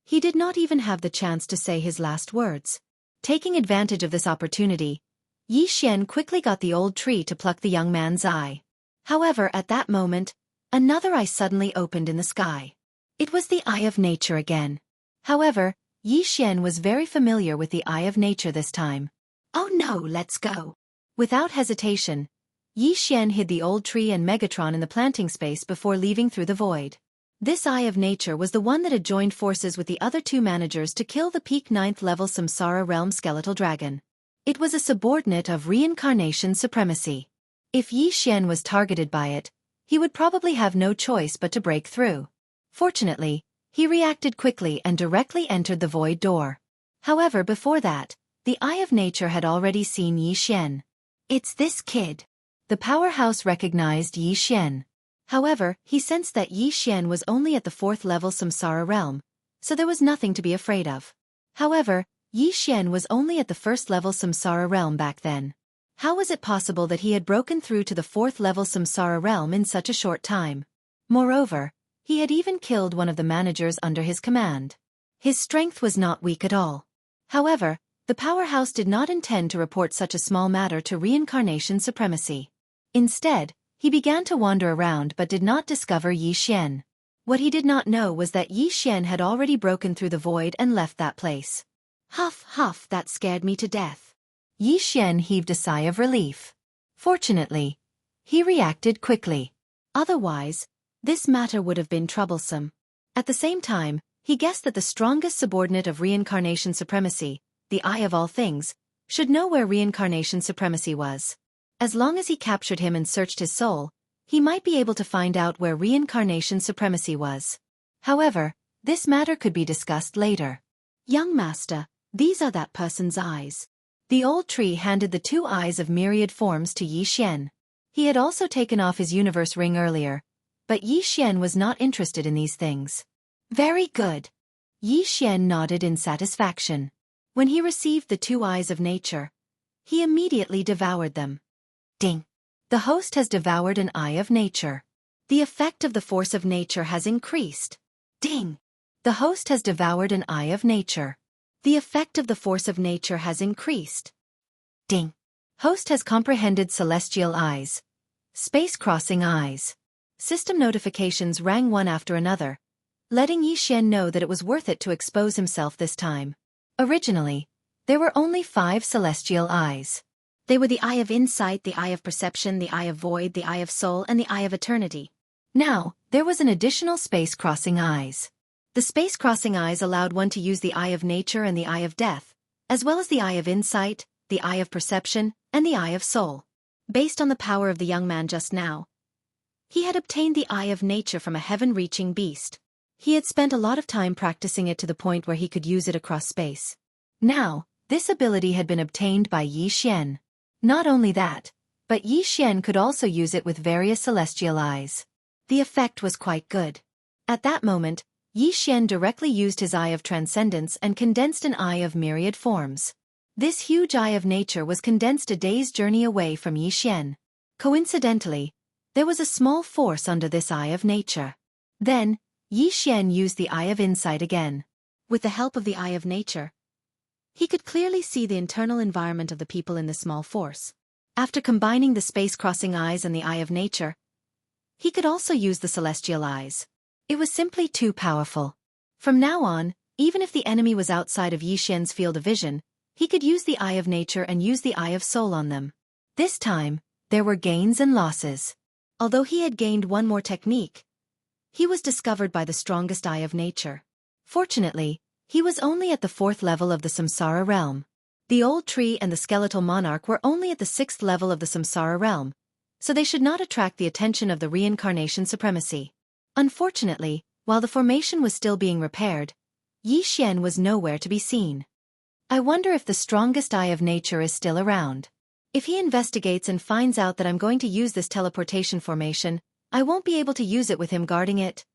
He did not even have the chance to say his last words. Taking advantage of this opportunity, Yi Xian quickly got the old tree to pluck the young man's eye. However, at that moment, another eye suddenly opened in the sky. It was the Eye of Nature again. However, Yi Xian was very familiar with the Eye of Nature this time. "Oh no, let's go." Without hesitation, Yi Xian hid the old tree and Megatron in the planting space before leaving through the void. This Eye of Nature was the one that had joined forces with the other two managers to kill the peak 9th level Samsara Realm skeletal dragon. It was a subordinate of reincarnation supremacy. If Yi Xian was targeted by it, he would probably have no choice but to break through. Fortunately, he reacted quickly and directly entered the void door. However, before that, the Eye of Nature had already seen Yi Xian. "It's this kid." The powerhouse recognized Yi Xian. However, he sensed that Yi Xian was only at the 4th level Samsara Realm, so there was nothing to be afraid of. However, Yi Xian was only at the 1st level Samsara Realm back then. How was it possible that he had broken through to the 4th level Samsara Realm in such a short time? Moreover, he had even killed one of the managers under his command. His strength was not weak at all. However, the powerhouse did not intend to report such a small matter to reincarnation supremacy. Instead, he began to wander around but did not discover Yi Xian. What he did not know was that Yi Xian had already broken through the void and left that place. "Huff, huff, that scared me to death." Yi Xian heaved a sigh of relief. Fortunately, he reacted quickly. Otherwise, this matter would have been troublesome. At the same time, he guessed that the strongest subordinate of reincarnation supremacy, the Eye of all things, should know where reincarnation supremacy was. As long as he captured him and searched his soul, he might be able to find out where reincarnation supremacy was. However, this matter could be discussed later. "Young master, these are that person's eyes." The old tree handed the 2 eyes of myriad forms to Yi Xian. He had also taken off his universe ring earlier, but Yi Xian was not interested in these things. "Very good." Yi Xian nodded in satisfaction. When he received the 2 eyes of nature, he immediately devoured them. Ding! The host has devoured an Eye of Nature. The effect of the force of nature has increased. Ding! The host has devoured an Eye of Nature. The effect of the force of nature has increased. Ding! Host has comprehended celestial eyes. Space-crossing eyes. System notifications rang one after another, letting Yi Xian know that it was worth it to expose himself this time. Originally, there were only 5 celestial eyes. They were the Eye of Insight, the Eye of Perception, the Eye of Void, the Eye of Soul, and the Eye of Eternity. Now, there was an additional space-crossing eyes. The space-crossing eyes allowed one to use the Eye of Nature and the Eye of Death, as well as the Eye of Insight, the Eye of Perception, and the Eye of Soul. Based on the power of the young man just now, he had obtained the Eye of Nature from a heaven-reaching beast. He had spent a lot of time practicing it to the point where he could use it across space. Now, this ability had been obtained by Yi Xian. Not only that, but Yi Xian could also use it with various celestial eyes. The effect was quite good. At that moment, Yi Xian directly used his Eye of Transcendence and condensed an Eye of myriad forms. This huge Eye of Nature was condensed a day's journey away from Yi Xian. Coincidentally, there was a small force under this Eye of Nature. Then, Yi Xian used the Eye of Insight again. With the help of the Eye of Nature, he could clearly see the internal environment of the people in the small force. After combining the space-crossing eyes and the Eye of Nature, he could also use the celestial eyes. It was simply too powerful. From now on, even if the enemy was outside of Yi Xian's field of vision, he could use the Eye of Nature and use the Eye of Soul on them. This time, there were gains and losses. Although he had gained one more technique, he was discovered by the strongest Eye of Nature. Fortunately, he was only at the 4th level of the Samsara Realm. The old tree and the skeletal monarch were only at the 6th level of the Samsara Realm, so they should not attract the attention of the reincarnation supremacy. Unfortunately, while the formation was still being repaired, Yi Xian was nowhere to be seen. I wonder if the strongest Eye of Nature is still around. If he investigates and finds out that I'm going to use this teleportation formation, I won't be able to use it with him guarding it,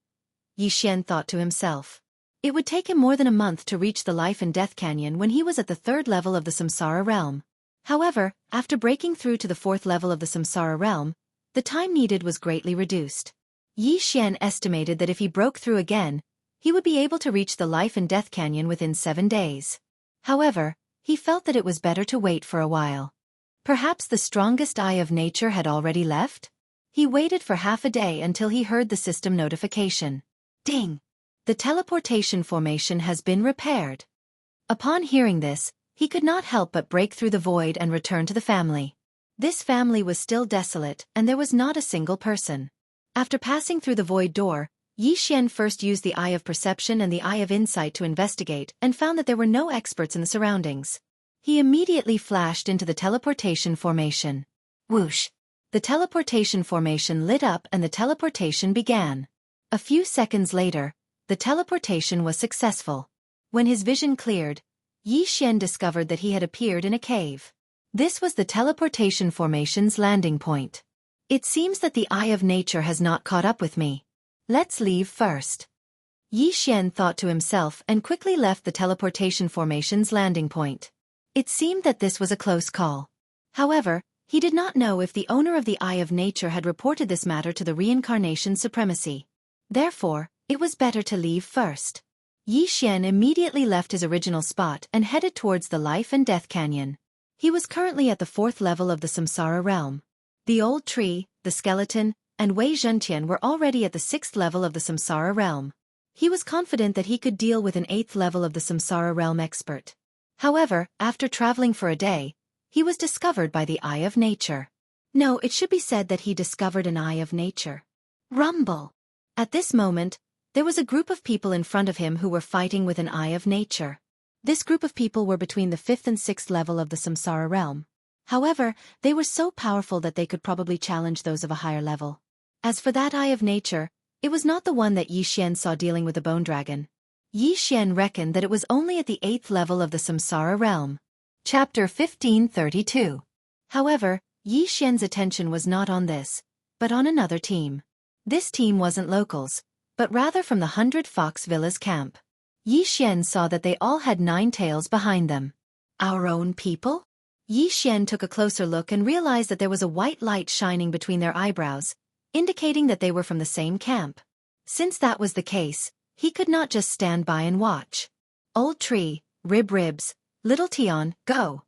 Yi Xian thought to himself. It would take him more than a month to reach the Life and Death Canyon when he was at the 3rd level of the Samsara Realm. However, after breaking through to the 4th level of the Samsara Realm, the time needed was greatly reduced. Yi Xian estimated that if he broke through again, he would be able to reach the Life and Death Canyon within 7 days. However, he felt that it was better to wait for a while. Perhaps the strongest eye of nature had already left? He waited for half a day until he heard the system notification. Ding! The teleportation formation has been repaired. Upon hearing this, he could not help but break through the void and return to the family. This family was still desolate, and there was not a single person. After passing through the void door, Xian first used the Eye of Perception and the Eye of Insight to investigate and found that there were no experts in the surroundings. He immediately flashed into the teleportation formation. Whoosh! The teleportation formation lit up and the teleportation began. A few seconds later, the teleportation was successful. When his vision cleared, Xian discovered that he had appeared in a cave. This was the teleportation formation's landing point. It seems that the Eye of Nature has not caught up with me. Let's leave first. Xian thought to himself and quickly left the teleportation formation's landing point. It seemed that this was a close call. However, he did not know if the owner of the Eye of Nature had reported this matter to the Reincarnation Supremacy. Therefore, it was better to leave first. Xian immediately left his original spot and headed towards the Life and Death Canyon. He was currently at the 4th level of the Samsara realm. The old tree, the skeleton, and Wei Zhentian were already at the 6th level of the Samsara realm. He was confident that he could deal with an 8th level of the Samsara realm expert. However, after traveling for a day, he was discovered by the Eye of Nature. No, it should be said that he discovered an Eye of Nature. Rumble! At this moment, there was a group of people in front of him who were fighting with an Eye of Nature. This group of people were between the 5th and 6th level of the Samsara realm. However, they were so powerful that they could probably challenge those of a higher level. As for that Eye of Nature, it was not the one that Xian saw dealing with the bone dragon. Xian reckoned that it was only at the 8th level of the Samsara realm. Chapter 1532. However, Xian's attention was not on this, but on another team. This team wasn't locals, but rather from the 100 Fox Villas camp. Xian saw that they all had 9 tails behind them. Our own people? Xian took a closer look and realized that there was a white light shining between their eyebrows, indicating that they were from the same camp. Since that was the case, he could not just stand by and watch. Old Tree, Ribs, Little Tian, go!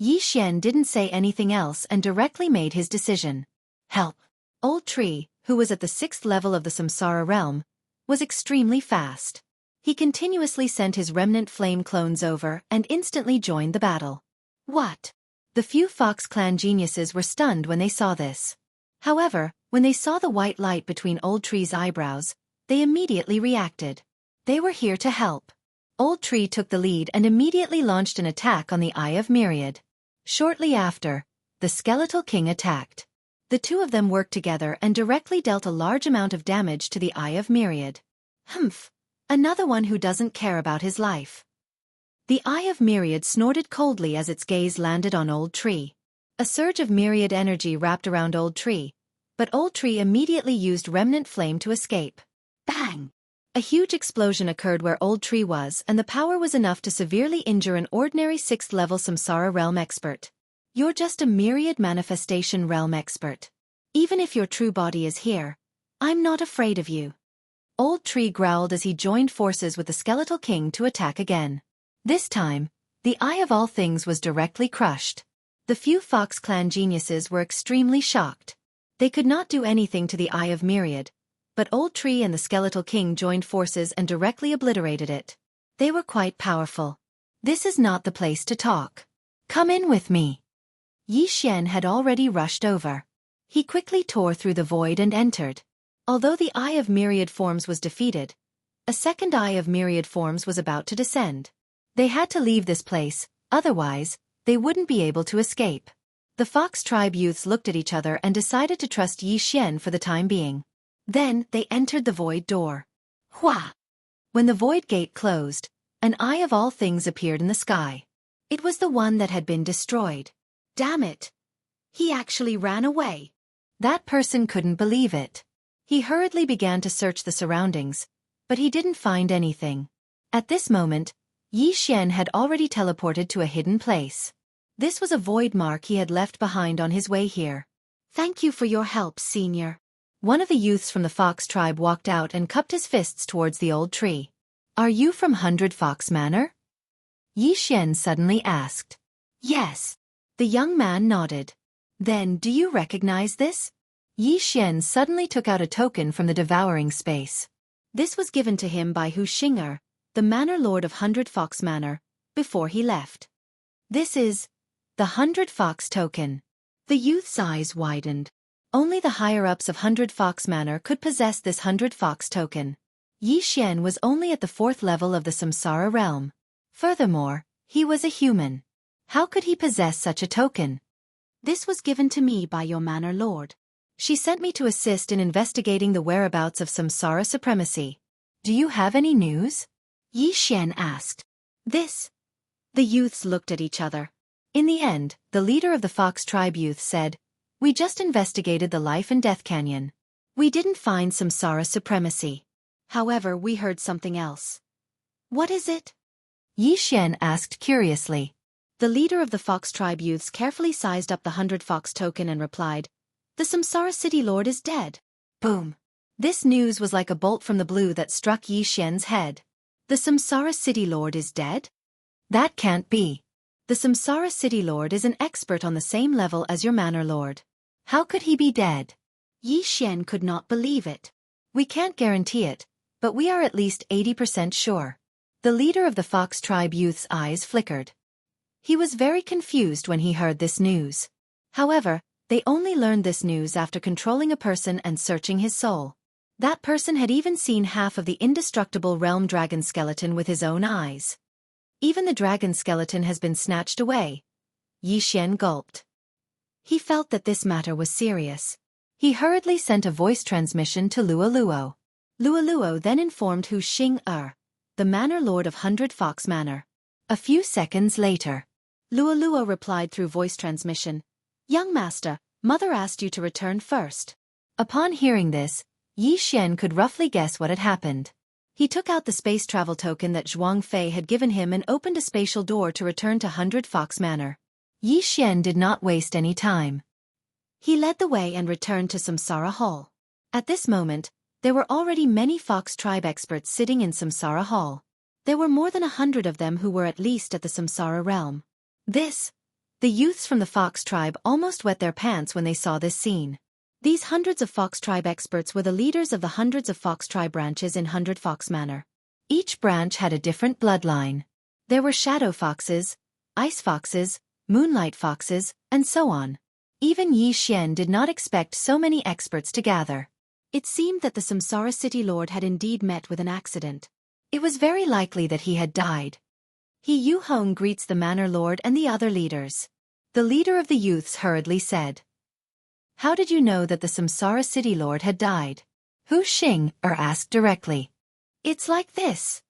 Xian didn't say anything else and directly made his decision. Help! Old Tree, who was at the 6th level of the Samsara realm, was extremely fast. He continuously sent his remnant flame clones over and instantly joined the battle. What? The few Fox clan geniuses were stunned when they saw this. However, when they saw the white light between Old Tree's eyebrows, they immediately reacted. They were here to help. Old Tree took the lead and immediately launched an attack on the Eye of Myriad. Shortly after, the Skeletal King attacked. The two of them worked together and directly dealt a large amount of damage to the Eye of Myriad. Humph! Another one who doesn't care about his life. The Eye of Myriad snorted coldly as its gaze landed on Old Tree. A surge of myriad energy wrapped around Old Tree, but Old Tree immediately used remnant flame to escape. Bang! A huge explosion occurred where Old Tree was, and the power was enough to severely injure an ordinary 6th level Samsara realm expert. You're just a myriad manifestation realm expert. Even if your true body is here, I'm not afraid of you. Old Tree growled as he joined forces with the Skeletal King to attack again. This time, the Eye of All Things was directly crushed. The few Fox clan geniuses were extremely shocked. They could not do anything to the Eye of Myriad, but Old Tree and the Skeletal King joined forces and directly obliterated it. They were quite powerful. This is not the place to talk. Come in with me. Xian had already rushed over. He quickly tore through the void and entered. Although the Eye of Myriad Forms was defeated, a second Eye of Myriad Forms was about to descend. They had to leave this place, otherwise, they wouldn't be able to escape. The Fox tribe youths looked at each other and decided to trust Xian for the time being. Then, they entered the void door. Hua! When the void gate closed, an Eye of All Things appeared in the sky. It was the one that had been destroyed. Damn it! He actually ran away. That person couldn't believe it. He hurriedly began to search the surroundings, but he didn't find anything. At this moment, Xian had already teleported to a hidden place. This was a void mark he had left behind on his way here. Thank you for your help, Senior. One of the youths from the fox tribe walked out and cupped his fists towards the old tree. "Are you from 100 Fox Manor?" Xian suddenly asked. "Yes." The young man nodded. "Then do you recognize this?" Xian suddenly took out a token from the devouring space. This was given to him by Wuxia, the manor lord of 100 Fox Manor, before he left. "This is the 100 Fox token." The youth's eyes widened. Only the higher-ups of 100 Fox Manor could possess this 100 Fox token. Xian was only at the 4th level of the Samsara realm. Furthermore, he was a human. How could he possess such a token? "This was given to me by your manor lord. She sent me to assist in investigating the whereabouts of Samsara supremacy. Do you have any news?" Xian asked. "This." The youths looked at each other. In the end, the leader of the Fox tribe youth said, "We just investigated the Life and Death Canyon. We didn't find Samsara supremacy. However, we heard something else." "What is it?" Xian asked curiously. The leader of the Fox tribe youths carefully sized up the 100 Fox token and replied, "The Samsara city lord is dead." Boom! This news was like a bolt from the blue that struck Xian's head. The Samsara city lord is dead? That can't be. The Samsara city lord is an expert on the same level as your manor lord. How could he be dead? Xian could not believe it. "We can't guarantee it, but we are at least 80% sure." The leader of the Fox tribe youth's eyes flickered. He was very confused when he heard this news. However, they only learned this news after controlling a person and searching his soul. That person had even seen half of the indestructible realm dragon skeleton with his own eyes. Even the dragon skeleton has been snatched away. Xian gulped. He felt that this matter was serious. He hurriedly sent a voice transmission to Luoluo. Luoluo then informed Wuxia, the manor lord of 100 Fox Manor. A few seconds later, Luoluo replied through voice transmission, "Young master, mother asked you to return first." Upon hearing this, Xian could roughly guess what had happened. He took out the space travel token that Zhuang Fei had given him and opened a spatial door to return to 100 Fox Manor. Xian did not waste any time. He led the way and returned to Samsara Hall. At this moment, there were already many Fox tribe experts sitting in Samsara Hall. There were more than 100 of them who were at least at the Samsara realm. The youths from the Fox tribe almost wet their pants when they saw this scene. These hundreds of Fox tribe experts were the leaders of the hundreds of Fox tribe branches in 100 Fox Manor. Each branch had a different bloodline. There were shadow foxes, ice foxes, moonlight foxes, and so on. Even Xian did not expect so many experts to gather. It seemed that the Samsara city lord had indeed met with an accident. It was very likely that he had died. Yu Hong greets the manor lord and the other leaders. The leader of the youths hurriedly said, "How did you know that the Samsara city lord had died?" Wuxia asked directly. "It's like this,"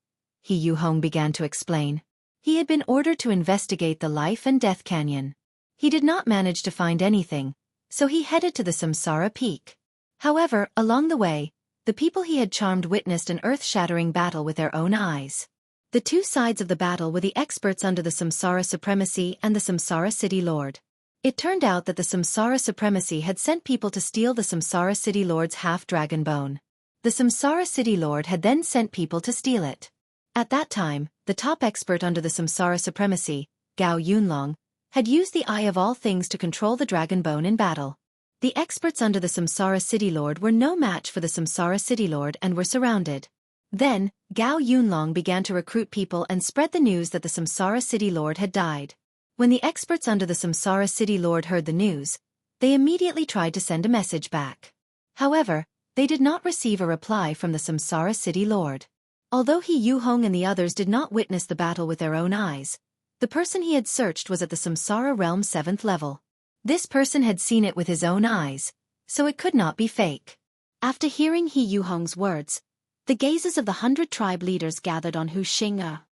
Yu Hong began to explain. He had been ordered to investigate the Life and Death Canyon. He did not manage to find anything, so he headed to the Samsara Peak. However, along the way, the people he had charmed witnessed an earth-shattering battle with their own eyes. The two sides of the battle were the experts under the Samsara Supremacy and the Samsara City Lord. It turned out that the Samsara Supremacy had sent people to steal the Samsara City Lord's half-dragon bone. The Samsara City Lord had then sent people to steal it. At that time, the top expert under the Samsara Supremacy, Gao Yunlong, had used the Eye of All Things to control the dragon bone in battle. The experts under the Samsara City Lord were no match for the Samsara City Lord and were surrounded. Then, Gao Yunlong began to recruit people and spread the news that the Samsara City Lord had died. When the experts under the Samsara City Lord heard the news, they immediately tried to send a message back. However, they did not receive a reply from the Samsara City Lord. Although Yu Hong and the others did not witness the battle with their own eyes, the person he had searched was at the Samsara realm 7th level. This person had seen it with his own eyes, so it could not be fake. After hearing Yu Hong's words, the gazes of the 100 tribe leaders gathered on Wuxia.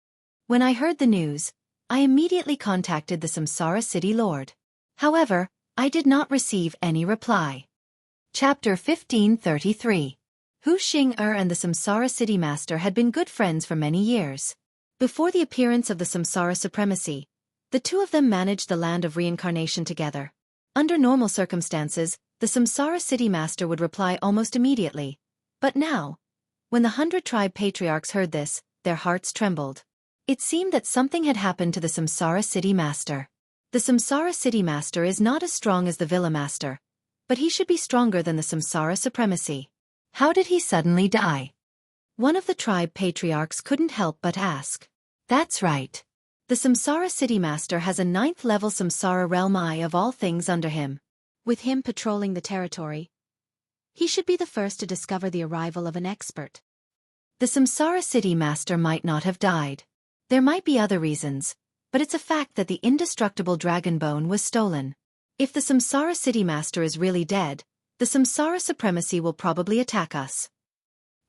When I heard the news, I immediately contacted the Samsara City Lord. However, I did not receive any reply. Chapter 1533. Wuxia and the Samsara City Master had been good friends for many years. Before the appearance of the Samsara Supremacy, the two of them managed the land of reincarnation together. Under normal circumstances, the Samsara city master would reply almost immediately. But now, when the 100 tribe patriarchs heard this, their hearts trembled. It seemed that something had happened to the Samsara city master. The Samsara city master is not as strong as the villa master, but he should be stronger than the Samsara supremacy. How did he suddenly die? One of the tribe patriarchs couldn't help but ask. That's right. The Samsara city master has a 9th level Samsara realm eye of all things under him. With him patrolling the territory, he should be the first to discover the arrival of an expert. The Samsara city master might not have died. There might be other reasons, but it's a fact that the indestructible dragon bone was stolen. If the Samsara city master is really dead, the Samsara supremacy will probably attack us.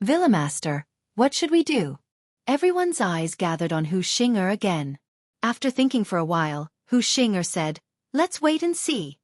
Villa master, what should we do? Everyone's eyes gathered on Xianxia again. After thinking for a while, Xianxia said, "Let's wait and see."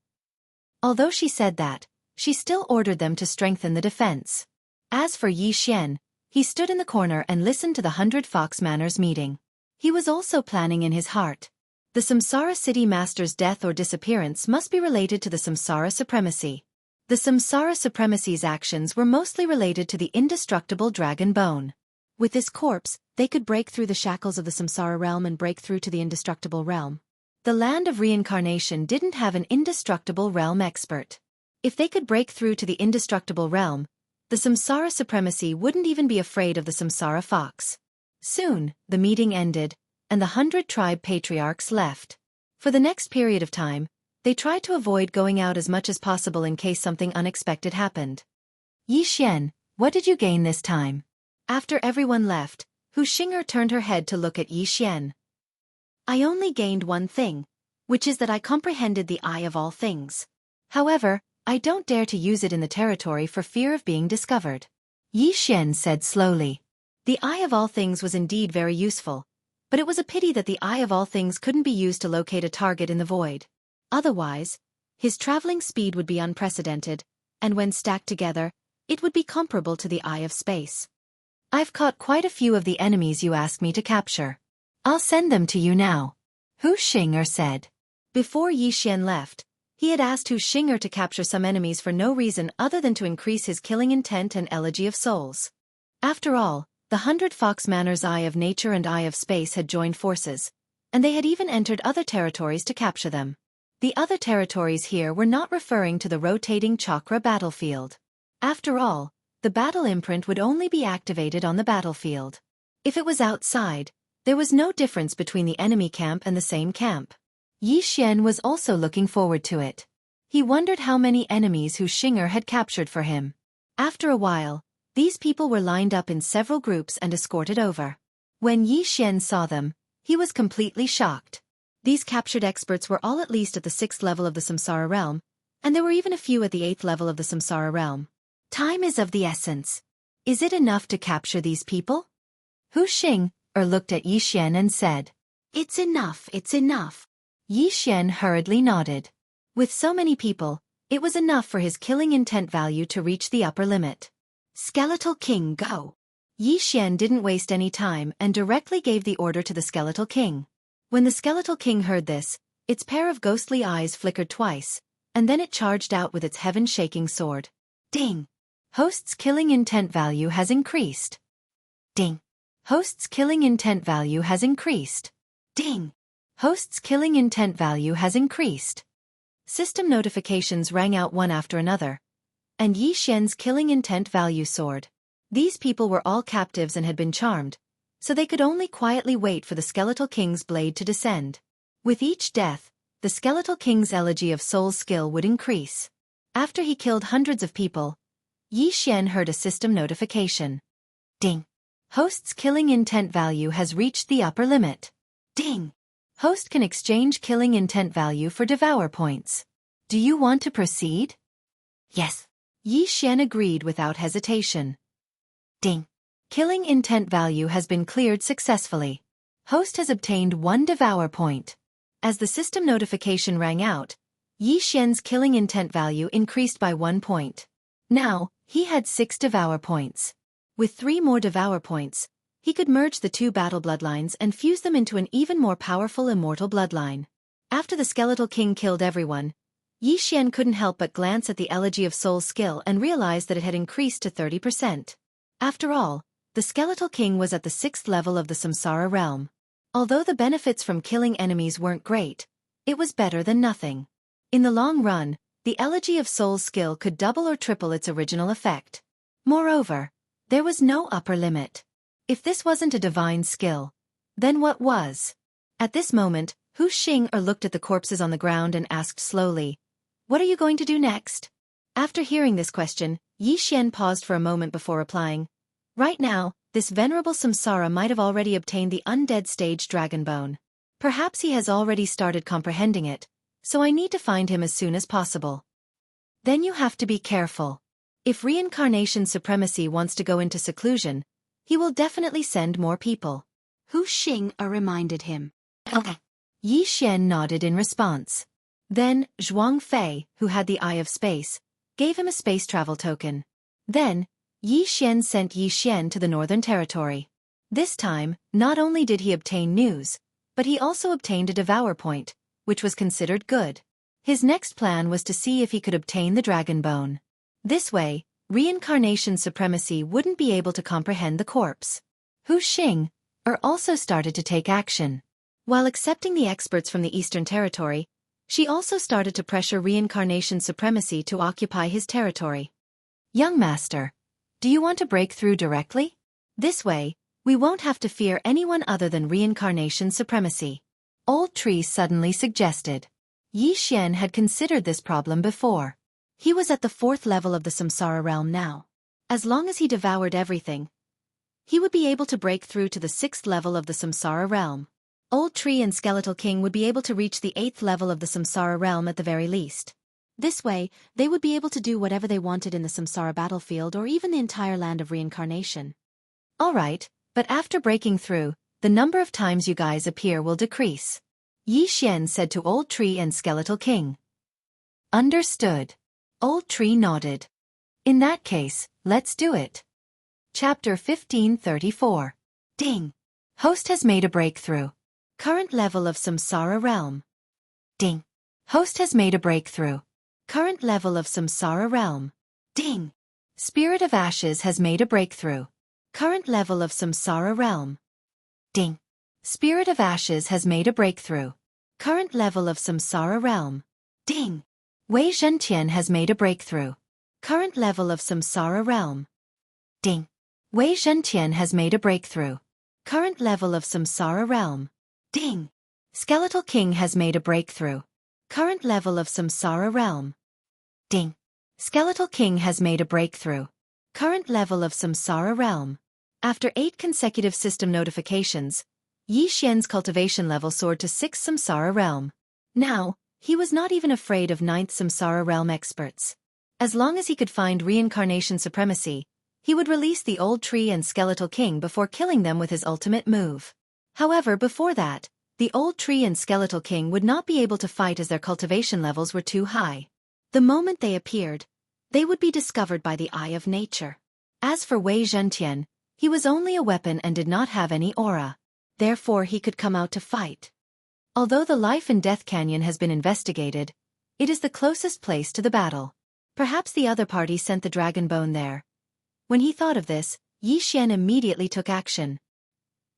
Although she said that, she still ordered them to strengthen the defense. As for Yixian, he stood in the corner and listened to the 100 Fox Manners meeting. He was also planning in his heart. The Samsara city master's death or disappearance must be related to the Samsara supremacy. The Samsara supremacy's actions were mostly related to the indestructible dragon bone. With this corpse, they could break through the shackles of the Samsara realm and break through to the indestructible realm. The land of reincarnation didn't have an indestructible realm expert. If they could break through to the indestructible realm, the Samsara supremacy wouldn't even be afraid of the Samsara fox. Soon, the meeting ended, and the 100 tribe patriarchs left. For the next period of time, they tried to avoid going out as much as possible in case something unexpected happened. Yixian, what did you gain this time? After everyone left, Xianxia turned her head to look at Yixian. I only gained one thing, which is that I comprehended the eye of all things. However, I don't dare to use it in the territory for fear of being discovered. Yixian said slowly. The eye of all things was indeed very useful, but it was a pity that the eye of all things couldn't be used to locate a target in the void. Otherwise, his traveling speed would be unprecedented, and when stacked together, it would be comparable to the eye of space. I've caught quite a few of the enemies you asked me to capture. I'll send them to you now. Xianxia said. Before Yixian left, he had asked Xianxia to capture some enemies for no reason other than to increase his killing intent and elegy of souls. After all, the 100 Fox Manners Eye of Nature and Eye of Space had joined forces, and they had even entered other territories to capture them. The other territories here were not referring to the rotating chakra battlefield. After all, the battle imprint would only be activated on the battlefield. If it was outside, there was no difference between the enemy camp and the same camp. Yixian was also looking forward to it. He wondered how many enemies Xianxia had captured for him. After a while, these people were lined up in several groups and escorted over. When Yixian saw them, he was completely shocked. These captured experts were all at least at the 6th level of the Samsara realm, and there were even a few at the 8th level of the Samsara realm. Time is of the essence. Is it enough to capture these people? Xianxia looked at Yixian and said, It's enough, it's enough. Yixian hurriedly nodded. With so many people, it was enough for his killing intent value to reach the upper limit. Skeletal King, go! Yixian didn't waste any time and directly gave the order to the Skeletal King. When the Skeletal King heard this, its pair of ghostly eyes flickered twice, and then it charged out with its heaven-shaking sword. Ding! Host's killing intent value has increased. Ding! Host's killing intent value has increased. Ding! Host's killing intent value has increased. System notifications rang out one after another, and Yixian's killing intent value soared. These people were all captives and had been charmed, so they could only quietly wait for the Skeletal King's blade to descend. With each death, the Skeletal King's elegy of soul skill would increase. After he killed hundreds of people, Yixian heard a system notification. Ding! Host's killing intent value has reached the upper limit. Ding! Host can exchange killing intent value for devour points. Do you want to proceed? Yes. Yixian agreed without hesitation. Ding! Killing intent value has been cleared successfully. Host has obtained 1 devour point. As the system notification rang out, Yixian's killing intent value increased by 1 point. Now, he had 6 devour points. With 3 more devour points, he could merge the 2 battle bloodlines and fuse them into an even more powerful immortal bloodline. After the Skeletal King killed everyone, Yi Xian couldn't help but glance at the Elegy of Soul skill and realized that it had increased to 30%. After all, the Skeletal King was at the 6th level of the Samsara realm. Although the benefits from killing enemies weren't great, it was better than nothing. In the long run, the Elegy of Soul skill could double or triple its original effect. Moreover, there was no upper limit. If this wasn't a divine skill, then what was? At this moment, Hu Xing looked at the corpses on the ground and asked slowly, "What are you going to do next?" After hearing this question, Yi Xian paused for a moment before replying, "Right now, this venerable Samsara might have already obtained the undead stage dragon bone. Perhaps he has already started comprehending it, so I need to find him as soon as possible. Then you have to be careful. If reincarnation supremacy wants to go into seclusion, he will definitely send more people." Hu Xing reminded him. Okay. Yi Xian nodded in response. Then, Zhuang Fei, who had the Eye of Space, gave him a space travel token. Then, Yi Xian sent Yi Xian to the Northern Territory. This time, not only did he obtain news, but he also obtained a Devour Point, which was considered good. His next plan was to see if he could obtain the Dragon Bone. This way, reincarnation supremacy wouldn't be able to comprehend the corpse. Hu Xing also started to take action. While accepting the experts from the Eastern Territory, she also started to pressure reincarnation supremacy to occupy his territory. "Young master, do you want to break through directly? This way, we won't have to fear anyone other than reincarnation supremacy," Old Tree suddenly suggested. Yi Xian had considered this problem before. He was at the 4th level of the Samsara realm now. As long as he devoured everything, he would be able to break through to the 6th level of the Samsara realm. Old Tree and Skeletal King would be able to reach the 8th level of the Samsara realm at the very least. This way, they would be able to do whatever they wanted in the Samsara battlefield or even the entire land of reincarnation. "Alright, but after breaking through, the number of times you guys appear will decrease," Yi Xian said to Old Tree and Skeletal King. "Understood." Old Tree nodded. "In that case, let's do it." Chapter 1534. Ding! Host has made a breakthrough. Current level of Samsara realm. Ding! Host has made a breakthrough. Current level of Samsara realm. Ding! Spirit of Ashes has made a breakthrough. Current level of Samsara realm. Ding! Spirit of Ashes has made a breakthrough. Current level of Samsara realm. Ding! Wei Zhentian has made a breakthrough. Current level of Samsara realm. Ding! Wei Zhentian has made a breakthrough. Current level of Samsara realm. Ding! Skeletal King has made a breakthrough. Current level of Samsara realm. Ding! Skeletal King has made a breakthrough. Current level of Samsara realm. After 8 consecutive system notifications, Yi Xian's cultivation level soared to 6th Samsara realm. Now, he was not even afraid of 9th Samsara realm experts. As long as he could find reincarnation supremacy, he would release the Old Tree and Skeletal King before killing them with his ultimate move. However, before that, the Old Tree and Skeletal King would not be able to fight as their cultivation levels were too high. The moment they appeared, they would be discovered by the eye of nature. As for Wei Zhentian, he was only a weapon and did not have any aura. Therefore he could come out to fight. Although the Life and Death Canyon has been investigated, it is the closest place to the battle. Perhaps the other party sent the dragon bone there. When he thought of this, Yi Xian immediately took action.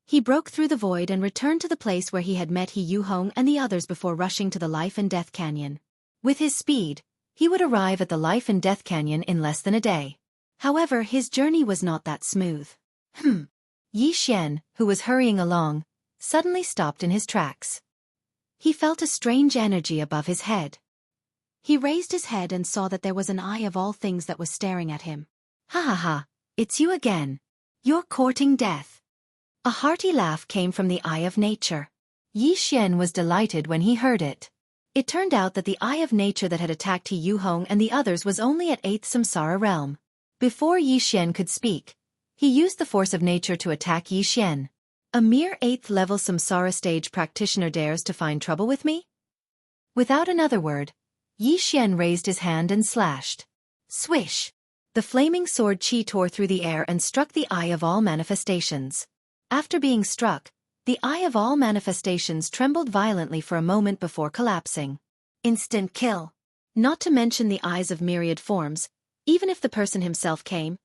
He broke through the void and returned to the place where he had met He Yuhong and the others before rushing to the Life and Death Canyon. With his speed, he would arrive at the Life and Death Canyon in less than a day. However, his journey was not that smooth. Yi Xian, who was hurrying along, suddenly stopped in his tracks. He felt a strange energy above his head. He raised his head and saw that there was an eye of all things that was staring at him. "Ha ha ha, it's you again. You're courting death." A hearty laugh came from the Eye of Nature. Yi Xian was delighted when he heard it. It turned out that the Eye of Nature that had attacked He Yuhong and the others was only at 8th Samsara realm. Before Yi Xian could speak, he used the force of nature to attack Yi Xian. "A mere 8th level Samsara stage practitioner dares to find trouble with me?" Without another word, Yi Xian raised his hand and slashed. Swish! The flaming sword Qi tore through the air and struck the Eye of all manifestations. After being struck, the Eye of all manifestations trembled violently for a moment before collapsing. Instant kill. not to mention the eyes of myriad forms. Even if the person himself came,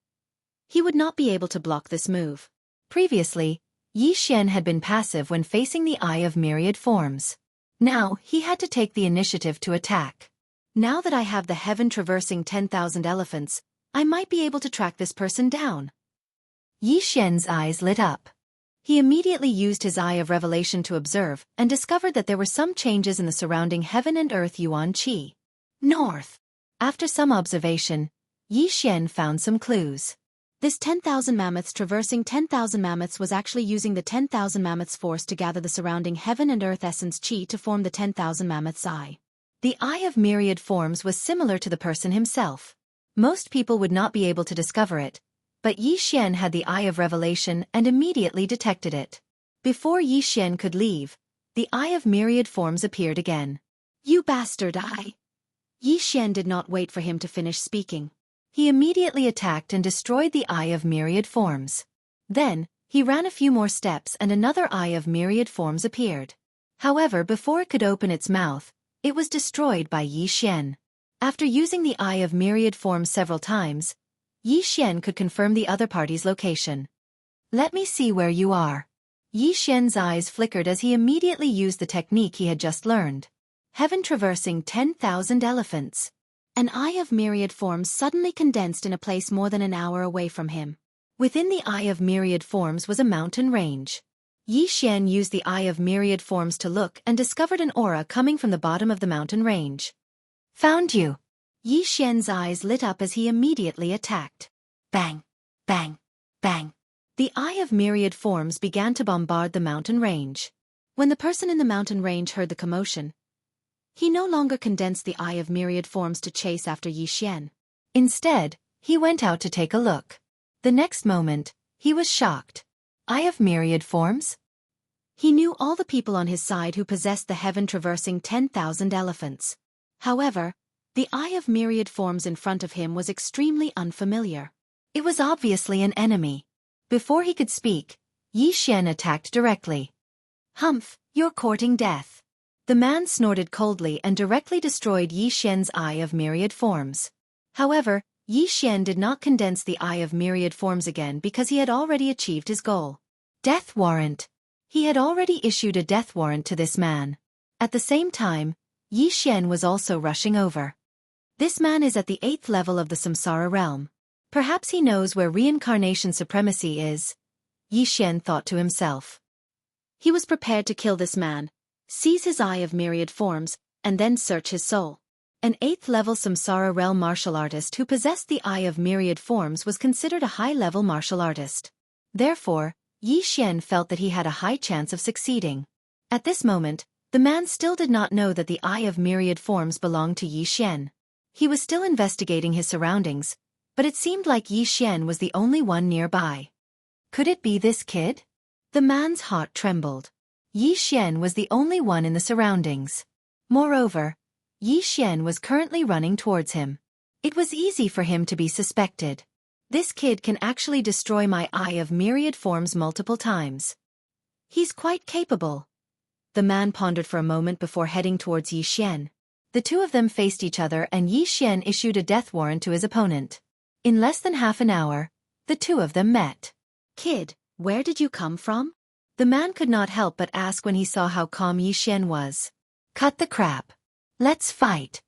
he would not be able to block this move. Previously, Yi Xian had been passive when facing the eye of myriad forms. Now, he had to take the initiative to attack. Now that I have the heaven traversing 10,000 elephants, I might be able to track this person down. Yi Xian's eyes lit up. He immediately used his eye of revelation to observe and discovered that there were some changes in the surrounding heaven and earth yuan qi. North. After some observation, Yi Xian found some clues. This 10,000 mammoths traversing 10,000 mammoths was actually using the 10,000 mammoths force to gather the surrounding heaven and earth essence qi to form the 10,000 mammoths eye. The eye of myriad forms was similar to the person himself. Most people would not be able to discover it, but Yi Xian had the eye of revelation and immediately detected it. Before Yi Xian could leave, the eye of myriad forms appeared again. You bastard eye! Yi Xian did not wait for him to finish speaking. He immediately attacked and destroyed the eye of myriad forms. Then, he ran a few more steps and another eye of myriad forms appeared. However, before it could open its mouth, it was destroyed by Yi Xian. After using the eye of myriad forms several times, Yi Xian could confirm the other party's location. Let me see where you are. Yi Xian's eyes flickered as he immediately used the technique he had just learned. Heaven traversing 10,000 elephants. An eye of myriad forms suddenly condensed in a place more than an hour away from him. Within the eye of myriad forms was a mountain range. Yi Xian used the eye of myriad forms to look and discovered an aura coming from the bottom of the mountain range. Found you! Yi Xian's eyes lit up as he immediately attacked. Bang! Bang! Bang! The eye of myriad forms began to bombard the mountain range. When the person in the mountain range heard the commotion, he no longer condensed the eye of myriad forms to chase after Yi Xian. Instead, he went out to take a look. The next moment, he was shocked. Eye of myriad forms? He knew all the people on his side who possessed the heaven traversing 10,000 elephants. However, the eye of myriad forms in front of him was extremely unfamiliar. It was obviously an enemy. Before he could speak, Yi Xian attacked directly. Humph, you're courting death. The man snorted coldly and directly destroyed Yi Xian's eye of myriad forms. However, Yi Xian did not condense the eye of myriad forms again because he had already achieved his goal. Death warrant. He had already issued a death warrant to this man. At the same time, Yi Xian was also rushing over. This man is at the 8th level of the Samsara realm. Perhaps he knows where reincarnation supremacy is, Yi Xian thought to himself. He was prepared to kill this man, seize his eye of myriad forms, and then search his soul. An 8th-level Samsara realm martial artist who possessed the eye of myriad forms was considered a high-level martial artist. Therefore, Yi Xian felt that he had a high chance of succeeding. At this moment, the man still did not know that the eye of myriad forms belonged to Yi Xian. He was still investigating his surroundings, but it seemed like Yi Xian was the only one nearby. Could it be this kid? The man's heart trembled. Yi Xian was the only one in the surroundings. Moreover, Yi Xian was currently running towards him. It was easy for him to be suspected. This kid can actually destroy my eye of myriad forms multiple times. He's quite capable. The man pondered for a moment before heading towards Yi Xian. The two of them faced each other and Yi Xian issued a death warrant to his opponent. In less than half an hour, the two of them met. Kid, where did you come from? The man could not help but ask when he saw how calm Yi Xian was. Cut the crap. Let's fight.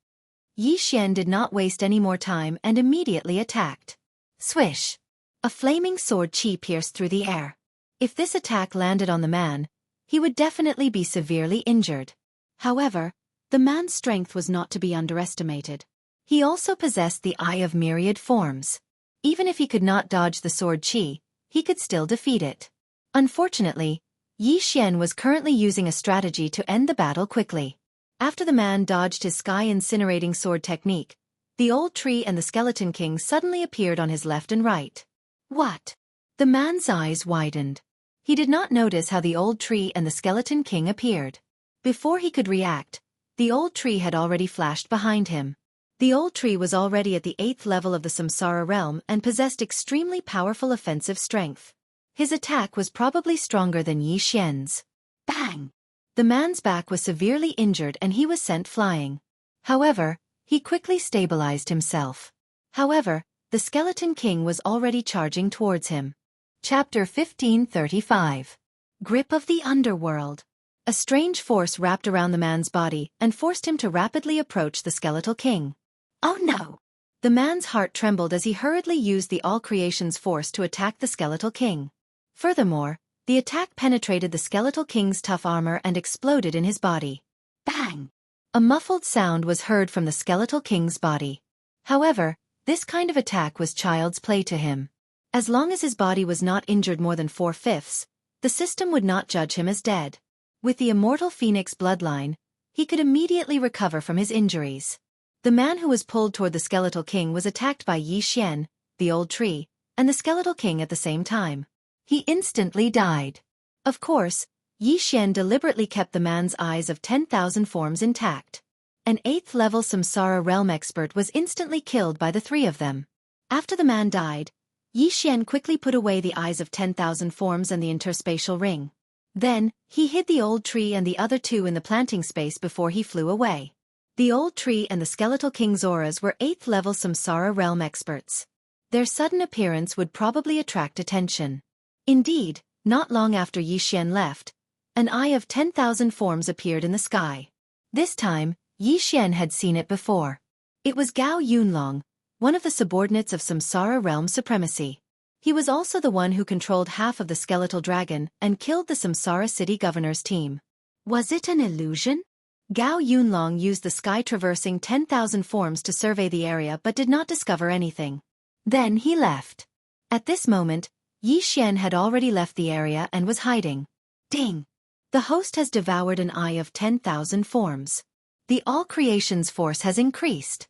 Yi Xian did not waste any more time and immediately attacked. Swish! A flaming sword chi pierced through the air. If this attack landed on the man, he would definitely be severely injured. However, the man's strength was not to be underestimated. He also possessed the eye of myriad forms. Even if he could not dodge the sword chi, he could still defeat it. Unfortunately, Yi Xian was currently using a strategy to end the battle quickly. After the man dodged his sky-incinerating sword technique, the old tree and the skeleton king suddenly appeared on his left and right. What? The man's eyes widened. He did not notice how the old tree and the skeleton king appeared. Before he could react, the old tree had already flashed behind him. The old tree was already at the 8th level of the Samsara realm and possessed extremely powerful offensive strength. His attack was probably stronger than Yi Xian's. Bang! The man's back was severely injured and he was sent flying. However, He quickly stabilized himself. However, the Skeleton King was already charging towards him. Chapter 1535. Grip of the Underworld. A strange force wrapped around the man's body and forced him to rapidly approach the Skeletal King. Oh no! The man's heart trembled as he hurriedly used the All Creation's force to attack the Skeletal King. Furthermore, the attack penetrated the Skeletal King's tough armor and exploded in his body. Bang! A muffled sound was heard from the Skeletal King's body. However, this kind of attack was child's play to him. As long as his body was not injured more than 4/5, the system would not judge him as dead. With the immortal Phoenix bloodline, he could immediately recover from his injuries. The man who was pulled toward the Skeletal King was attacked by Xianxia, the old tree, and the Skeletal King at the same time. He instantly died. Of course, Xianxia deliberately kept the man's eyes of 10,000 forms intact. An 8th-level Samsara realm expert was instantly killed by the three of them. After the man died, Xianxia quickly put away the eyes of 10,000 forms and the interspatial ring. Then, he hid the old tree and the other two in the planting space before he flew away. The old tree and the Skeletal King's auras were 8th-level Samsara realm experts. Their sudden appearance would probably attract attention. Indeed, not long after Xianxia left, an eye of 10,000 forms appeared in the sky. This time, Xianxia had seen it before. It was Gao Yunlong, one of the subordinates of Samsara realm supremacy. He was also the one who controlled half of the skeletal dragon and killed the Samsara city governor's team. Was it an illusion? Gao Yunlong used the sky-traversing 10,000 forms to survey the area but did not discover anything. Then he left. At this moment, Xianxia had already left the area and was hiding. Ding! The host has devoured an eye of 10,000 forms. The All Creation's force has increased.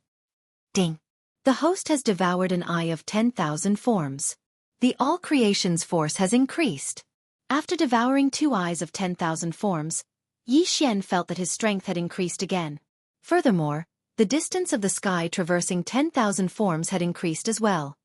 Ding! The host has devoured an eye of 10,000 forms. The All Creation's force has increased. After devouring 2 eyes of 10,000 forms, Xianxia felt that his strength had increased again. Furthermore, the distance of the sky traversing 10,000 forms had increased as well.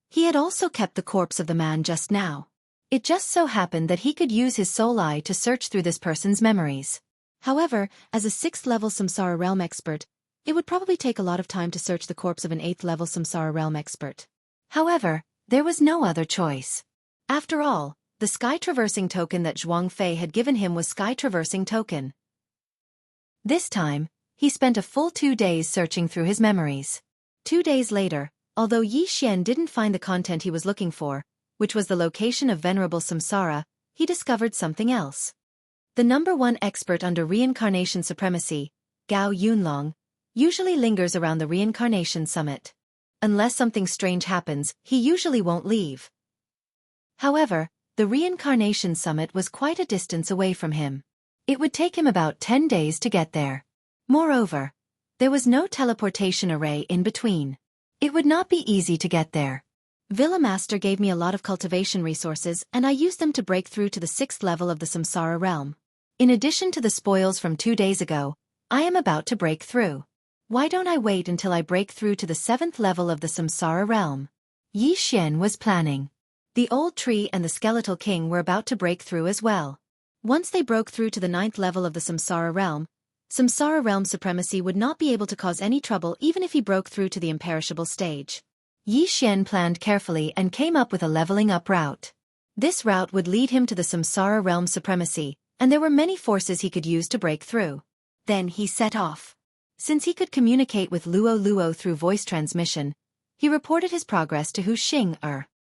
He had also kept the corpse of the man just now. It just so happened that he could use his soul eye to search through this person's memories. However, as a 6th-level Samsara realm expert, it would probably take a lot of time to search the corpse of an 8th-level Samsara realm expert. However, there was no other choice. After all, the sky-traversing token that Zhuang Fei had given him was sky-traversing token. This time, he spent a full 2 days searching through his memories. 2 days later, although Xianxia didn't find the content he was looking for, which was the location of Venerable Samsara, he discovered something else. The #1 expert under reincarnation supremacy, Gao Yunlong, usually lingers around the reincarnation summit. Unless something strange happens, he usually won't leave. However, the reincarnation summit was quite a distance away from him. It would take him about 10 days to get there. Moreover, there was no teleportation array in between. It would not be easy to get there. Villa Master gave me a lot of cultivation resources and I used them to break through to the 6th level of the Samsara realm. In addition to the spoils from 2 days ago, I am about to break through. Why don't I wait until I break through to the 7th level of the Samsara realm? Xianxia was planning. The old tree and the Skeletal King were about to break through as well. Once they broke through to the 9th level of the Samsara realm supremacy would not be able to cause any trouble even if he broke through to the imperishable stage. Xianxia planned carefully and came up with a leveling up route. This route would lead him to the Samsara realm supremacy, and there were many forces he could use to break through. Then he set off. Since he could communicate with Luo through voice transmission, he reported his progress to Hu Xing.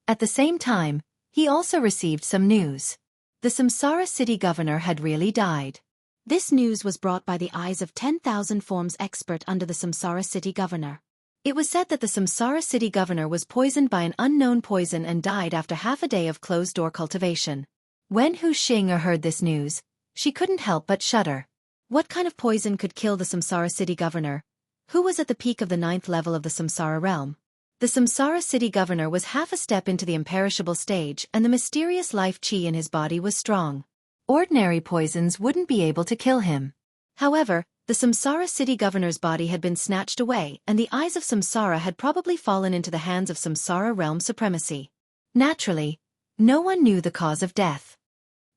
At the same time, he also received some news. The Samsara city governor had really died. This news was brought by the eyes of 10,000 forms expert under the Samsara city governor. It was said that the Samsara city governor was poisoned by an unknown poison and died after half a day of closed-door cultivation. When Hu Xing heard this news, she couldn't help but shudder. What kind of poison could kill the Samsara city governor, who was at the peak of the 9th level of the Samsara realm? The Samsara city governor was half a step into the imperishable stage and the mysterious life chi in his body was strong. Ordinary poisons wouldn't be able to kill him. However, the Samsara city governor's body had been snatched away and the eyes of Samsara had probably fallen into the hands of Samsara realm supremacy. Naturally, no one knew the cause of death.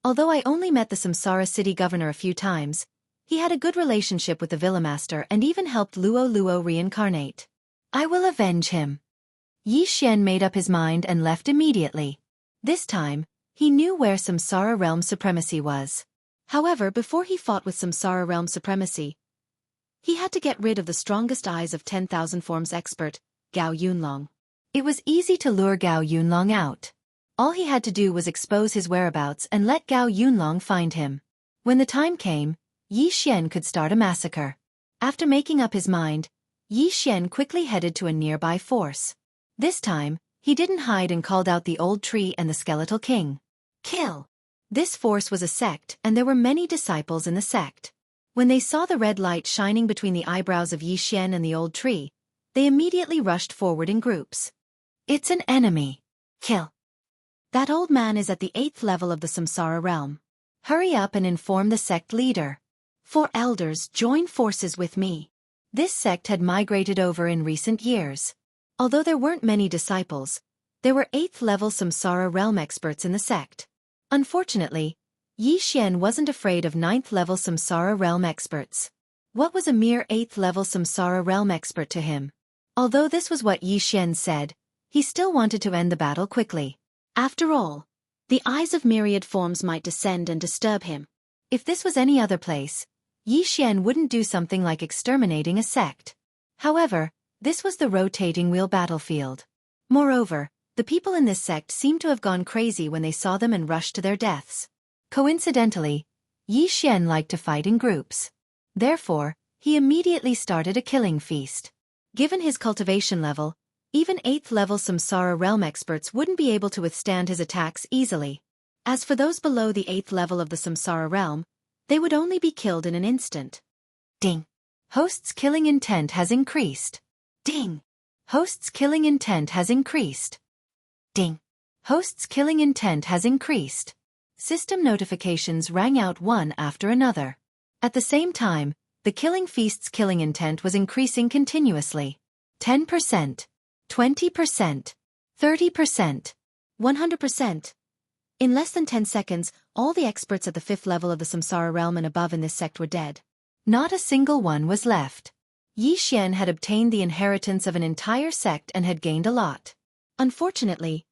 Although I only met the Samsara city governor a few times, He had a good relationship with the Villa Master and even helped Luo reincarnate. I will avenge him. Yi Xian made up his mind and left immediately. This time, he knew where Samsara Realm Supremacy was. However, before he fought with Samsara Realm Supremacy, he had to get rid of the strongest eyes of 10,000 forms expert, Gao Yunlong. It was easy to lure Gao Yunlong out. All he had to do was expose his whereabouts and let Gao Yunlong find him. When the time came, Yi Xian could start a massacre. After making up his mind, Yi Xian quickly headed to a nearby force. This time, he didn't hide and called out the old tree and the skeletal king. Kill! This force was a sect and there were many disciples in the sect. When they saw the red light shining between the eyebrows of Yi Xian and the old tree, they immediately rushed forward in groups. It's an enemy. Kill! That old man is at the 8th level of the Samsara realm. Hurry up and inform the sect leader. 4 elders, join forces with me. This sect had migrated over in recent years. Although there weren't many disciples, there were 8th level Samsara realm experts in the sect. Unfortunately, Yi Xian wasn't afraid of 9th level Samsara realm experts. What was a mere 8th level Samsara realm expert to him? Although this was what Yi Xian said, he still wanted to end the battle quickly. After all, the eyes of myriad forms might descend and disturb him. If this was any other place, Yi Xian wouldn't do something like exterminating a sect. However, this was the rotating wheel battlefield. Moreover, the people in this sect seemed to have gone crazy when they saw them and rushed to their deaths. Coincidentally, Yi Xian liked to fight in groups. Therefore, he immediately started a killing feast. Given his cultivation level, even 8th level Samsara realm experts wouldn't be able to withstand his attacks easily. As for those below the 8th level of the Samsara realm, they would only be killed in an instant. Ding! Host's killing intent has increased. Ding! Host's killing intent has increased. Ding! Host's killing intent has increased. System notifications rang out one after another. At the same time, the killing feast's killing intent was increasing continuously. 10%, 20%, 30%, 100%. In less than 10 seconds, all the experts at the 5th level of the Samsara realm and above in this sect were dead. Not a single one was left. Yi Xian had obtained the inheritance of an entire sect and had gained a lot. Unfortunately,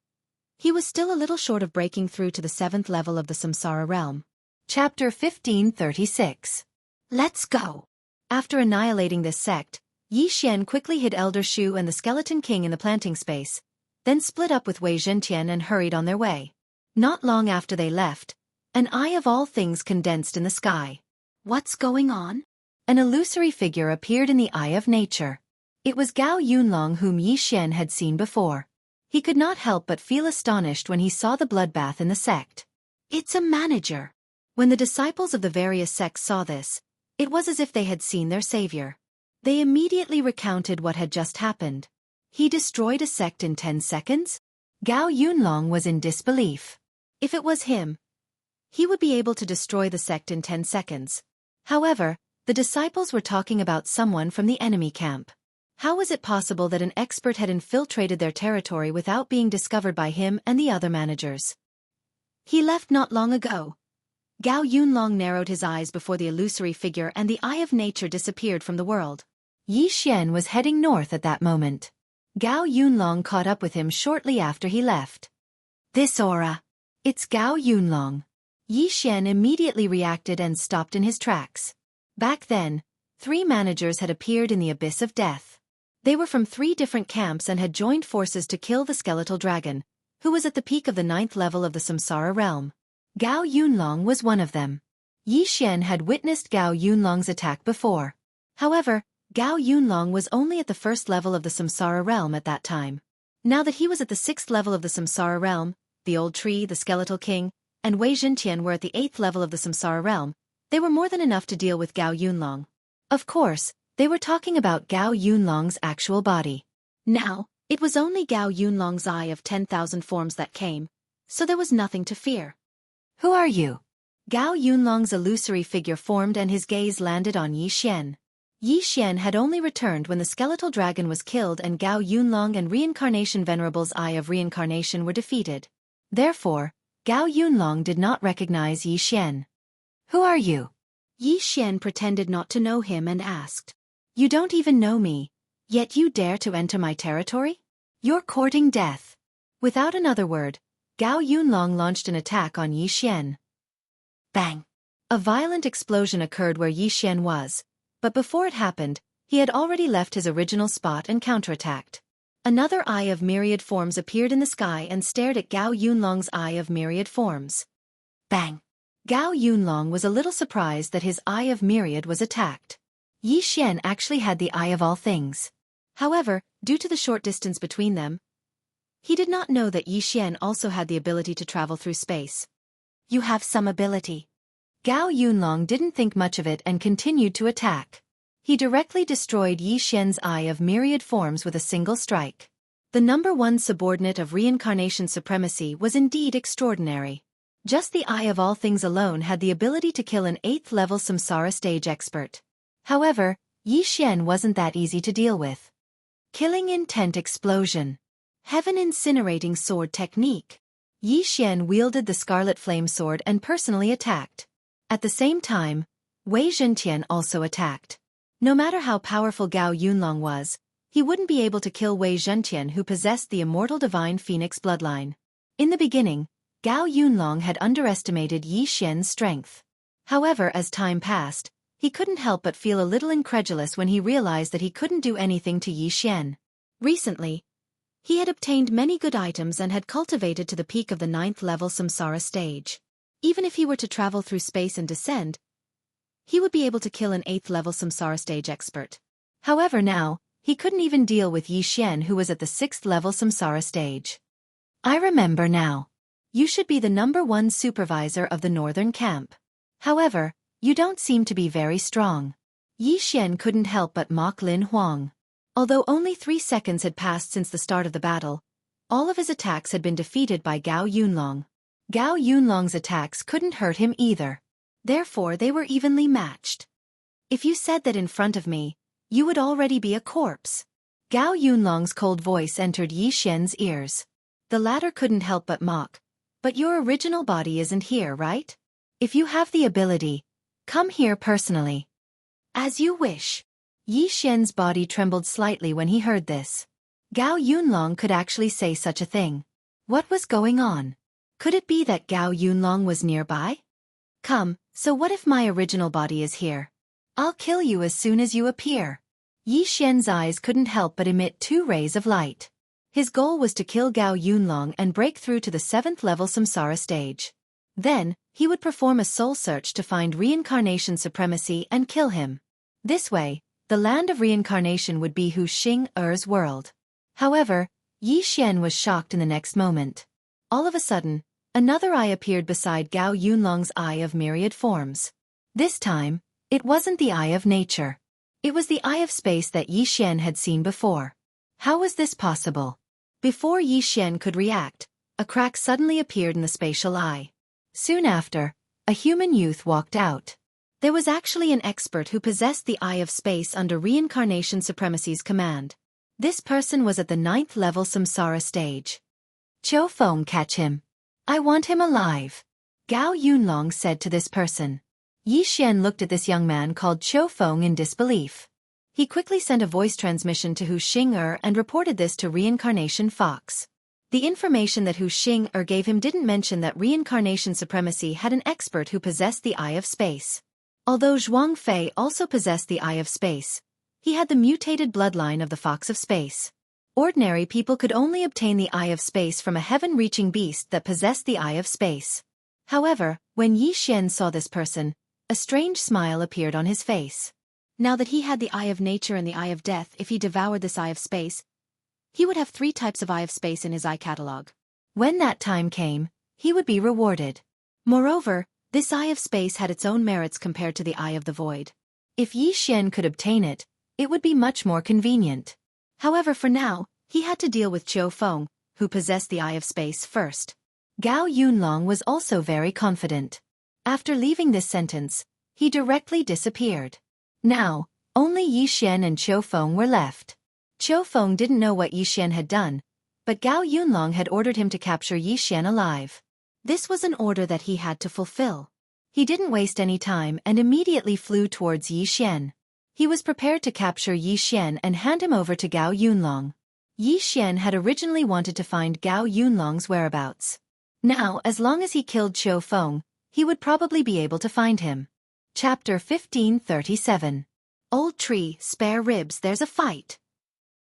he was still a little short of breaking through to the 7th level of the Samsara realm. Chapter 1536. Let's go! After annihilating this sect, Yi Xian quickly hid Elder Shu and the Skeleton King in the planting space, then split up with Wei Zhentian and hurried on their way. Not long after they left, an eye of all things condensed in the sky. What's going on? An illusory figure appeared in the eye of nature. It was Gao Yunlong whom Yi Xian had seen before. He could not help but feel astonished when he saw the bloodbath in the sect. It's a manager. When the disciples of the various sects saw this, it was as if they had seen their savior. They immediately recounted what had just happened. He destroyed a sect in 10 seconds? Gao Yunlong was in disbelief. If it was him, he would be able to destroy the sect in 10 seconds. However, the disciples were talking about someone from the enemy camp. How was it possible that an expert had infiltrated their territory without being discovered by him and the other managers? He left not long ago. Gao Yunlong narrowed his eyes before the illusory figure and the eye of nature disappeared from the world. Yi Xian was heading north at that moment. Gao Yunlong caught up with him shortly after he left. This aura. It's Gao Yunlong. Yi Xian immediately reacted and stopped in his tracks. Back then, 3 managers had appeared in the abyss of death. They were from 3 different camps and had joined forces to kill the skeletal dragon, who was at the peak of the 9th level of the Samsara realm. Gao Yunlong was one of them. Yi Xian had witnessed Gao Yunlong's attack before. However, Gao Yunlong was only at the 1st level of the Samsara realm at that time. Now that he was at the 6th level of the Samsara realm, the old tree, the skeletal king, and Wei Zhentian were at the 8th level of the Samsara realm, they were more than enough to deal with Gao Yunlong. Of course, they were talking about Gao Yunlong's actual body. Now, it was only Gao Yunlong's eye of 10,000 forms that came, so there was nothing to fear. Who are you? Gao Yunlong's illusory figure formed and his gaze landed on Yi Xian. Yi Xian had only returned when the skeletal dragon was killed and Gao Yunlong and Reincarnation Venerable's Eye of Reincarnation were defeated. Therefore, Gao Yunlong did not recognize Yi Xian. Who are you? Yi Xian pretended not to know him and asked, "You don't even know me, yet you dare to enter my territory? You're courting death." Without another word, Gao Yunlong launched an attack on Yi Xian. Bang! A violent explosion occurred where Yi Xian was, but before it happened, he had already left his original spot and counterattacked. Another eye of myriad forms appeared in the sky and stared at Gao Yunlong's eye of myriad forms. Bang! Gao Yunlong was a little surprised that his eye of myriad was attacked. Yi Xian actually had the eye of all things. However, due to the short distance between them, he did not know that Yi Xian also had the ability to travel through space. "You have some ability." Gao Yunlong didn't think much of it and continued to attack. He directly destroyed Yi Xian's eye of myriad forms with a single strike. The #1 subordinate of reincarnation supremacy was indeed extraordinary. Just the eye of all things alone had the ability to kill an 8th-level samsara stage expert. However, Yi Xian wasn't that easy to deal with. Killing intent explosion. Heaven incinerating sword technique. Yi Xian wielded the scarlet flame sword and personally attacked. At the same time, Wei Zhentian also attacked. No matter how powerful Gao Yunlong was, he wouldn't be able to kill Wei Zhentian, who possessed the immortal divine phoenix bloodline. In the beginning, Gao Yunlong had underestimated Yi Xian's strength. However, as time passed, he couldn't help but feel a little incredulous when he realized that he couldn't do anything to Yi Xian. Recently, he had obtained many good items and had cultivated to the peak of the 9th-level samsara stage. Even if he were to travel through space and descend, he would be able to kill an 8th-level samsara stage expert. However, now, he couldn't even deal with Yi Xian, who was at the 6th-level samsara stage. "I remember now. You should be the #1 supervisor of the northern camp. However, you don't seem to be very strong." Yi Xian couldn't help but mock Lin Huang. Although only 3 seconds had passed since the start of the battle, all of his attacks had been defeated by Gao Yunlong. Gao Yunlong's attacks couldn't hurt him either. Therefore, they were evenly matched. "If you said that in front of me, you would already be a corpse." Gao Yunlong's cold voice entered Yi Xian's ears. The latter couldn't help but mock. "But your original body isn't here, right? If you have the ability, come here personally." "As you wish." Yi Xian's body trembled slightly when he heard this. Gao Yunlong could actually say such a thing. What was going on? Could it be that Gao Yunlong was nearby? "Come, so what if my original body is here? I'll kill you as soon as you appear." Yi Xian's eyes couldn't help but emit 2 rays of light. His goal was to kill Gao Yunlong and break through to the 7th-level samsara stage. Then, he would perform a soul search to find reincarnation supremacy and kill him. This way, the land of reincarnation would be Hu Xing-er's world. However, Yi Xian was shocked in the next moment. All of a sudden, another eye appeared beside Gao Yunlong's eye of myriad forms. This time, it wasn't the eye of nature. It was the eye of space that Yi Xian had seen before. How was this possible? Before Yi Xian could react, a crack suddenly appeared in the spatial eye. Soon after, a human youth walked out. There was actually an expert who possessed the eye of space under reincarnation supremacy's command. This person was at the 9th-level samsara stage. "Qiu Feng, catch him. I want him alive," Gao Yunlong said to this person. Yi Xian looked at this young man called Qiu Feng in disbelief. He quickly sent a voice transmission to Hu Xing-er and reported this to Reincarnation Fox. The information that Hu Xing-er gave him didn't mention that reincarnation supremacy had an expert who possessed the eye of space. Although Zhuang Fei also possessed the eye of space, he had the mutated bloodline of the Fox of Space. Ordinary people could only obtain the eye of space from a heaven-reaching beast that possessed the eye of space. However, when Yi Xian saw this person, a strange smile appeared on his face. Now that he had the eye of nature and the eye of death, if he devoured this eye of space, he would have 3 types of eye of space in his eye catalog. When that time came, he would be rewarded. Moreover, this eye of space had its own merits compared to the eye of the void. If Yi Xian could obtain it, it would be much more convenient. However, for now, he had to deal with Qiu Feng, who possessed the eye of space first. Gao Yunlong was also very confident. After leaving this sentence, he directly disappeared. Now, only Yi Xian and Qiu Feng were left. Qiu Feng didn't know what Yi Xian had done, but Gao Yunlong had ordered him to capture Yi Xian alive. This was an order that he had to fulfill. He didn't waste any time and immediately flew towards Yi Xian. He was prepared to capture Yi Xian and hand him over to Gao Yunlong. Yi Xian had originally wanted to find Gao Yunlong's whereabouts. Now, as long as he killed Qiu Feng, he would probably be able to find him. Chapter 1537. Old Tree, Spare Ribs, There's a Fight.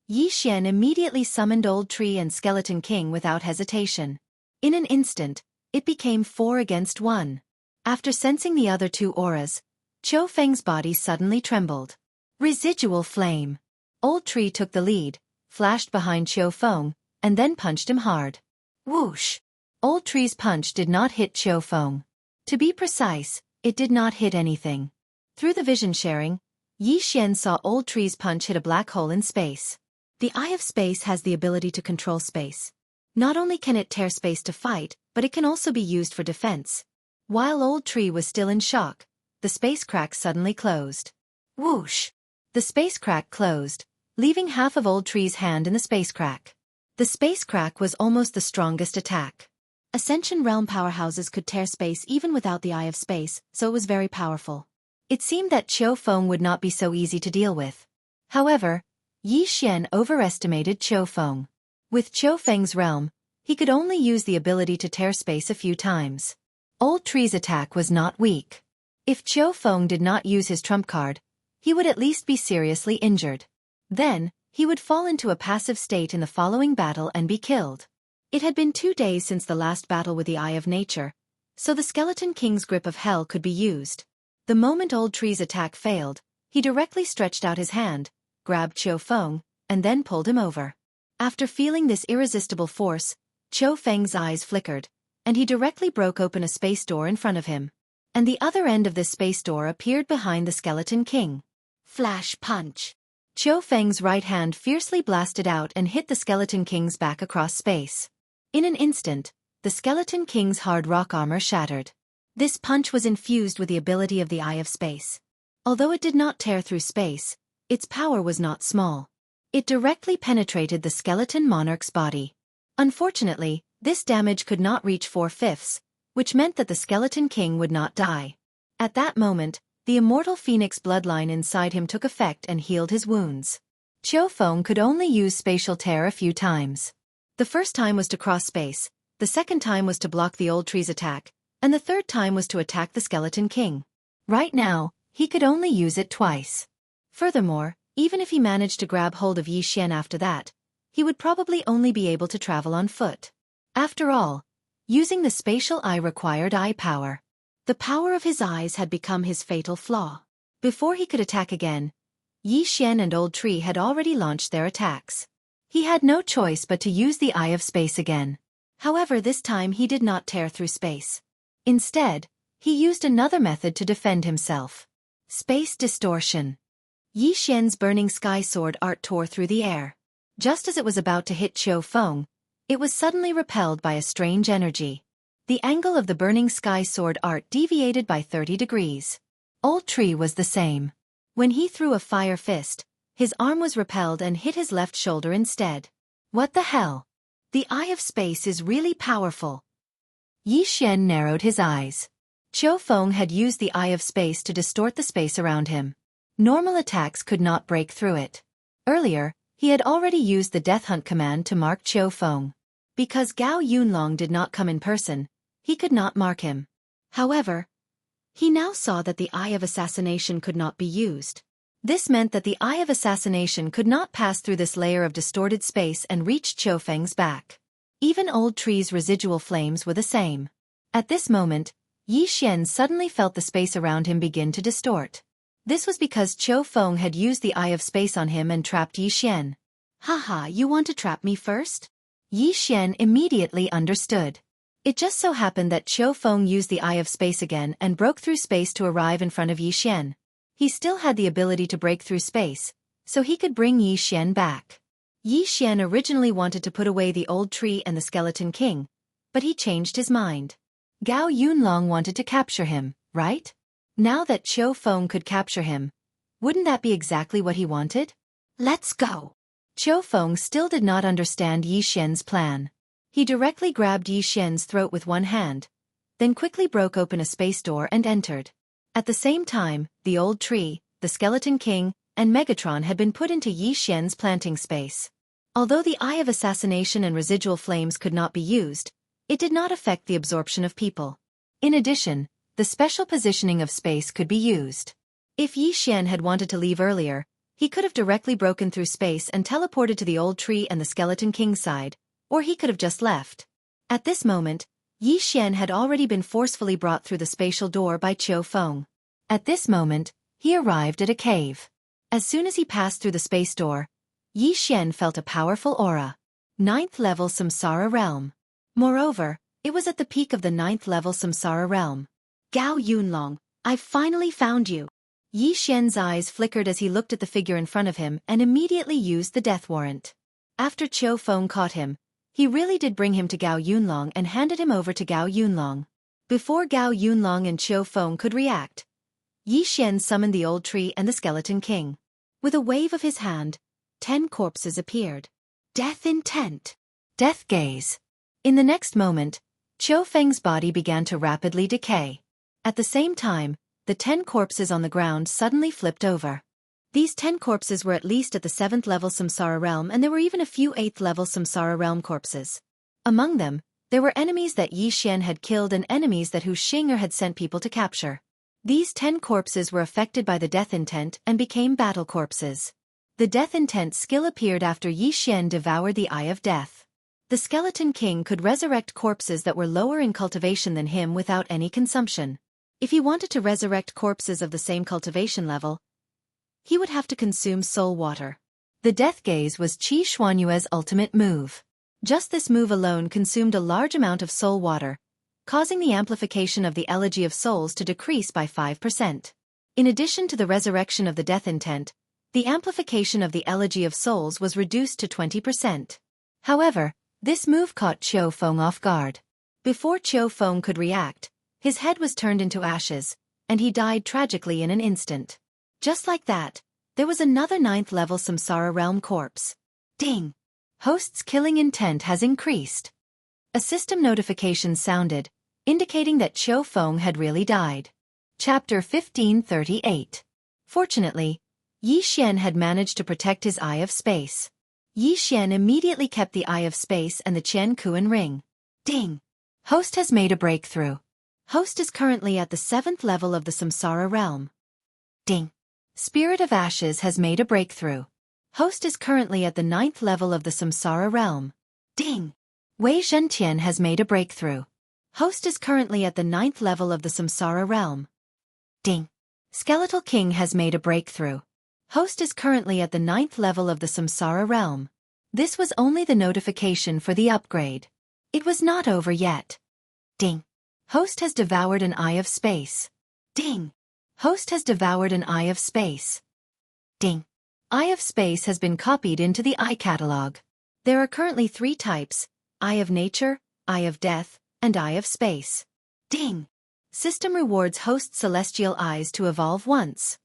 Yi Xian immediately summoned Old Tree and Skeleton King without hesitation. In an instant, it became 4 against 1. After sensing the other two auras, Qiu Feng's body suddenly trembled. Residual flame. Old Tree took the lead, flashed behind Qiu Feng, and then punched him hard. Whoosh! Old Tree's punch did not hit Qiu Feng. To be precise, it did not hit anything. Through the vision sharing, Yi Xian saw Old Tree's punch hit a black hole in space. The Eye of Space has the ability to control space. Not only can it tear space to fight, but it can also be used for defense. While Old Tree was still in shock, the space crack suddenly closed. Whoosh! The space crack closed, leaving half of Old Tree's hand in the space crack. The space crack was almost the strongest attack. Ascension Realm powerhouses could tear space even without the Eye of Space, so it was very powerful. It seemed that Qiu Feng would not be so easy to deal with. However, Yi Xian overestimated Qiu Feng. With Qiu Feng's realm, he could only use the ability to tear space a few times. Old Tree's attack was not weak. If Qiu Feng did not use his trump card, he would at least be seriously injured. Then, he would fall into a passive state in the following battle and be killed. It had been 2 days since the last battle with the Eye of Nature, so the Skeleton King's grip of hell could be used. The moment Old Tree's attack failed, he directly stretched out his hand, grabbed Qiu Feng, and then pulled him over. After feeling this irresistible force, Qiu Feng's eyes flickered, and he directly broke open a space door in front of him. And the other end of this space door appeared behind the Skeleton King. Flash punch. Qiu Feng's right hand fiercely blasted out and hit the Skeleton King's back across space. In an instant, the Skeleton King's hard rock armor shattered. This punch was infused with the ability of the Eye of Space. Although it did not tear through space, its power was not small. It directly penetrated the skeleton monarch's body. Unfortunately, this damage could not reach 4/5, which meant that the Skeleton King would not die. At that moment, the immortal phoenix bloodline inside him took effect and healed his wounds. Qiu Feng could only use spatial tear a few times. The first time was to cross space, the second time was to block the Old Tree's attack, and the third time was to attack the Skeleton King. Right now, he could only use it twice. Furthermore, even if he managed to grab hold of Yi Xian after that, he would probably only be able to travel on foot. After all, using the spatial eye required eye power. The power of his eyes had become his fatal flaw. Before he could attack again, Yi Xian and Old Tree had already launched their attacks. He had no choice but to use the Eye of Space again. However, this time he did not tear through space. Instead, he used another method to defend himself. Space distortion. Yi Xian's burning sky sword art tore through the air. Just as it was about to hit Qiu Feng, it was suddenly repelled by a strange energy. The angle of the burning sky sword art deviated by 30 degrees. Old Tree was the same. When he threw a fire fist, his arm was repelled and hit his left shoulder instead. What the hell? The Eye of Space is really powerful. Yi Xian narrowed his eyes. Qiu Feng had used the Eye of Space to distort the space around him. Normal attacks could not break through it. Earlier, he had already used the Death Hunt command to mark Qiu Feng. Because Gao Yunlong did not come in person, he could not mark him. However, he now saw that the Eye of Assassination could not be used. This meant that the Eye of Assassination could not pass through this layer of distorted space and reach Qiu Feng's back. Even Old Tree's residual flames were the same. At this moment, Yi Xian suddenly felt the space around him begin to distort. This was because Qiu Feng had used the Eye of Space on him and trapped Yi Xian. Haha, you want to trap me first? Yi Xian immediately understood. It just so happened that Qiu Feng used the Eye of Space again and broke through space to arrive in front of Yi Xian. He still had the ability to break through space, so he could bring Yi Xian back. Yi Xian originally wanted to put away the Old Tree and the Skeleton King, but he changed his mind. Gao Yunlong wanted to capture him, right? Now that Qiu Feng could capture him, wouldn't that be exactly what he wanted? Let's go! Qiu Feng still did not understand Yi Xian's plan. He directly grabbed Yi Xian's throat with one hand, then quickly broke open a space door and entered. At the same time, the old tree, the Skeleton King, and Megatron had been put into Yi Xian's planting space. Although the Eye of Assassination and residual flames could not be used, it did not affect the absorption of people. In addition, the special positioning of space could be used. If Yi Xian had wanted to leave earlier, he could have directly broken through space and teleported to the old tree and the Skeleton King's side, or he could have just left. At this moment, Yi Xian had already been forcefully brought through the spatial door by Qiu Feng. At this moment, he arrived at a cave. As soon as he passed through the space door, Yi Xian felt a powerful aura. 9th level Samsara Realm. Moreover, it was at the peak of the 9th level Samsara Realm. Gao Yunlong, I've finally found you. Yi Xian's eyes flickered as he looked at the figure in front of him and immediately used the death warrant. After Qiu Feng caught him, he really did bring him to Gao Yunlong and handed him over to Gao Yunlong. Before Gao Yunlong and Qiu Feng could react, Yi Xian summoned the old tree and the Skeleton King. With a wave of his hand, 10 corpses appeared. Death intent. Death gaze. In the next moment, Qiu Feng's body began to rapidly decay. At the same time, the 10 corpses on the ground suddenly flipped over. These 10 corpses were at least at the 7th level Samsara Realm, and there were even a few 8th level Samsara Realm corpses. Among them, there were enemies that Yi Xian had killed and enemies that Hu Xing'er had sent people to capture. These 10 corpses were affected by the death intent and became battle corpses. The death intent skill appeared after Yi Xian devoured the Eye of Death. The Skeleton King could resurrect corpses that were lower in cultivation than him without any consumption. If he wanted to resurrect corpses of the same cultivation level, he would have to consume soul water. The Death Gaze was Qi Xuanyue's ultimate move. Just this move alone consumed a large amount of soul water, causing the amplification of the Elegy of Souls to decrease by 5%. In addition to the resurrection of the death intent, the amplification of the Elegy of Souls was reduced to 20%. However, this move caught Qiu Feng off guard. Before Qiu Feng could react, his head was turned into ashes, and he died tragically in an instant. Just like that, there was another 9th level Samsara Realm corpse. Ding! Host's killing intent has increased. A system notification sounded, indicating that Qiu Feng had really died. Chapter 1538. Fortunately, Yi Xian had managed to protect his Eye of Space. Yi Xian immediately kept the Eye of Space and the Qian Kuan ring. Ding! Host has made a breakthrough. Host is currently at the 7th level of the Samsara Realm. Ding! Spirit of Ashes has made a breakthrough. Host is currently at the 9th level of the Samsara Realm. Ding! Wei Zhentian has made a breakthrough. Host is currently at the 9th level of the Samsara Realm. Ding! Skeletal King has made a breakthrough. Host is currently at the 9th level of the Samsara Realm. This was only the notification for the upgrade. It was not over yet. Ding! Host has devoured an Eye of Space. Ding! Host has devoured an Eye of Space. Ding! Eye of Space has been copied into the Eye Catalog. There are currently 3 types: Eye of Nature, Eye of Death, and Eye of Space. Ding! System rewards Host Celestial Eyes to evolve once.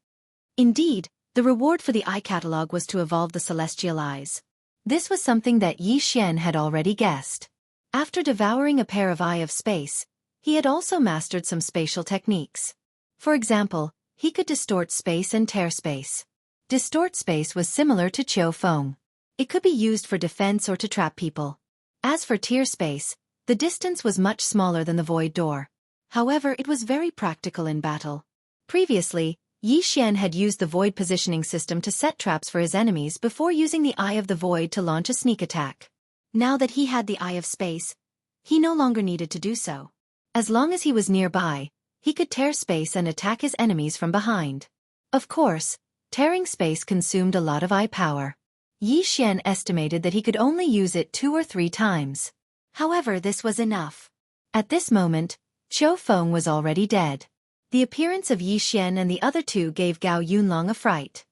Indeed, the reward for the Eye Catalog was to evolve the Celestial Eyes. This was something that Yi Xian had already guessed. After devouring a pair of Eye of Space, he had also mastered some spatial techniques. For example, he could distort space and tear space. Distort space was similar to Qiu Feng. It could be used for defense or to trap people. As for tear space, the distance was much smaller than the void door. However, it was very practical in battle. Previously, Yi Xian had used the void positioning system to set traps for his enemies before using the Eye of the Void to launch a sneak attack. Now that he had the Eye of Space, he no longer needed to do so. As long as he was nearby, he could tear space and attack his enemies from behind. Of course, tearing space consumed a lot of eye power. Yi Xian estimated that he could only use it 2 or 3 times. However, this was enough. At this moment, Qiu Feng was already dead. The appearance of Yi Xian and the other 2 gave Gao Yunlong a fright.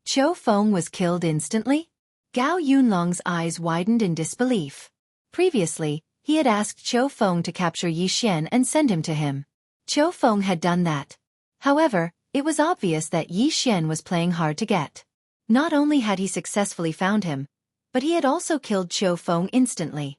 Qiu Feng was killed instantly? Gao Yunlong's eyes widened in disbelief. Previously, he had asked Qiu Feng to capture Yi Xian and send him to him. Qiu Feng had done that. However, it was obvious that Yi Xian was playing hard to get. Not only had he successfully found him, but he had also killed Qiu Feng instantly.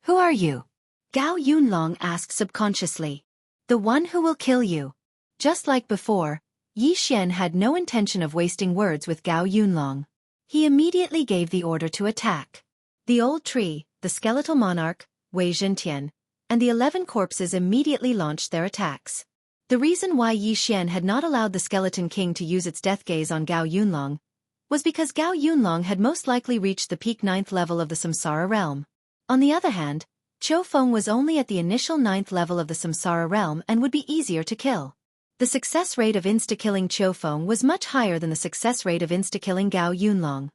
Who are you? Gao Yunlong asked subconsciously. The one who will kill you. Just like before, Yi Xian had no intention of wasting words with Gao Yunlong. He immediately gave the order to attack. The old tree, the skeletal monarch, Wei Zhentian, and the 11 corpses immediately launched their attacks. The reason why Yi Xian had not allowed the Skeleton King to use its death gaze on Gao Yunlong was because Gao Yunlong had most likely reached the peak 9th level of the Samsara realm. On the other hand, Qiu Feng was only at the initial 9th level of the Samsara realm and would be easier to kill. The success rate of insta-killing Qiu Feng was much higher than the success rate of insta-killing Gao Yunlong.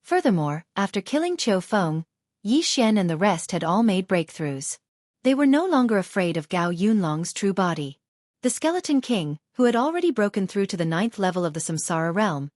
Furthermore, after killing Qiu Feng, Yi Xian and the rest had all made breakthroughs. They were no longer afraid of Gao Yunlong's true body. The Skeleton King, who had already broken through to the 9th level of the Samsara realm,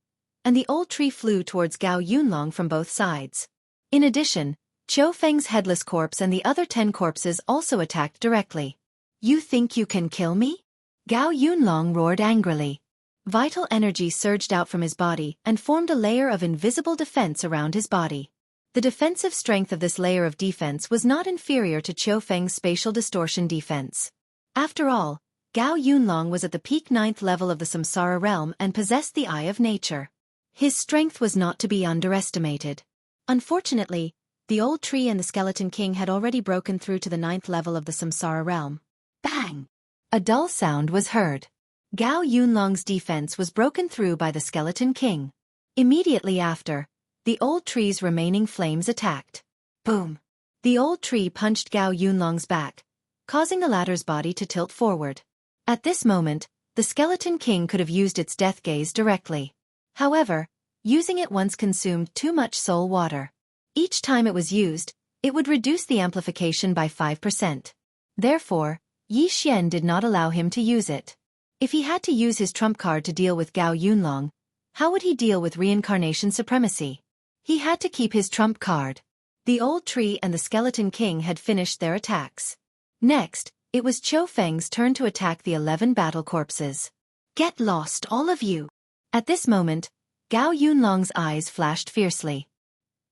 and the old tree flew towards Gao Yunlong from both sides. In addition, Qiu Feng's headless corpse and the other 10 corpses also attacked directly. You think you can kill me? Gao Yunlong roared angrily. Vital energy surged out from his body and formed a layer of invisible defense around his body. The defensive strength of this layer of defense was not inferior to Qiu Feng's spatial distortion defense. After all, Gao Yunlong was at the peak 9th level of the Samsara realm and possessed the Eye of Nature. His strength was not to be underestimated. Unfortunately, the old tree and the Skeleton King had already broken through to the 9th level of the Samsara realm. Bang! A dull sound was heard. Gao Yunlong's defense was broken through by the Skeleton King. Immediately after, the old tree's remaining flames attacked. Boom! The old tree punched Gao Yunlong's back, causing the latter's body to tilt forward. At this moment, the Skeleton King could have used its death gaze directly. However, using it once consumed too much soul water. Each time it was used, it would reduce the amplification by 5%. Therefore, Yi Xian did not allow him to use it. If he had to use his trump card to deal with Gao Yunlong, how would he deal with reincarnation supremacy? He had to keep his trump card. The old tree and the Skeleton King had finished their attacks. Next, it was Qiu Feng's turn to attack the 11 battle corpses. Get lost, all of you! At this moment, Gao Yunlong's eyes flashed fiercely.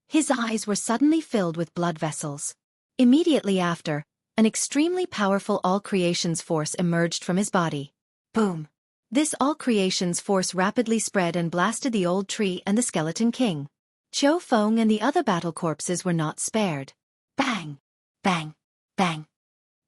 His eyes were suddenly filled with blood vessels. Immediately after, an extremely powerful all-creations force emerged from his body. Boom! This all-creations force rapidly spread and blasted the old tree and the Skeleton King. Qiu Feng and the other battle corpses were not spared. Bang! Bang! Bang!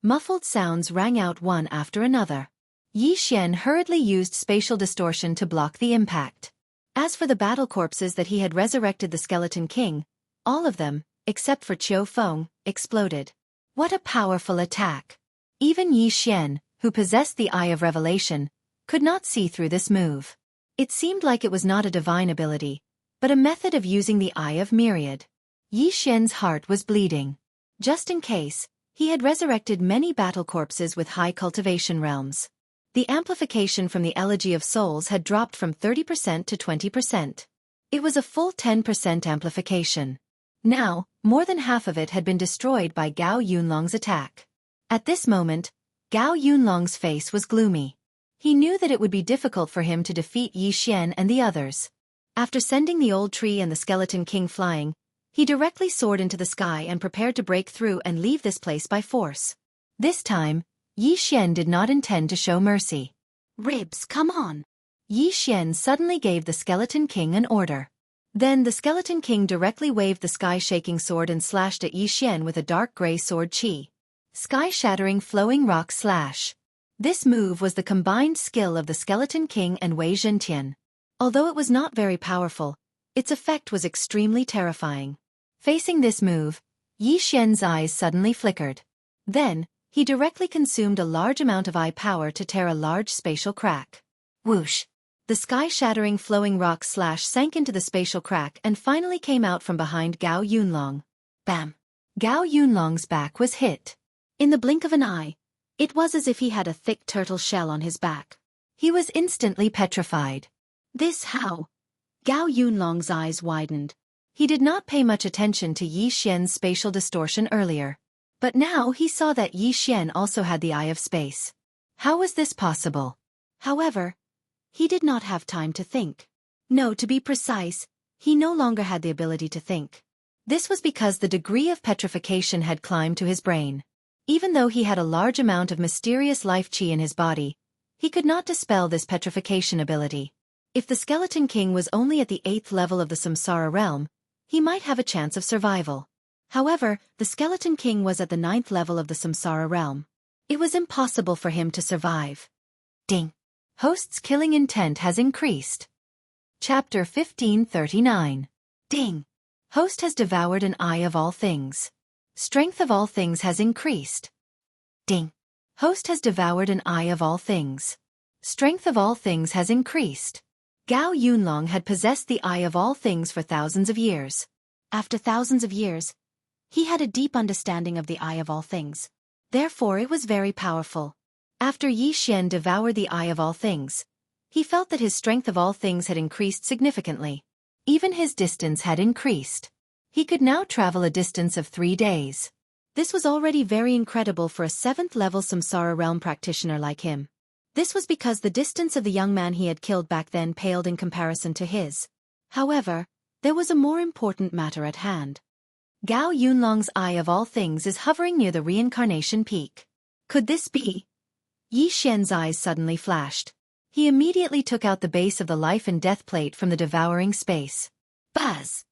Muffled sounds rang out one after another. Yi Xian hurriedly used spatial distortion to block the impact. As for the battle corpses that he had resurrected the Skeleton King, all of them, except for Qiu Feng, exploded. What a powerful attack! Even Yi Xian, who possessed the Eye of Revelation, could not see through this move. It seemed like it was not a divine ability, but a method of using the Eye of Myriad. Yi Xian's heart was bleeding. Just in case, he had resurrected many battle corpses with high cultivation realms. The amplification from the Elegy of Souls had dropped from 30% to 20%. It was a full 10% amplification. Now, more than half of it had been destroyed by Gao Yunlong's attack. At this moment, Gao Yunlong's face was gloomy. He knew that it would be difficult for him to defeat Yi Xian and the others. After sending the old tree and the Skeleton King flying, he directly soared into the sky and prepared to break through and leave this place by force. This time, Yi Xian did not intend to show mercy. Ribs, come on! Yi Xian suddenly gave the Skeleton King an order. Then the Skeleton King directly waved the sky-shaking sword and slashed at Yi Xian with a dark gray sword chi. Sky-shattering flowing rock slash. This move was the combined skill of the Skeleton King and Wei Zhentian. Although it was not very powerful, its effect was extremely terrifying. Facing this move, Yi Xian's eyes suddenly flickered. Then, he directly consumed a large amount of eye power to tear a large spatial crack. Whoosh! The sky-shattering flowing rock slash sank into the spatial crack and finally came out from behind Gao Yunlong. Bam! Gao Yunlong's back was hit. In the blink of an eye, it was as if he had a thick turtle shell on his back. He was instantly petrified. This how? Gao Yunlong's eyes widened. He did not pay much attention to Yi Xian's spatial distortion earlier. But now he saw that Yi Xian also had the Eye of Space. How was this possible? However, he did not have time to think. No, to be precise, he no longer had the ability to think. This was because the degree of petrification had climbed to his brain. Even though he had a large amount of mysterious life chi in his body, he could not dispel this petrification ability. If the Skeleton King was only at the 8th level of the Samsara realm, he might have a chance of survival. However, the Skeleton King was at the 9th level of the Samsara realm. It was impossible for him to survive. Ding! Host's killing intent has increased. Chapter 1539. Ding! Host has devoured an eye of all things. Strength of all things has increased. Ding! Host has devoured an eye of all things. Strength of all things has increased. Gao Yunlong had possessed the eye of all things for thousands of years. After thousands of years, he had a deep understanding of the eye of all things. Therefore it was very powerful. After Yi Xian devoured the eye of all things, he felt that his strength of all things had increased significantly. Even his distance had increased. He could now travel a distance of 3 days. This was already very incredible for a 7th-level Samsara realm practitioner like him. This was because the distance of the young man he had killed back then paled in comparison to his. However, there was a more important matter at hand. Gao Yunlong's eye of all things is hovering near the reincarnation peak. Could this be? Yi Xian's eyes suddenly flashed. He immediately took out the base of the life and death plate from the devouring space. Buzz!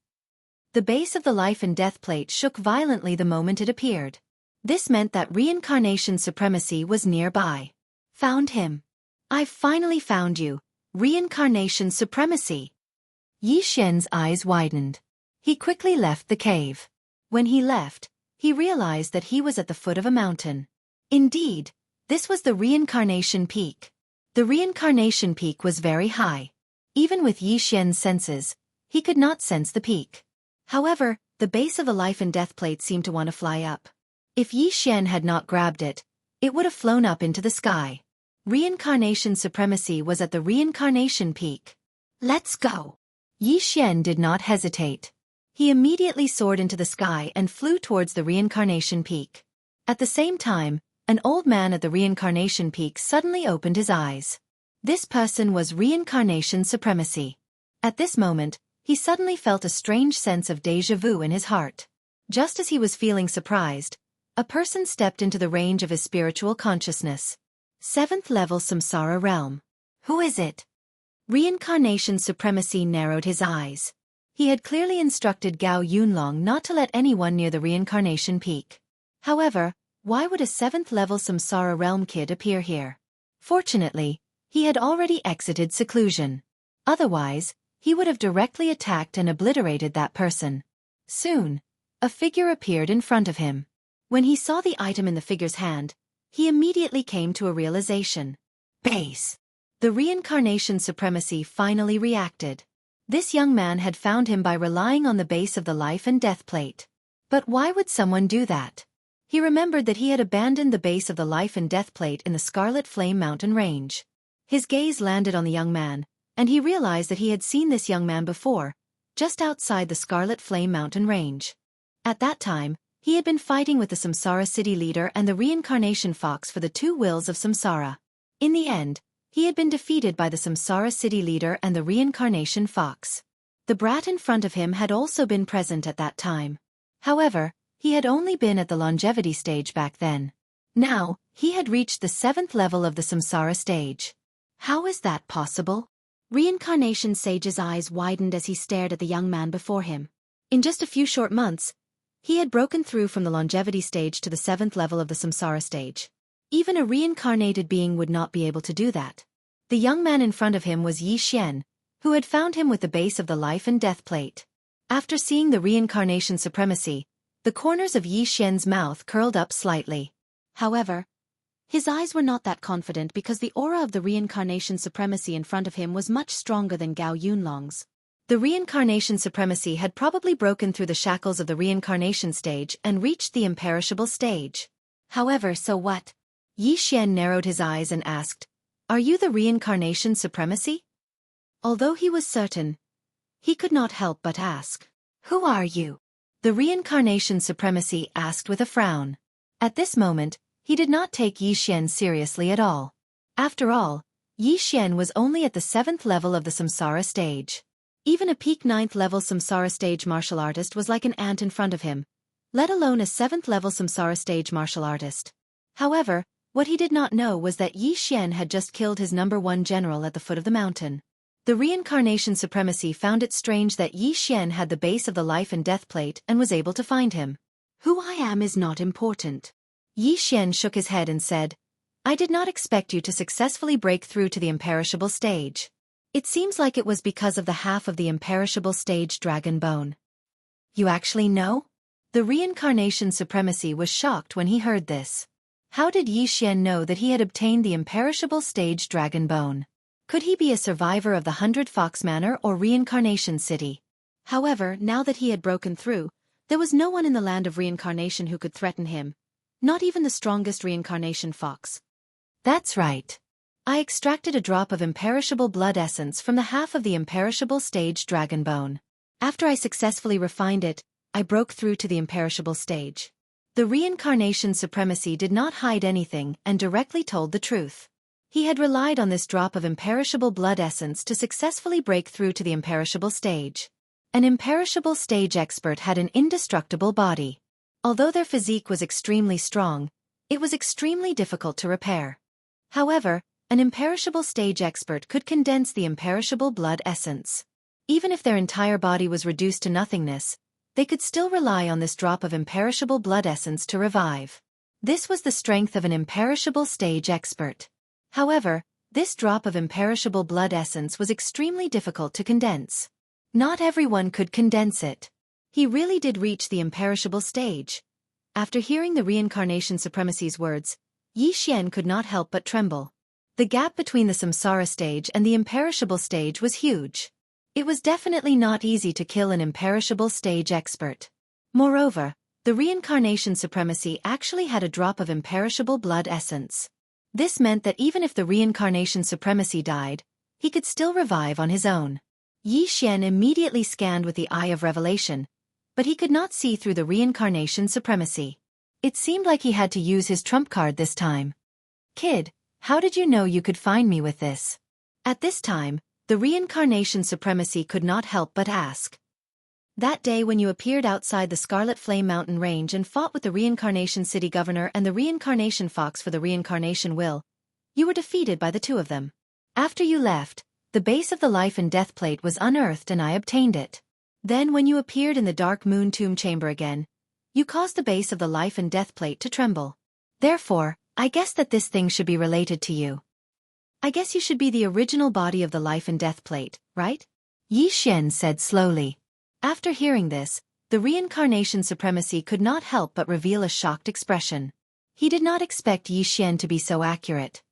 The base of the life and death plate shook violently the moment it appeared. This meant that reincarnation supremacy was nearby. Found him. I've finally found you. Reincarnation supremacy. Yi Xian's eyes widened. He quickly left the cave. When he left, he realized that he was at the foot of a mountain. Indeed, this was the reincarnation peak. The reincarnation peak was very high. Even with Yi Xian's senses, he could not sense the peak. However, the base of the life and death plate seemed to want to fly up. If Yi Xian had not grabbed it, it would have flown up into the sky. Reincarnation supremacy was at the reincarnation peak. Let's go! Yi Xian did not hesitate. He immediately soared into the sky and flew towards the reincarnation peak. At the same time, an old man at the reincarnation peak suddenly opened his eyes. This person was reincarnation supremacy. At this moment, he suddenly felt a strange sense of déjà vu in his heart. Just as he was feeling surprised, a person stepped into the range of his spiritual consciousness. 7th level Samsara realm. Who is it? Reincarnation supremacy narrowed his eyes. He had clearly instructed Gao Yunlong not to let anyone near the reincarnation peak. However, why would a 7th-level Samsara realm kid appear here? Fortunately, he had already exited seclusion. Otherwise, he would have directly attacked and obliterated that person. Soon, a figure appeared in front of him. When he saw the item in the figure's hand, he immediately came to a realization. Base! The reincarnation supremacy finally reacted. This young man had found him by relying on the base of the life and death plate. But why would someone do that? He remembered that he had abandoned the base of the life and death plate in the Scarlet Flame Mountain range. His gaze landed on the young man, and he realized that he had seen this young man before, just outside the Scarlet Flame Mountain range. At that time, he had been fighting with the Samsara city leader and the reincarnation fox for the 2 wills of Samsara. In the end, he had been defeated by the Samsara city leader and the reincarnation fox. The brat in front of him had also been present at that time. However, he had only been at the longevity stage back then. Now, he had reached the 7th level of the Samsara stage. How is that possible? Reincarnation Sage's eyes widened as he stared at the young man before him. In just a few short months, he had broken through from the longevity stage to the 7th level of the Samsara stage. Even a reincarnated being would not be able to do that. The young man in front of him was Yi Xian, who had found him with the base of the life and death plate. After seeing the reincarnation supremacy, the corners of Yi Xian's mouth curled up slightly. However, his eyes were not that confident because the aura of the reincarnation supremacy in front of him was much stronger than Gao Yunlong's. The reincarnation supremacy had probably broken through the shackles of the reincarnation stage and reached the imperishable stage. However, so what? Yi Xian narrowed his eyes and asked, "Are you the reincarnation supremacy?" Although he was certain, he could not help but ask, "Who are you?" The reincarnation supremacy asked with a frown. At this moment, he did not take Yi Xian seriously at all. After all, Yi Xian was only at the 7th level of the Samsara stage. Even a peak 9th level Samsara stage martial artist was like an ant in front of him, let alone a 7th-level samsara stage martial artist. However, what he did not know was that Yi Xian had just killed his #1 general at the foot of the mountain. The reincarnation supremacy found it strange that Yi Xian had the base of the life and death plate and was able to find him. Who I am is not important. Yi Xian shook his head and said, I did not expect you to successfully break through to the imperishable stage. It seems like it was because of the half of the imperishable stage dragon bone. You actually know? The reincarnation supremacy was shocked when he heard this. How did Yi Xian know that he had obtained the imperishable stage dragon bone? Could he be a survivor of the 100 Fox Manor or reincarnation city? However, now that he had broken through, there was no one in the land of reincarnation who could threaten him. Not even the strongest reincarnation fox. That's right. I extracted a drop of imperishable blood essence from the half of the imperishable stage dragon bone. After I successfully refined it, I broke through to the imperishable stage. The reincarnation supremacy did not hide anything and directly told the truth. He had relied on this drop of imperishable blood essence to successfully break through to the imperishable stage. An imperishable stage expert had an indestructible body. Although their physique was extremely strong, it was extremely difficult to repair. However, an imperishable stage expert could condense the imperishable blood essence. Even if their entire body was reduced to nothingness, they could still rely on this drop of imperishable blood essence to revive. This was the strength of an imperishable stage expert. However, this drop of imperishable blood essence was extremely difficult to condense. Not everyone could condense it. He really did reach the imperishable stage. After hearing the reincarnation supremacy's words, Yi Xian could not help but tremble. The gap between the samsara stage and the imperishable stage was huge. It was definitely not easy to kill an imperishable stage expert. Moreover, the reincarnation supremacy actually had a drop of imperishable blood essence. This meant that even if the reincarnation supremacy died, he could still revive on his own. Yi Xian immediately scanned with the Eye of Revelation, but he could not see through the reincarnation supremacy. It seemed like he had to use his trump card this time. Kid, how did you know you could find me with this? At this time, the reincarnation supremacy could not help but ask. That day when you appeared outside the Scarlet Flame Mountain Range and fought with the Reincarnation City Governor and the Reincarnation Fox for the Reincarnation Will, you were defeated by the two of them. After you left, the base of the Life and Death Plate was unearthed and I obtained it. Then when you appeared in the Dark Moon Tomb Chamber again, you caused the base of the Life and Death Plate to tremble. Therefore, I guess that this thing should be related to you. I guess you should be the original body of the Life and Death Plate, right? Yi Xian said slowly. After hearing this, the reincarnation supremacy could not help but reveal a shocked expression. He did not expect Yi Xian to be so accurate.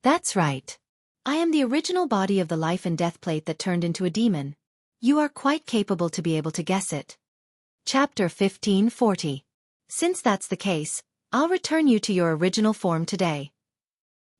That's right. I am the original body of the Life and Death Plate that turned into a demon. You are quite capable to be able to guess it. Chapter 1540. Since that's the case, I'll return you to your original form today.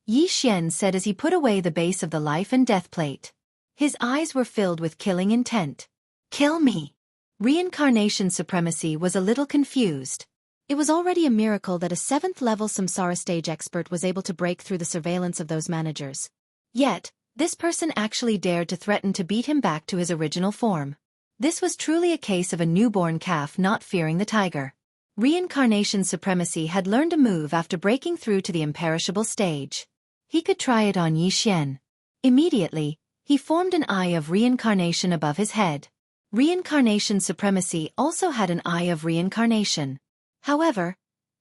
Yi Xian said as he put away the base of the Life and Death Plate. His eyes were filled with killing intent. Kill me. Reincarnation supremacy was a little confused. It was already a miracle that a 7th-level samsara stage expert was able to break through the surveillance of those managers. Yet, this person actually dared to threaten to beat him back to his original form. This was truly a case of a newborn calf not fearing the tiger. Reincarnation supremacy had learned a move after breaking through to the imperishable stage. He could try it on Yi Xian. Immediately, he formed an eye of reincarnation above his head. Reincarnation supremacy also had an eye of reincarnation. However,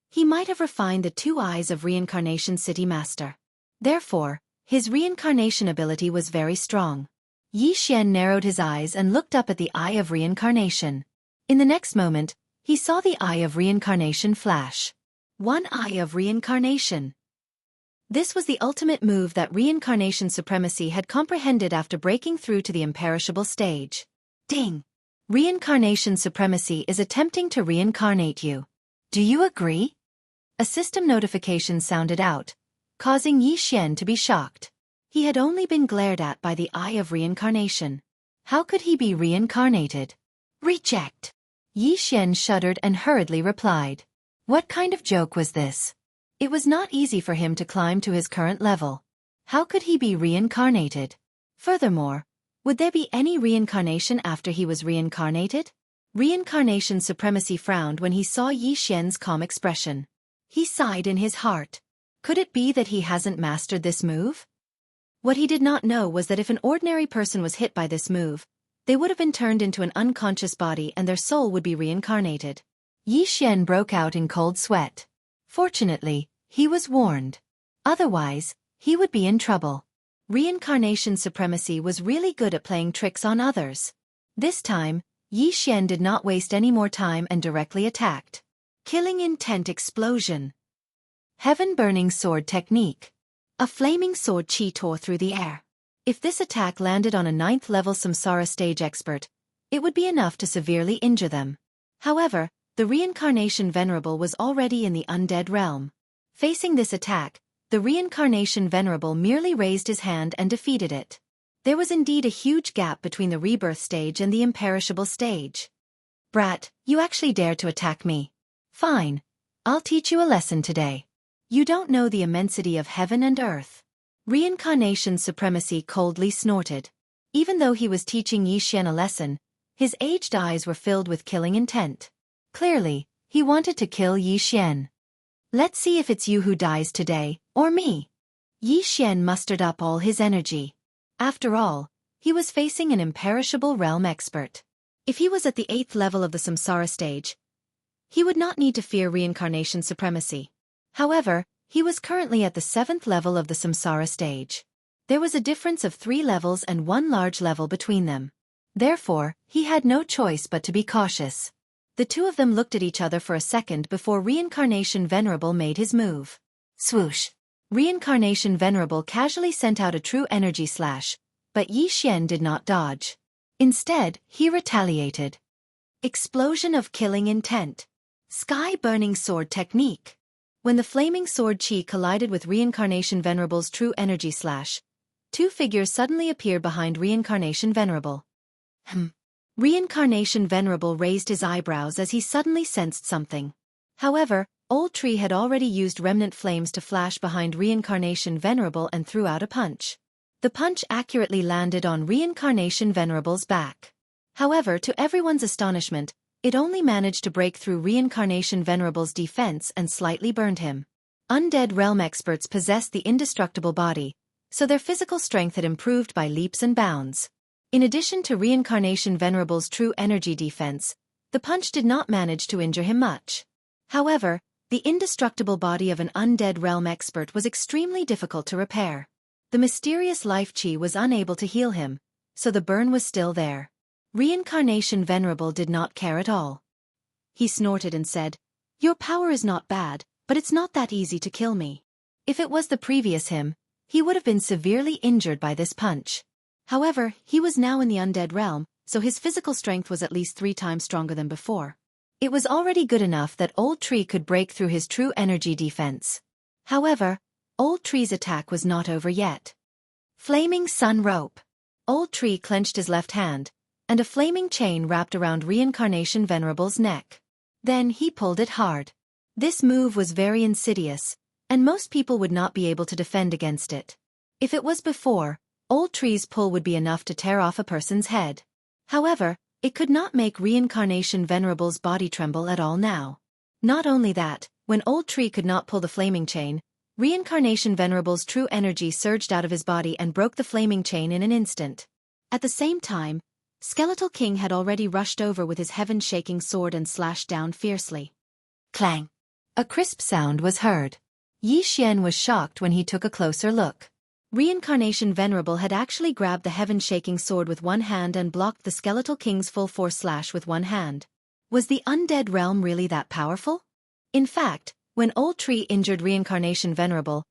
he might have refined the 2 eyes of reincarnation city master. Therefore, his reincarnation ability was very strong. Yi Xian narrowed his eyes and looked up at the eye of reincarnation. In the next moment, he saw the eye of reincarnation flash. One eye of reincarnation. This was the ultimate move that reincarnation supremacy had comprehended after breaking through to the imperishable stage. Ding! Reincarnation supremacy is attempting to reincarnate you. Do you agree? A system notification sounded out, causing Yi Xian to be shocked. He had only been glared at by the eye of reincarnation. How could he be reincarnated? Reject! Yi Xian shuddered and hurriedly replied. What kind of joke was this? It was not easy for him to climb to his current level. How could he be reincarnated? Furthermore, would there be any reincarnation after he was reincarnated? Reincarnation Supremacy frowned when he saw Yi Xian's calm expression. He sighed in his heart. Could it be that he hasn't mastered this move? What he did not know was that if an ordinary person was hit by this move, they would have been turned into an unconscious body and their soul would be reincarnated. Yi Xian broke out in cold sweat. Fortunately, he was warned. Otherwise, he would be in trouble. Reincarnation Supremacy was really good at playing tricks on others. This time, Yi Xian did not waste any more time and directly attacked. Killing Intent Explosion. Heaven-Burning Sword Technique. A flaming sword chi tore through the air. If this attack landed on a 9th-level Samsara stage expert, it would be enough to severely injure them. However, the Reincarnation Venerable was already in the undead realm. Facing this attack, the Reincarnation Venerable merely raised his hand and defeated it. There was indeed a huge gap between the rebirth stage and the imperishable stage. Brat, you actually dared to attack me. Fine. I'll teach you a lesson today. You don't know the immensity of heaven and earth. Reincarnation Supremacy coldly snorted. Even though he was teaching Yi Xian a lesson, his aged eyes were filled with killing intent. Clearly, he wanted to kill Yi Xian. Let's see if it's you who dies today, or me. Yi Xian mustered up all his energy. After all, he was facing an imperishable realm expert. If he was at the 8th level of the Samsara stage, he would not need to fear Reincarnation Supremacy. However, he was currently at the 7th level of the Samsara stage. There was a difference of 3 levels and 1 large level between them. Therefore, he had no choice but to be cautious. The two of them looked at each other for a second before Reincarnation Venerable made his move. Swoosh! Reincarnation Venerable casually sent out a true energy slash, but Yi Xian did not dodge. Instead, he retaliated. Explosion of Killing Intent. Sky-Burning Sword Technique. When the flaming sword chi collided with Reincarnation Venerable's true energy slash, 2 figures suddenly appeared behind Reincarnation Venerable. Reincarnation Venerable raised his eyebrows as he suddenly sensed something. However, Old Tree had already used remnant flames to flash behind Reincarnation Venerable and threw out a punch. The punch accurately landed on Reincarnation Venerable's back. However, to everyone's astonishment, it only managed to break through Reincarnation Venerable's defense and slightly burned him. Undead realm experts possessed the indestructible body, so their physical strength had improved by leaps and bounds. In addition to Reincarnation Venerable's true energy defense, the punch did not manage to injure him much. However, the indestructible body of an undead realm expert was extremely difficult to repair. The mysterious life chi was unable to heal him, so the burn was still there. Reincarnation Venerable did not care at all. He snorted and said, "Your power is not bad, but it's not that easy to kill me." If it was the previous him, he would have been severely injured by this punch. However, he was now in the undead realm, so his physical strength was at least 3 times stronger than before. It was already good enough that Old Tree could break through his true energy defense. However, Old Tree's attack was not over yet. Flaming Sun Rope. Old Tree clenched his left hand, and a flaming chain wrapped around Reincarnation Venerable's neck. Then he pulled it hard. This move was very insidious, and most people would not be able to defend against it. If it was before, Old Tree's pull would be enough to tear off a person's head. However, it could not make Reincarnation Venerable's body tremble at all now. Not only that, when Old Tree could not pull the flaming chain, Reincarnation Venerable's true energy surged out of his body and broke the flaming chain in an instant. At the same time, Skeletal King had already rushed over with his heaven-shaking sword and slashed down fiercely. Clang! A crisp sound was heard. Yi Xian was shocked when he took a closer look. Reincarnation Venerable had actually grabbed the heaven-shaking sword with one hand and blocked the Skeletal King's full-force slash with one hand. Was the undead realm really that powerful? In fact, when Old Tree injured Reincarnation Venerable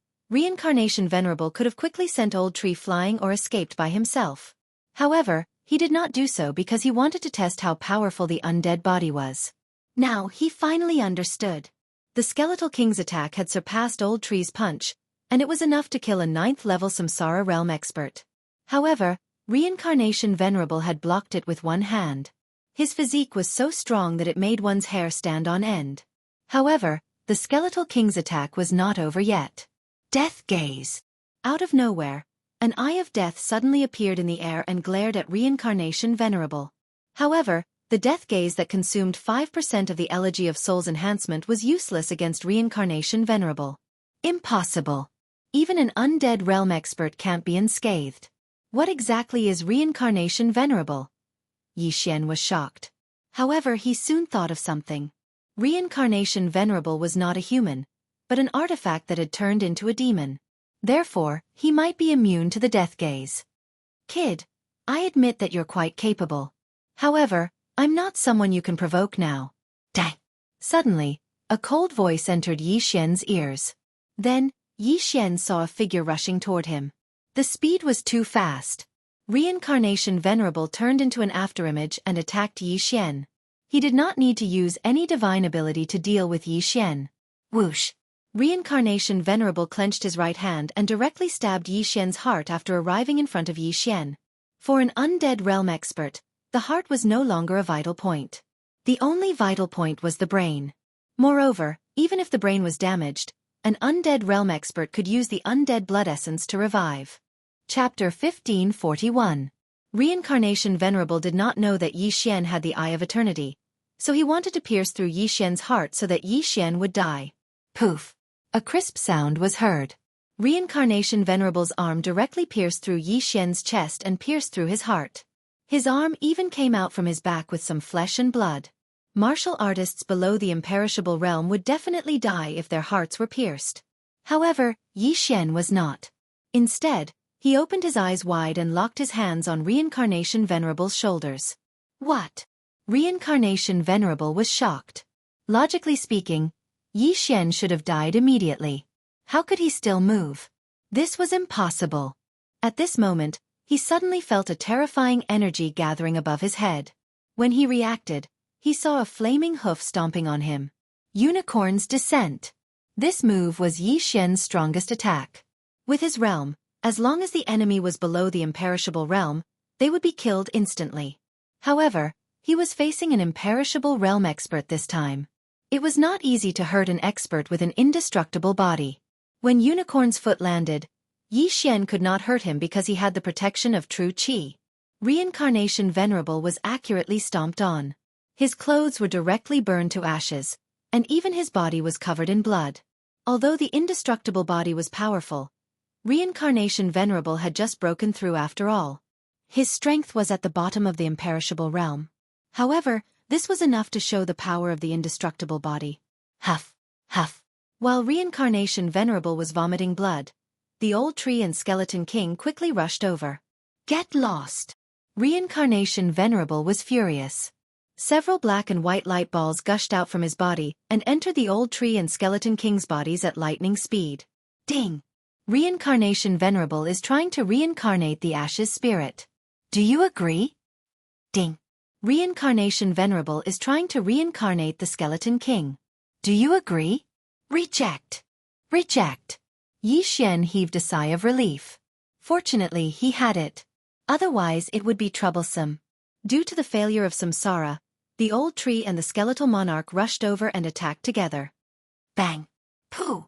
could have quickly sent Old Tree flying or escaped by himself. However, he did not do so because he wanted to test how powerful the undead body was. Now he finally understood. The Skeletal King's attack had surpassed Old Tree's punch, and it was enough to kill a 9th-level Samsara realm expert. However, Reincarnation Venerable had blocked it with one hand. His physique was so strong that it made one's hair stand on end. However, the Skeletal King's attack was not over yet. Death Gaze. Out of nowhere, an eye of death suddenly appeared in the air and glared at Reincarnation Venerable. However, The death gaze that consumed 5% of the elegy of soul's enhancement was useless against reincarnation venerable. Impossible. Even an undead realm expert can't be unscathed. What exactly is reincarnation venerable? Xian was shocked. However, he soon thought of something. Reincarnation venerable was not a human, but an artifact that had turned into a demon. Therefore, he might be immune to the death gaze. Kid, I admit that you're quite capable. However, I'm not someone you can provoke now. Dang. Suddenly, a cold voice entered Xian's ears. Then, Xian saw a figure rushing toward him. The speed was too fast. Reincarnation Venerable turned into an afterimage and attacked Xian. He did not need to use any divine ability to deal with Xian. Whoosh! Reincarnation Venerable clenched his right hand and directly stabbed Xian's heart after arriving in front of Xian. For an undead realm expert, the heart was no longer a vital point. The only vital point was the brain. Moreover, even if the brain was damaged, an undead realm expert could use the undead blood essence to revive. Chapter 1541. Reincarnation Venerable did not know that Xian had the Eye of Eternity, so he wanted to pierce through Xian's heart so that Xian would die. Poof! A crisp sound was heard. Reincarnation Venerable's arm directly pierced through Xian's chest and pierced through his heart. His arm even came out from his back with some flesh and blood. Martial artists below the imperishable realm would definitely die if their hearts were pierced. However, Xian was not. Instead, he opened his eyes wide and locked his hands on Reincarnation Venerable's shoulders. What? Reincarnation Venerable was shocked. Logically speaking, Xian should have died immediately. How could he still move? This was impossible. At this moment, he suddenly felt a terrifying energy gathering above his head. When he reacted, he saw a flaming hoof stomping on him. Unicorn's Descent. This move was Xian's strongest attack. With his realm, as long as the enemy was below the imperishable realm, they would be killed instantly. However, he was facing an imperishable realm expert this time. It was not easy to hurt an expert with an indestructible body. When Unicorn's foot landed, Xian could not hurt him because he had the protection of true qi. Reincarnation Venerable was accurately stomped on. His clothes were directly burned to ashes, and even his body was covered in blood. Although the indestructible body was powerful, Reincarnation Venerable had just broken through after all. His strength was at the bottom of the imperishable realm. However, this was enough to show the power of the indestructible body. Huff, huff. While Reincarnation Venerable was vomiting blood, the old tree and skeleton king quickly rushed over. Get lost! Reincarnation Venerable was furious. Several black and white light balls gushed out from his body and entered the old tree and skeleton king's bodies at lightning speed. Ding! Reincarnation Venerable is trying to reincarnate the Ash's spirit. Do you agree? Ding! Reincarnation Venerable is trying to reincarnate the skeleton king. Do you agree? Reject! Reject! Xian heaved a sigh of relief. Fortunately, he had it. Otherwise, it would be troublesome. Due to the failure of Samsara, the old tree and the skeletal monarch rushed over and attacked together. Bang! Pooh!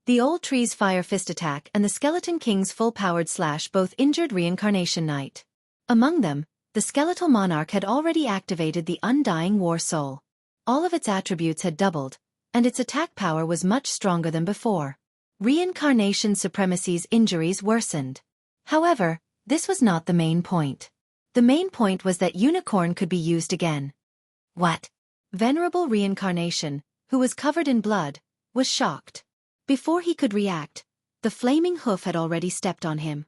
The old tree's fire fist attack and the skeleton king's full-powered slash both injured Reincarnation Knight. Among them, the skeletal monarch had already activated the undying war soul. All of its attributes had doubled, and its attack power was much stronger than before. Reincarnation Supremacy's injuries worsened. However, this was not the main point. The main point was that Unicorn could be used again. What? Venerable Reincarnation, who was covered in blood, was shocked. Before he could react, the flaming hoof had already stepped on him.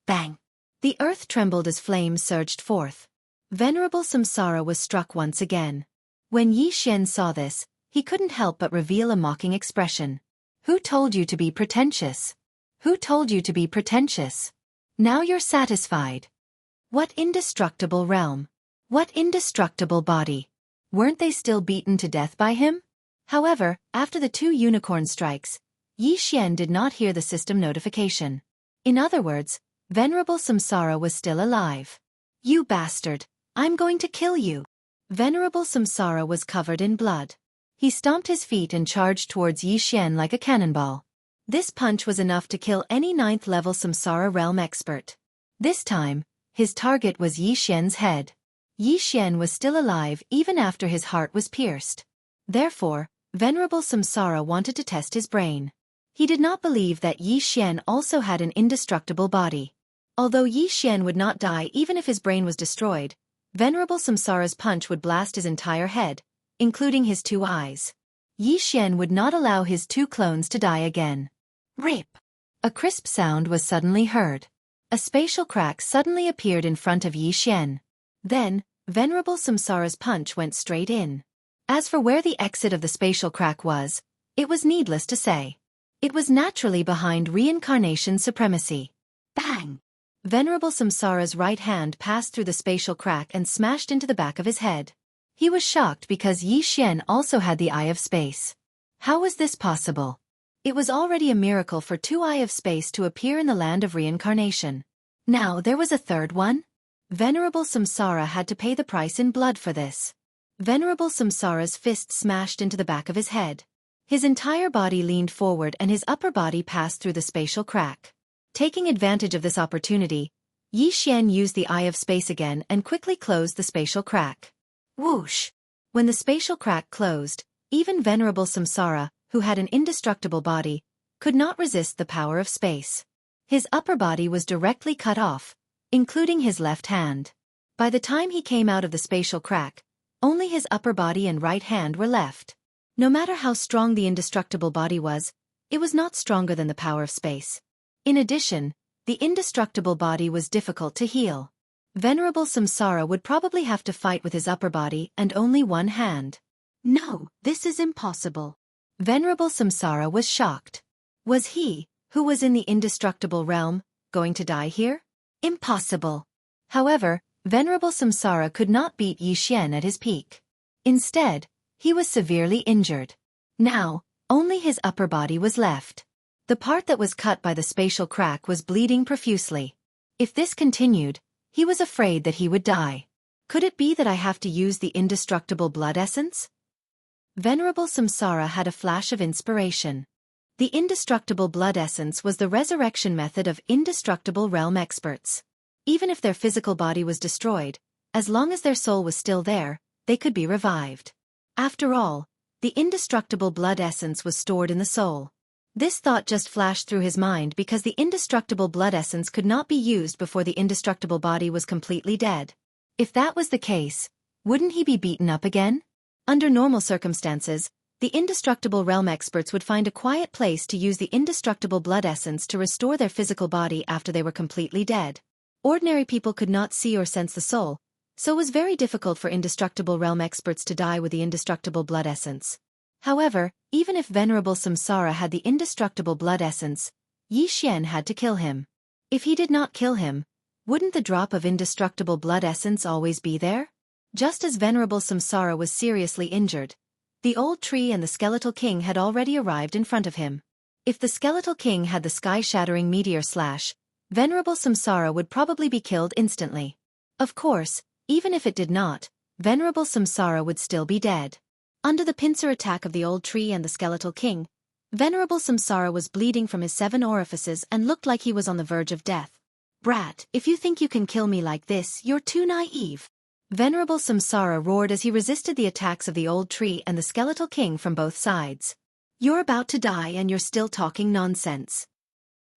Bang! The earth trembled as flames surged forth. Venerable Samsara was struck once again. When Xian saw this, he couldn't help but reveal a mocking expression. Who told you to be pretentious? Who told you to be pretentious? Now you're satisfied. What indestructible realm? What indestructible body? Weren't they still beaten to death by him? However, after the 2 unicorn strikes, Xian did not hear the system notification. In other words, Venerable Samsara was still alive. You bastard, I'm going to kill you. Venerable Samsara was covered in blood. He stomped his feet and charged towards Xian like a cannonball. This punch was enough to kill any 9th-level Samsara realm expert. This time, his target was Xian's head. Yi Xian was still alive even after his heart was pierced. Therefore, Venerable Samsara wanted to test his brain. He did not believe that Yi Xian also had an indestructible body. Although Yi Xian would not die even if his brain was destroyed, Venerable Samsara's punch would blast his entire head, including his 2 eyes. Yi Xian would not allow his 2 clones to die again. Rip! A crisp sound was suddenly heard. A spatial crack suddenly appeared in front of Yi Xian. Then, Venerable Samsara's punch went straight in. As for where the exit of the spatial crack was, it was needless to say. It was naturally behind reincarnation supremacy. Bang! Venerable Samsara's right hand passed through the spatial crack and smashed into the back of his head. He was shocked because Yi Xian also had the Eye of Space. How was this possible? It was already a miracle for 2 Eye of Space to appear in the land of reincarnation. Now there was a third one? Venerable Samsara had to pay the price in blood for this. Venerable Samsara's fist smashed into the back of his head. His entire body leaned forward and his upper body passed through the spatial crack. Taking advantage of this opportunity, Yi Xian used the Eye of Space again and quickly closed the spatial crack. Whoosh! When the spatial crack closed, even Venerable Samsara, who had an indestructible body, could not resist the power of space. His upper body was directly cut off, including his left hand. By the time he came out of the spatial crack, only his upper body and right hand were left. No matter how strong the indestructible body was, it was not stronger than the power of space. In addition, the indestructible body was difficult to heal. Venerable Samsara would probably have to fight with his upper body and only one hand. No, this is impossible. Venerable Samsara was shocked. Was he, who was in the indestructible realm, going to die here? Impossible. However, Venerable Samsara could not beat Yi Xian at his peak. Instead, he was severely injured. Now, only his upper body was left. The part that was cut by the spatial crack was bleeding profusely. If this continued, he was afraid that he would die. Could it be that I have to use the indestructible blood essence? Venerable Samsara had a flash of inspiration. The indestructible blood essence was the resurrection method of indestructible realm experts. Even if their physical body was destroyed, as long as their soul was still there, they could be revived. After all, the indestructible blood essence was stored in the soul. This thought just flashed through his mind because the indestructible blood essence could not be used before the indestructible body was completely dead. If that was the case, wouldn't he be beaten up again? Under normal circumstances, the indestructible realm experts would find a quiet place to use the indestructible blood essence to restore their physical body after they were completely dead. Ordinary people could not see or sense the soul, so it was very difficult for indestructible realm experts to die with the indestructible blood essence. However, even if Venerable Samsara had the indestructible blood essence, Yi Xian had to kill him. If he did not kill him, wouldn't the drop of indestructible blood essence always be there? Just as Venerable Samsara was seriously injured, the old tree and the skeletal king had already arrived in front of him. If the skeletal king had the sky-shattering meteor slash, Venerable Samsara would probably be killed instantly. Of course, even if it did not, Venerable Samsara would still be dead. Under the pincer attack of the old tree and the skeletal king, Venerable Samsara was bleeding from his 7 orifices and looked like he was on the verge of death. Brat, if you think you can kill me like this, you're too naive. Venerable Samsara roared as he resisted the attacks of the old tree and the skeletal king from both sides. You're about to die and you're still talking nonsense.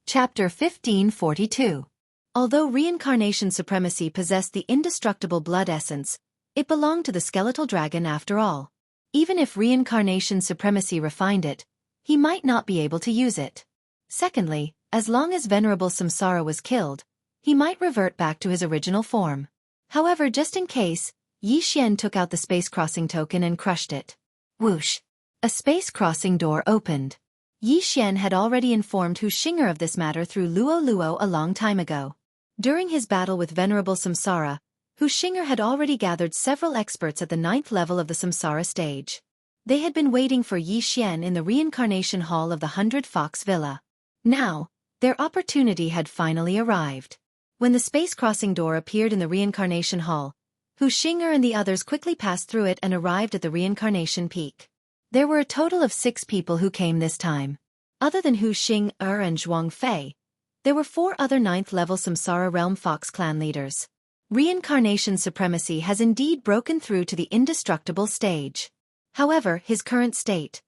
Chapter 1542. Although reincarnation supremacy possessed the indestructible blood essence, it belonged to the skeletal dragon after all. Even if reincarnation supremacy refined it, he might not be able to use it. Secondly, as long as Venerable Samsara was killed, he might revert back to his original form. However, just in case, Yi Xian took out the space crossing token and crushed it. Whoosh! A space crossing door opened. Yi Xian had already informed Hu Xing'er of this matter through Luo Luo a long time ago. During his battle with Venerable Samsara, Hu Xing'er had already gathered several experts at the 9th level of the Samsara stage. They had been waiting for Yi Xian in the reincarnation hall of the 100 Fox Villa. Now, their opportunity had finally arrived. When the space crossing door appeared in the reincarnation hall, Hu Xing'er and the others quickly passed through it and arrived at the reincarnation peak. There were a total of 6 people who came this time. Other than Hu Xing'er and Zhuang Fei, there were 4 other 9th level Samsara realm Fox clan leaders. Reincarnation supremacy has indeed broken through to the indestructible stage. However, his current state.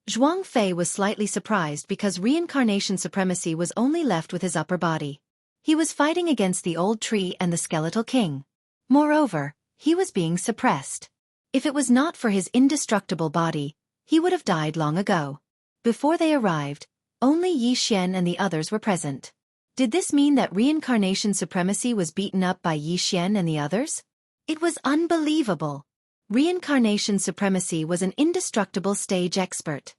Zhuang Fei was slightly surprised because reincarnation supremacy was only left with his upper body. He was fighting against the old tree and the skeletal king. Moreover, he was being suppressed. If it was not for his indestructible body, he would have died long ago. Before they arrived, only Yi Xian and the others were present. Did this mean that reincarnation supremacy was beaten up by Yi Xian and the others? It was unbelievable. Reincarnation supremacy was an indestructible stage expert.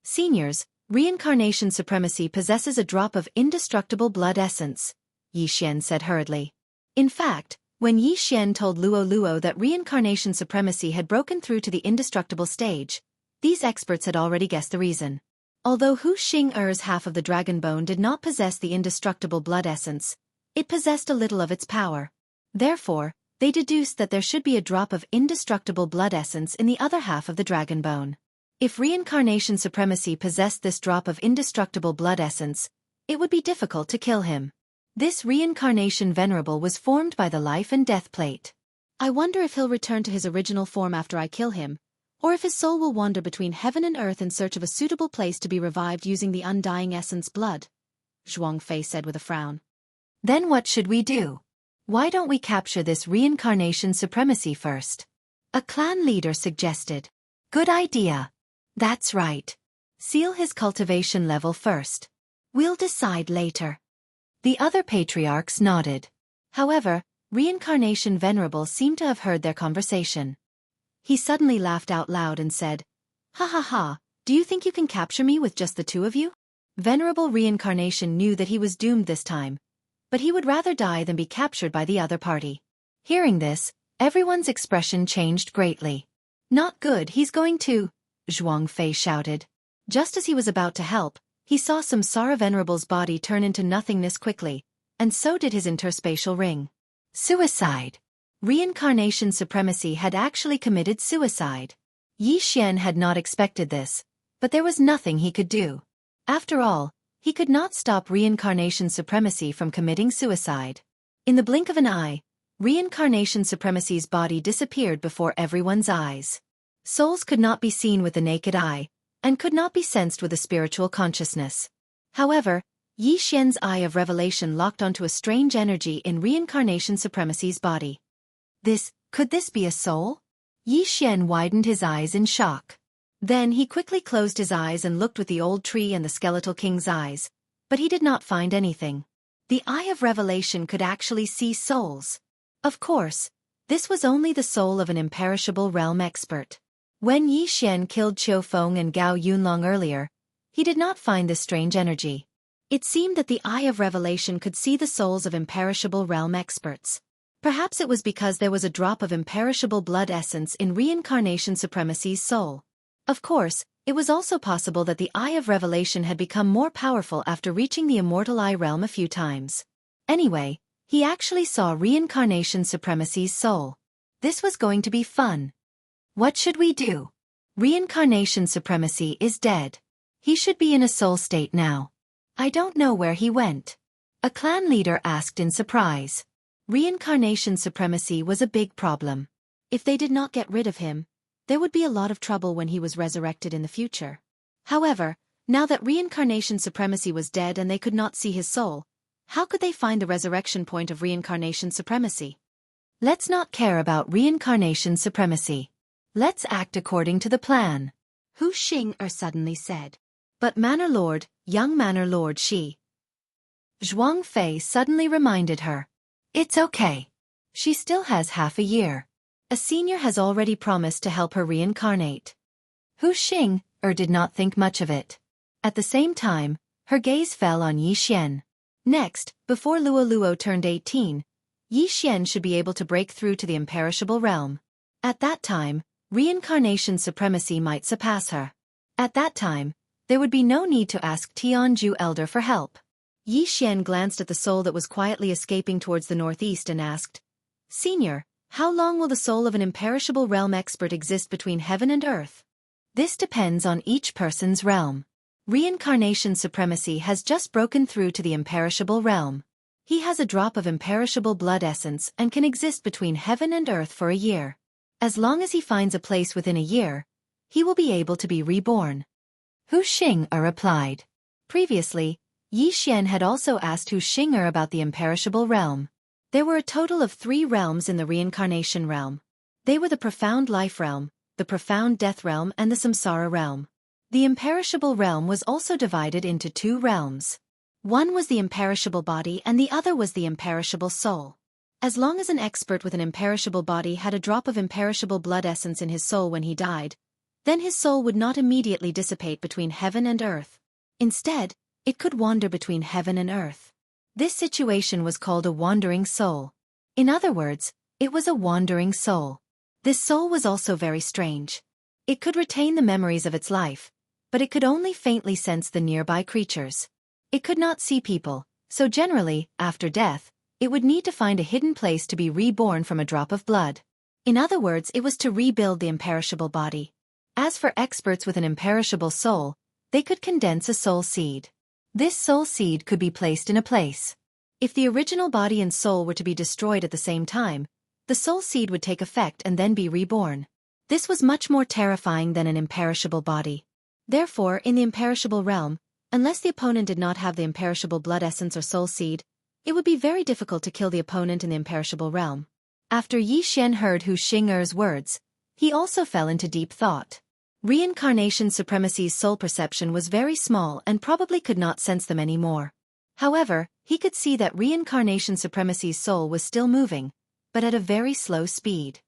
Seniors, reincarnation supremacy possesses a drop of indestructible blood essence, Yi Xian said hurriedly. In fact, when Yi Xian told Luo Luo that reincarnation supremacy had broken through to the indestructible stage, these experts had already guessed the reason. Although Hu Xing-er's half of the dragon bone did not possess the indestructible blood essence, it possessed a little of its power. Therefore, they deduced that there should be a drop of indestructible blood essence in the other half of the dragon bone. If reincarnation supremacy possessed this drop of indestructible blood essence, it would be difficult to kill him. This reincarnation venerable was formed by the life and death plate. I wonder if he'll return to his original form after I kill him, or if his soul will wander between heaven and earth in search of a suitable place to be revived using the undying essence blood, Zhuang Fei said with a frown. Then what should we do? Why don't we capture this reincarnation supremacy first? A clan leader suggested. Good idea. That's right. Seal his cultivation level first. We'll decide later. The other patriarchs nodded. However, reincarnation venerable seemed to have heard their conversation. He suddenly laughed out loud and said, "Ha ha ha, do you think you can capture me with just the two of you?" Venerable reincarnation knew that he was doomed this time, but he would rather die than be captured by the other party. Hearing this, everyone's expression changed greatly. Not good, he's going to, Zhuang Fei shouted. Just as he was about to help, he saw Samsara Venerable's body turn into nothingness quickly, and so did his interspatial ring. Suicide. Reincarnation supremacy had actually committed suicide. Yi Xian had not expected this, but there was nothing he could do. After all, he could not stop reincarnation supremacy from committing suicide. In the blink of an eye, reincarnation supremacy's body disappeared before everyone's eyes. Souls could not be seen with the naked eye, and could not be sensed with a spiritual consciousness. However, Yi Xian's eye of revelation locked onto a strange energy in reincarnation supremacy's body. Could this be a soul? Yi Xian widened his eyes in shock. Then he quickly closed his eyes and looked with the old tree and the skeletal king's eyes, but he did not find anything. The eye of revelation could actually see souls. Of course, this was only the soul of an imperishable realm expert. When Yi Xian killed Qiu Feng and Gao Yunlong earlier, he did not find this strange energy. It seemed that the eye of revelation could see the souls of imperishable realm experts. Perhaps it was because there was a drop of imperishable blood essence in reincarnation supremacy's soul. Of course, it was also possible that the eye of revelation had become more powerful after reaching the immortal eye realm a few times. Anyway, he actually saw reincarnation supremacy's soul. This was going to be fun. What should we do? Reincarnation supremacy is dead. He should be in a soul state now. I don't know where he went. A clan leader asked in surprise. Reincarnation supremacy was a big problem. If they did not get rid of him, there would be a lot of trouble when he was resurrected in the future. However, now that reincarnation supremacy was dead and they could not see his soul, how could they find the resurrection point of reincarnation supremacy? Let's not care about reincarnation supremacy. Let's act according to the plan, Hu Xing suddenly said. But Manor Lord, young Manor Lord Zhuang Fei suddenly reminded her. It's okay. She still has half a year. A senior has already promised to help her reincarnate. Hu Xing did not think much of it. At the same time, her gaze fell on Yi Xian. Next, before Luo Luo turned 18, Yi Xian should be able to break through to the imperishable realm. At that time, reincarnation supremacy might surpass her. At that time, there would be no need to ask Tianju Elder for help. Yi Xian glanced at the soul that was quietly escaping towards the northeast and asked, "Senior, how long will the soul of an imperishable realm expert exist between heaven and earth?" This depends on each person's realm. Reincarnation supremacy has just broken through to the imperishable realm. He has a drop of imperishable blood essence and can exist between heaven and earth for a year. As long as he finds a place within a year, he will be able to be reborn. Hu Xing'er replied. Previously, Yi Xian had also asked Hu Xing'er about the imperishable realm. There were a total of 3 realms in the reincarnation realm. They were the profound life realm, the profound death realm and the samsara realm. The imperishable realm was also divided into 2 realms. One was the imperishable body and the other was the imperishable soul. As long as an expert with an imperishable body had a drop of imperishable blood essence in his soul when he died, then his soul would not immediately dissipate between heaven and earth. Instead, it could wander between heaven and earth. This situation was called a wandering soul. In other words, it was a wandering soul. This soul was also very strange. It could retain the memories of its life, but it could only faintly sense the nearby creatures. It could not see people, so generally, after death, it would need to find a hidden place to be reborn from a drop of blood. In other words, it was to rebuild the imperishable body. As for experts with an imperishable soul, they could condense a soul seed. This soul seed could be placed in a place. If the original body and soul were to be destroyed at the same time, the soul seed would take effect and then be reborn. This was much more terrifying than an imperishable body. Therefore, in the imperishable realm, unless the opponent did not have the imperishable blood essence or soul seed, it would be very difficult to kill the opponent in the imperishable realm. After Yi Xian heard Hu Xing'er's words, he also fell into deep thought. Reincarnation supremacy's soul perception was very small and probably could not sense them anymore. However, he could see that reincarnation supremacy's soul was still moving, but at a very slow speed.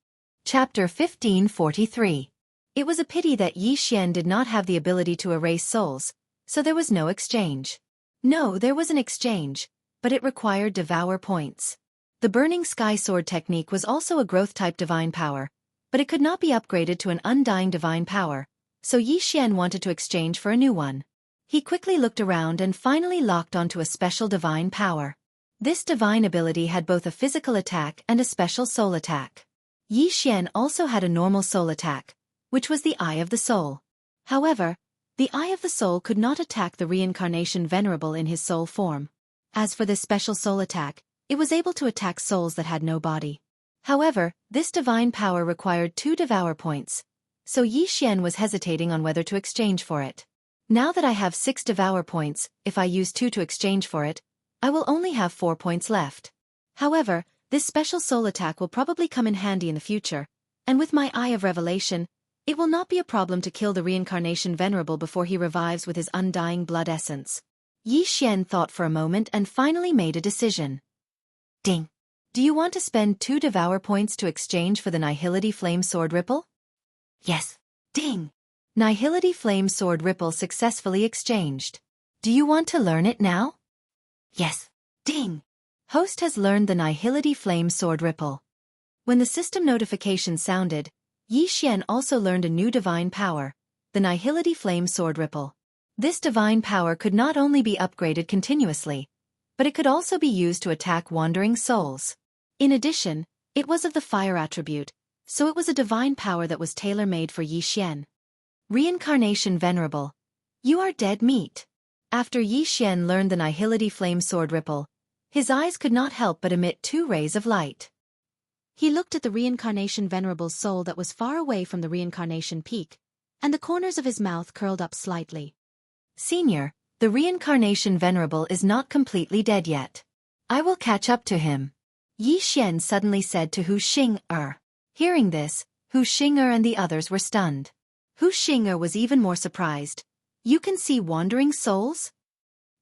Chapter 1543. It was a pity that Yi Xian did not have the ability to erase souls, so there was no exchange. No, there was an exchange, but it required devour points. The Burning Sky Sword technique was also a growth-type divine power, but it could not be upgraded to an undying divine power, so Yi Xian wanted to exchange for a new one. He quickly looked around and finally locked onto a special divine power. This divine ability had both a physical attack and a special soul attack. Yi Xian also had a normal soul attack, which was the Eye of the Soul. However, the Eye of the Soul could not attack the reincarnation venerable in his soul form. As for this special soul attack, it was able to attack souls that had no body. However, this divine power required 2 devour points, so Yi Xian was hesitating on whether to exchange for it. Now that I have 6 devour points, if I use 2 to exchange for it, I will only have 4 points left. However, this special soul attack will probably come in handy in the future, and with my Eye of Revelation, it will not be a problem to kill the reincarnation venerable before he revives with his undying blood essence. Yi Xian thought for a moment and finally made a decision. Ding! Do you want to spend 2 devour points to exchange for the Nihility Flame Sword Ripple? Yes. Ding! Nihility Flame Sword Ripple successfully exchanged. Do you want to learn it now? Yes. Ding! Host has learned the Nihility Flame Sword Ripple. When the system notification sounded, Yi Xian also learned a new divine power, the Nihility Flame Sword Ripple. This divine power could not only be upgraded continuously, but it could also be used to attack wandering souls. In addition, it was of the fire attribute, so it was a divine power that was tailor-made for Yi Xian. Reincarnation Venerable. You are dead meat. After Yi Xian learned the Nihility Flame Sword Ripple, his eyes could not help but emit 2 rays of light. He looked at the reincarnation venerable's soul that was far away from the reincarnation peak, and the corners of his mouth curled up slightly. Senior, the reincarnation venerable is not completely dead yet. I will catch up to him. Yi Xian suddenly said to Hu Xing'er. Hearing this, Hu Xing'er and the others were stunned. Hu Xing'er was even more surprised. You can see wandering souls?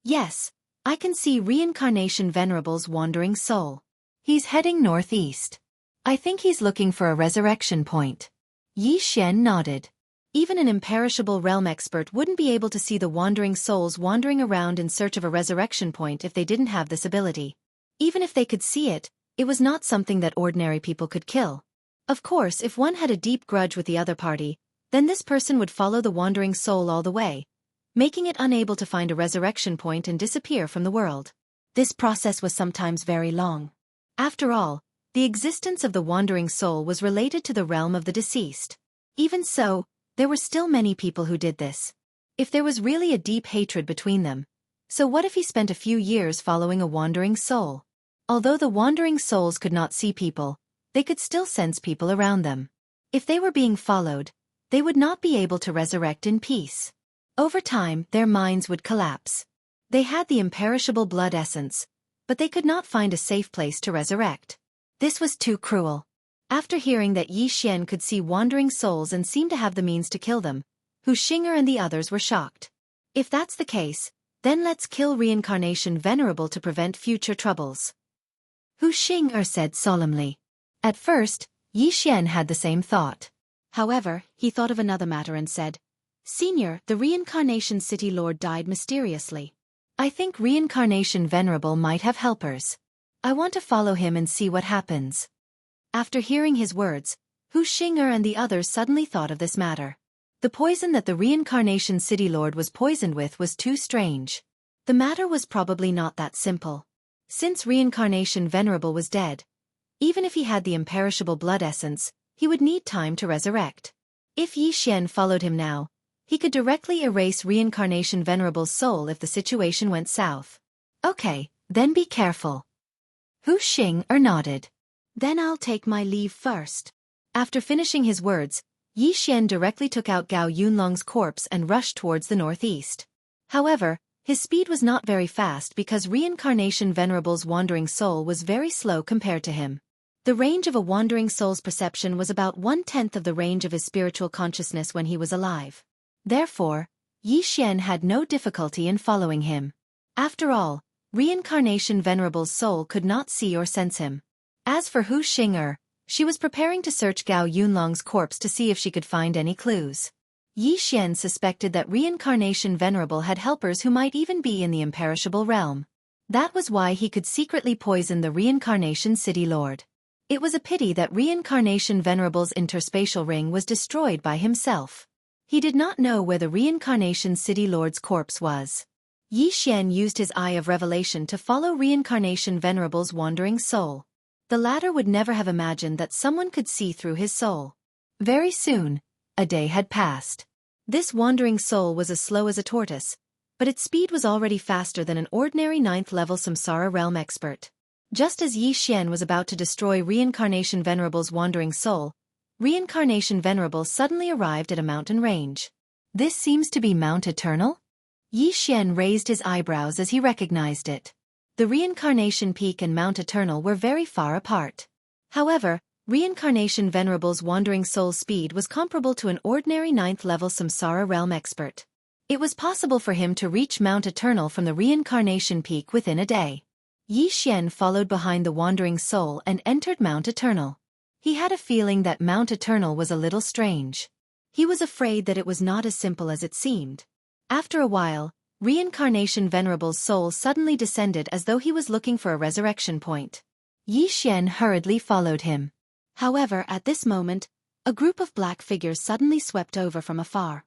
Yes, I can see reincarnation venerable's wandering soul. He's heading northeast. I think he's looking for a resurrection point. Yi Xian nodded. Even an imperishable realm expert wouldn't be able to see the wandering souls wandering around in search of a resurrection point if they didn't have this ability. Even if they could see it, it was not something that ordinary people could kill. Of course, if one had a deep grudge with the other party, then this person would follow the wandering soul all the way, making it unable to find a resurrection point and disappear from the world. This process was sometimes very long. After all, the existence of the wandering soul was related to the realm of the deceased. Even so, there were still many people who did this. If there was really a deep hatred between them, So what if he spent a few years following a wandering soul? Although the wandering souls could not see people, they could still sense people around them. If they were being followed, they would not be able to resurrect in peace. Over time, their minds would collapse. They had the imperishable blood essence, but they could not find a safe place to resurrect. This was too cruel. After hearing that Yi Xian could see wandering souls and seemed to have the means to kill them, Hu Xing'er and the others were shocked. If that's the case, then let's kill Reincarnation Venerable to prevent future troubles. Hu Xing'er said solemnly. At first, Yi Xian had the same thought. However, he thought of another matter and said, Senior, the Reincarnation City Lord died mysteriously. I think Reincarnation Venerable might have helpers. I want to follow him and see what happens. After hearing his words, Hu Xing'er and the others suddenly thought of this matter. The poison that the Reincarnation City Lord was poisoned with was too strange. The matter was probably not that simple. Since Reincarnation Venerable was dead, even if he had the imperishable blood essence, he would need time to resurrect. If Yi Xian followed him now, he could directly erase Reincarnation Venerable's soul if the situation went south. Okay, then be careful. Hu Xing'er nodded. Then I'll take my leave first. After finishing his words, Yi Xian directly took out Gao Yunlong's corpse and rushed towards the northeast. However, his speed was not very fast because Reincarnation Venerable's wandering soul was very slow compared to him. The range of a wandering soul's perception was about 1/10 of the range of his spiritual consciousness when he was alive. Therefore, Yi Xian had no difficulty in following him. After all, Reincarnation Venerable's soul could not see or sense him. As for Hu Xing'er, she was preparing to search Gao Yunlong's corpse to see if she could find any clues. Yi Xian suspected that Reincarnation Venerable had helpers who might even be in the imperishable realm. That was why he could secretly poison the Reincarnation City Lord. It was a pity that Reincarnation Venerable's interspatial ring was destroyed by himself. He did not know where the Reincarnation City Lord's corpse was. Yi Xian used his Eye of Revelation to follow Reincarnation Venerable's wandering soul. The latter would never have imagined that someone could see through his soul. Very soon, a day had passed. This wandering soul was as slow as a tortoise, but its speed was already faster than an ordinary 9th-level Samsara realm expert. Just as Yi Xian was about to destroy Reincarnation Venerable's wandering soul, Reincarnation Venerable suddenly arrived at a mountain range. This seems to be Mount Eternal? Yi Xian raised his eyebrows as he recognized it. The Reincarnation Peak and Mount Eternal were very far apart. However, Reincarnation Venerable's wandering soul's speed was comparable to an ordinary 9th-level Samsara realm expert. It was possible for him to reach Mount Eternal from the Reincarnation Peak within a day. Yi Xian followed behind the wandering soul and entered Mount Eternal. He had a feeling that Mount Eternal was a little strange. He was afraid that it was not as simple as it seemed. After a while, Reincarnation Venerable's soul suddenly descended as though he was looking for a resurrection point. Yi Xian hurriedly followed him. However, at this moment, a group of black figures suddenly swept over from afar.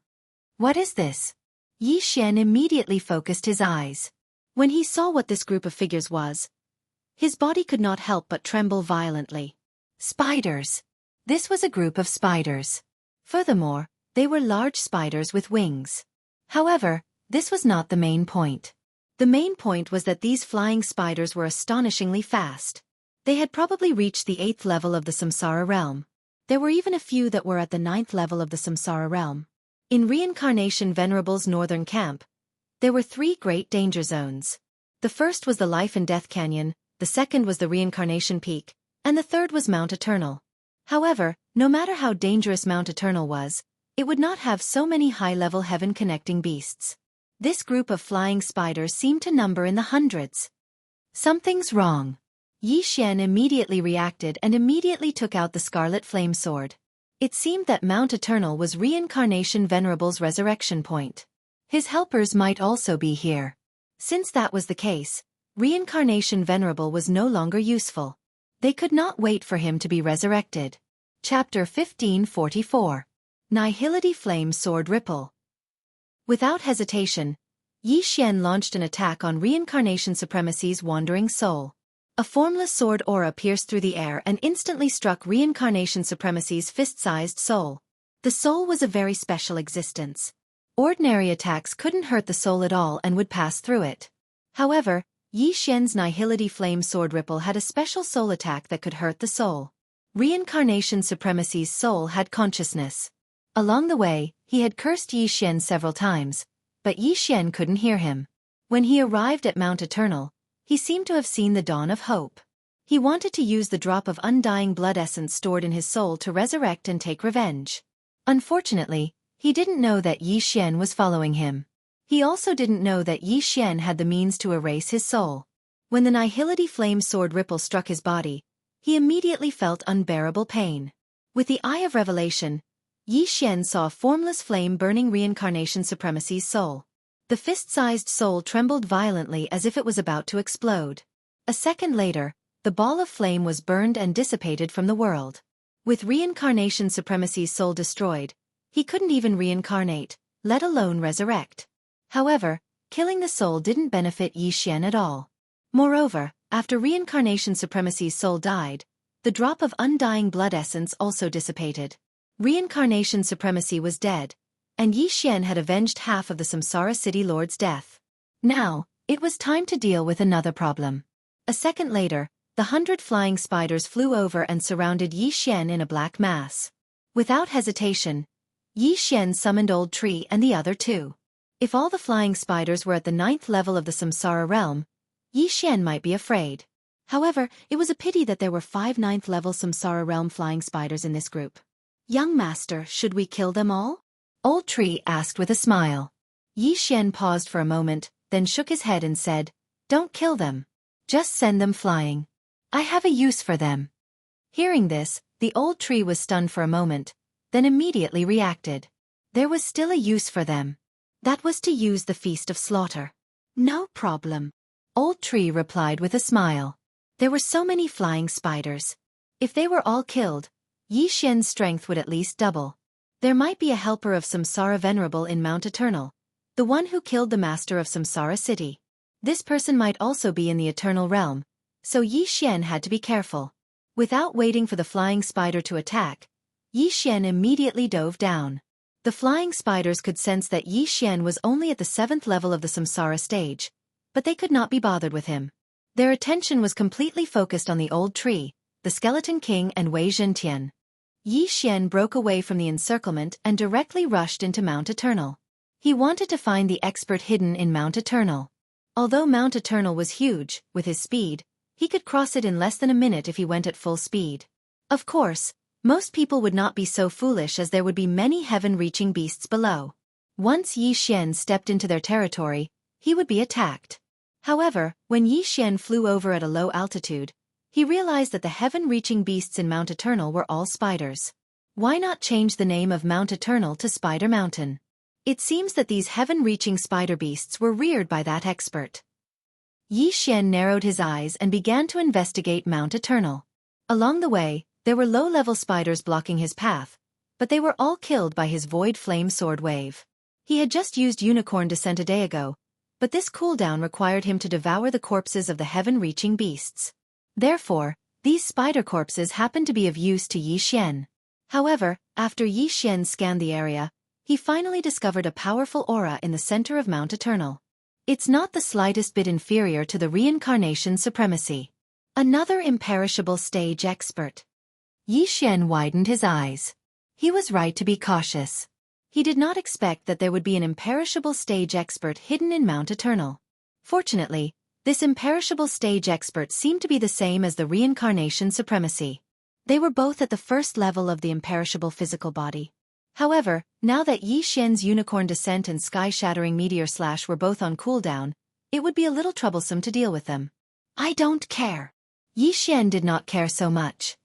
What is this? Yi Xian immediately focused his eyes. When he saw what this group of figures was, his body could not help but tremble violently. Spiders! This was a group of spiders. Furthermore, they were large spiders with wings. However, this was not the main point. The main point was that these flying spiders were astonishingly fast. They had probably reached the 8th level of the Samsara realm. There were even a few that were at the 9th level of the Samsara realm. In Reincarnation Venerable's northern camp, there were 3 great danger zones. The first was the Life and Death Canyon, the second was the Reincarnation Peak, and the third was Mount Eternal. However, no matter how dangerous Mount Eternal was, it would not have so many high-level heaven-connecting beasts. This group of flying spiders seemed to number in the hundreds. Something's wrong. Yi Xian immediately reacted and immediately took out the Scarlet Flame Sword. It seemed that Mount Eternal was Reincarnation Venerable's resurrection point. His helpers might also be here. Since that was the case, Reincarnation Venerable was no longer useful. They could not wait for him to be resurrected. Chapter 1544. Nihility Flame Sword Ripple. Without hesitation, Yi Xian launched an attack on Reincarnation Supremacy's wandering soul. A formless sword aura pierced through the air and instantly struck Reincarnation Supremacy's fist-sized soul. The soul was a very special existence. Ordinary attacks couldn't hurt the soul at all and would pass through it. However, Yi Xian's Nihility Flame Sword Ripple had a special soul attack that could hurt the soul. Reincarnation Supremacy's soul had consciousness. Along the way, he had cursed Yi Xian several times, but Yi Xian couldn't hear him. When he arrived at Mount Eternal, he seemed to have seen the dawn of hope. He wanted to use the drop of undying blood essence stored in his soul to resurrect and take revenge. Unfortunately, he didn't know that Yi Xian was following him. He also didn't know that Yi Xian had the means to erase his soul. When the Nihility Flame Sword Ripple struck his body, he immediately felt unbearable pain. With the Eye of Revelation, Yi Xian saw a formless flame burning Reincarnation Supremacy's soul. The fist-sized soul trembled violently as if it was about to explode. A second later, the ball of flame was burned and dissipated from the world. With Reincarnation Supremacy's soul destroyed, he couldn't even reincarnate, let alone resurrect. However, killing the soul didn't benefit Yi Xian at all. Moreover, after Reincarnation Supremacy's soul died, the drop of undying blood essence also dissipated. Reincarnation Supremacy was dead, and Yi Xian had avenged half of the Samsara City Lord's death. Now, it was time to deal with another problem. A second later, the 100 flying spiders flew over and surrounded Yi Xian in a black mass. Without hesitation, Yi Xian summoned Old Tree and the other two. If all the flying spiders were at the 9th level of the Samsara realm, Yi Xian might be afraid. However, it was a pity that there were 5 9th-level Samsara realm flying spiders in this group. "Young master, should we kill them all?" Old Tree asked with a smile. Yi Xian paused for a moment, then shook his head and said, "Don't kill them. Just send them flying. I have a use for them." Hearing this, the Old Tree was stunned for a moment, then immediately reacted. There was still a use for them. That was to use the Feast of Slaughter. "No problem," Old Tree replied with a smile. There were so many flying spiders. If they were all killed, Yi Xian's strength would at least double. There might be a helper of Samsara Venerable in Mount Eternal, the one who killed the master of Samsara City. This person might also be in the Eternal Realm, so Yi Xian had to be careful. Without waiting for the flying spider to attack, Yi Xian immediately dove down. The flying spiders could sense that Yi Xian was only at the 7th level of the Samsara stage, but they could not be bothered with him. Their attention was completely focused on the Old Tree, the Skeleton King and Wei Zhentian. Yi Xian broke away from the encirclement and directly rushed into Mount Eternal. He wanted to find the expert hidden in Mount Eternal. Although Mount Eternal was huge, with his speed, he could cross it in less than a minute if he went at full speed. Of course, most people would not be so foolish, as there would be many heaven-reaching beasts below. Once Yi Xian stepped into their territory, he would be attacked. However, when Yi Xian flew over at a low altitude, he realized that the heaven-reaching beasts in Mount Eternal were all spiders. Why not change the name of Mount Eternal to Spider Mountain? It seems that these heaven-reaching spider beasts were reared by that expert. Yi Xian narrowed his eyes and began to investigate Mount Eternal. Along the way, there were low-level spiders blocking his path, but they were all killed by his Void Flame Sword Wave. He had just used Unicorn Descent a day ago, but this cooldown required him to devour the corpses of the heaven-reaching beasts. Therefore, these spider corpses happened to be of use to Yi Xian. However, after Yi Xian scanned the area, he finally discovered a powerful aura in the center of Mount Eternal. It's not the slightest bit inferior to the Reincarnation Supremacy. Another imperishable stage expert. Yi Xian widened his eyes. He was right to be cautious. He did not expect that there would be an imperishable stage expert hidden in Mount Eternal. Fortunately, this imperishable stage expert seemed to be the same as the Reincarnation Supremacy. They were both at the 1st level of the imperishable physical body. However, now that Yi Xian's Unicorn Descent and Sky-Shattering Meteor Slash were both on cooldown, it would be a little troublesome to deal with them. "I don't care." Yi Xian did not care so much.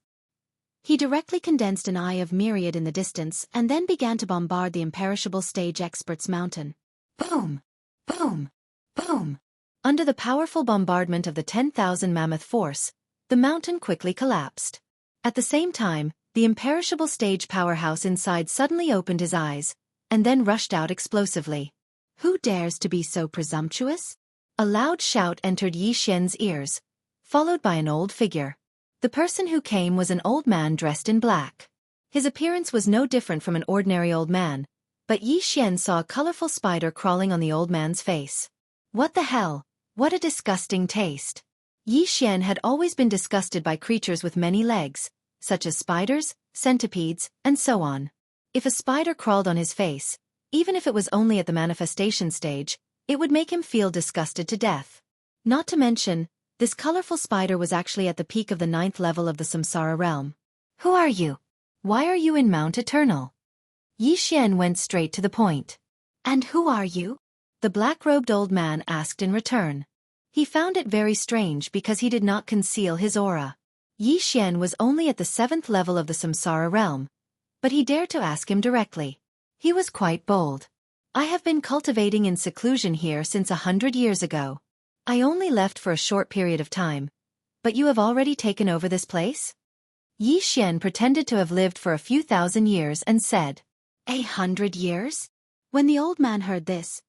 He directly condensed an eye of myriad in the distance and then began to bombard the imperishable stage expert's mountain. Boom! Boom! Boom! Under the powerful bombardment of the 10,000 mammoth force, the mountain quickly collapsed. At the same time, the imperishable stage powerhouse inside suddenly opened his eyes, and then rushed out explosively. "Who dares to be so presumptuous?" A loud shout entered Yi Xian's ears, followed by an old figure. The person who came was an old man dressed in black. His appearance was no different from an ordinary old man, but Yi Xian saw a colorful spider crawling on the old man's face. "What the hell? What a disgusting taste. Yi Xian had always been disgusted by creatures with many legs, such as spiders, centipedes, and so on. If a spider crawled on his face, even if it was only at the manifestation stage, it would make him feel disgusted to death. Not to mention, this colorful spider was actually at the peak of the 9th level of the Samsara realm. Who are you? Why are you in Mount Eternal? Yi Xian went straight to the point. And who are you? The black-robed old man asked in return. He found it very strange because he did not conceal his aura. Yi Xian was only at the 7th level of the Samsara realm, but he dared to ask him directly. He was quite bold. I have been cultivating in seclusion here since 100 years ago. I only left for a short period of time, but you have already taken over this place? Yi Xian pretended to have lived for a few thousand years and said, 100 years? When the old man heard this,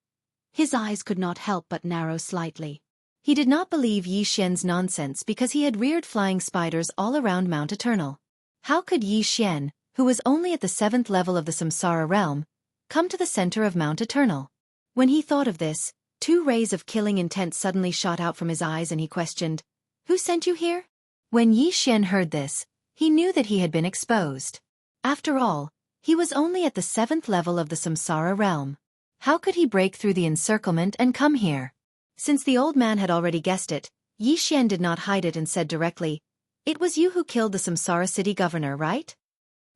his eyes could not help but narrow slightly. He did not believe Yi Xian's nonsense because he had reared flying spiders all around Mount Eternal. How could Yi Xian, who was only at the 7th level of the Samsara realm, come to the center of Mount Eternal? When he thought of this, 2 rays of killing intent suddenly shot out from his eyes and he questioned, Who sent you here? When Yi Xian heard this, he knew that he had been exposed. After all, he was only at the 7th level of the Samsara realm. How could he break through the encirclement and come here? Since the old man had already guessed it, Yi Xian did not hide it and said directly, It was you who killed the Samsara city governor, right?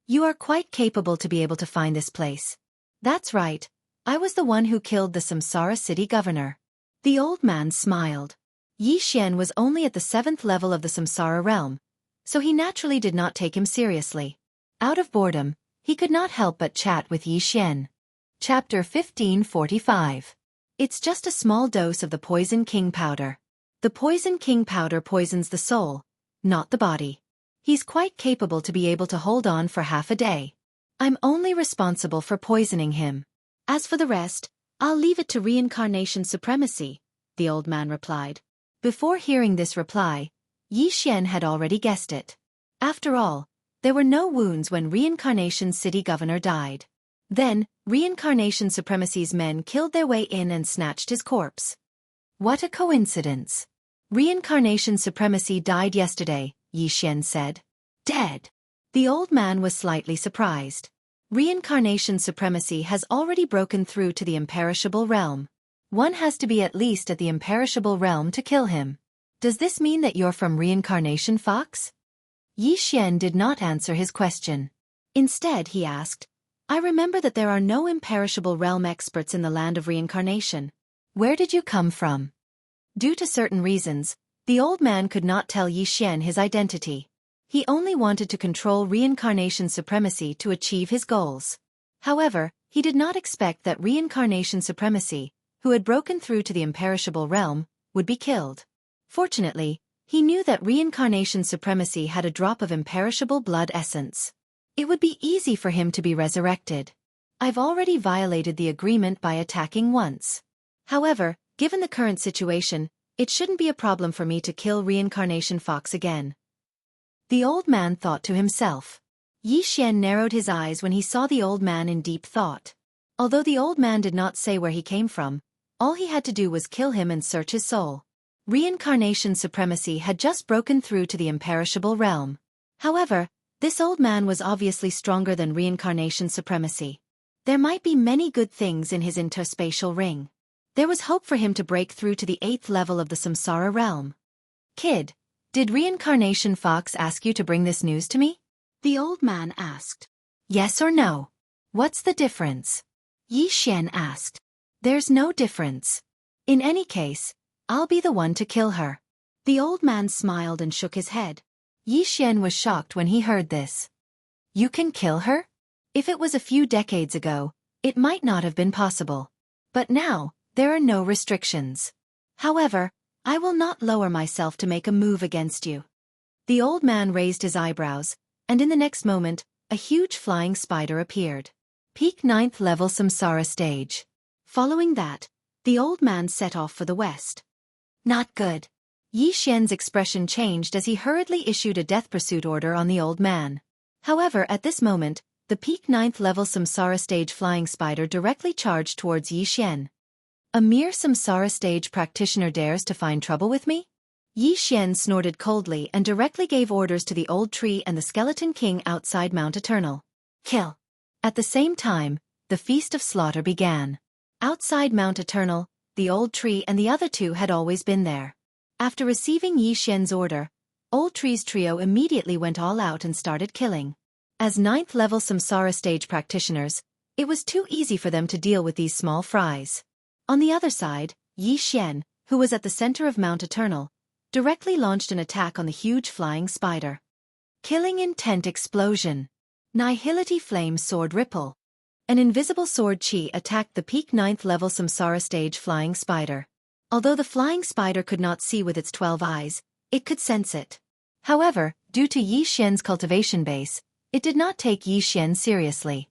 You are quite capable to be able to find this place. That's right. I was the one who killed the Samsara city governor. The old man smiled. Yi Xian was only at the 7th level of the Samsara realm, so he naturally did not take him seriously. Out of boredom, he could not help but chat with Yi Xian. Chapter 1545. It's just a small dose of the Poison King powder. The Poison King powder poisons the soul, not the body. He's quite capable to be able to hold on for half a day. I'm only responsible for poisoning him. As for the rest, I'll leave it to reincarnation supremacy, the old man replied. Before hearing this reply, Yi Xian had already guessed it. After all, there were no wounds when Reincarnation City Governor died. Then, Reincarnation Supremacy's men killed their way in and snatched his corpse. What a coincidence. Reincarnation Supremacy died yesterday, Yi Xian said. Dead. The old man was slightly surprised. Reincarnation Supremacy has already broken through to the imperishable realm. One has to be at least at the imperishable realm to kill him. Does this mean that you're from Reincarnation Fox? Yi Xian did not answer his question. Instead, he asked, I remember that there are no imperishable realm experts in the land of reincarnation. Where did you come from? Due to certain reasons, the old man could not tell Yi Xian his identity. He only wanted to control Reincarnation Supremacy to achieve his goals. However, he did not expect that Reincarnation Supremacy, who had broken through to the imperishable realm, would be killed. Fortunately, he knew that Reincarnation Supremacy had a drop of imperishable blood essence. It would be easy for him to be resurrected. I've already violated the agreement by attacking once. However, given the current situation, it shouldn't be a problem for me to kill Reincarnation Fox again. The old man thought to himself. Yi Xian narrowed his eyes when he saw the old man in deep thought. Although the old man did not say where he came from, all he had to do was kill him and search his soul. Reincarnation Supremacy had just broken through to the imperishable realm. However, this old man was obviously stronger than Reincarnation Supremacy. There might be many good things in his interspatial ring. There was hope for him to break through to the 8th level of the Samsara realm. Kid, did Reincarnation Fox ask you to bring this news to me? The old man asked. Yes or no? What's the difference? Yi Xian asked. There's no difference. In any case, I'll be the one to kill her. The old man smiled and shook his head. Yi Xian was shocked when he heard this. You can kill her? If it was a few decades ago, it might not have been possible. But now, there are no restrictions. However, I will not lower myself to make a move against you. The old man raised his eyebrows, and in the next moment, a huge flying spider appeared. Peak 9th level Samsara stage. Following that, the old man set off for the west. Not good. Yi Xian's expression changed as he hurriedly issued a death pursuit order on the old man. However, at this moment, the peak 9th level Samsara stage flying spider directly charged towards Yi Xian. A mere samsara stage practitioner dares to find trouble with me? Yi Xian snorted coldly and directly gave orders to the old tree and the skeleton king outside Mount Eternal. Kill. At the same time, the feast of slaughter began. Outside Mount Eternal, the old tree and the other two had always been there. After receiving Yi Xian's order, Old Tree's trio immediately went all out and started killing. As 9th level samsara stage practitioners, it was too easy for them to deal with these small fries. On the other side, Yi Xian, who was at the center of Mount Eternal, directly launched an attack on the huge flying spider. Killing intent explosion. Nihility flame sword ripple. An invisible sword chi attacked the peak 9th level samsara stage flying spider. Although the flying spider could not see with its 12 eyes, it could sense it. However, due to Yi Xian's cultivation base, it did not take Yi Xian seriously.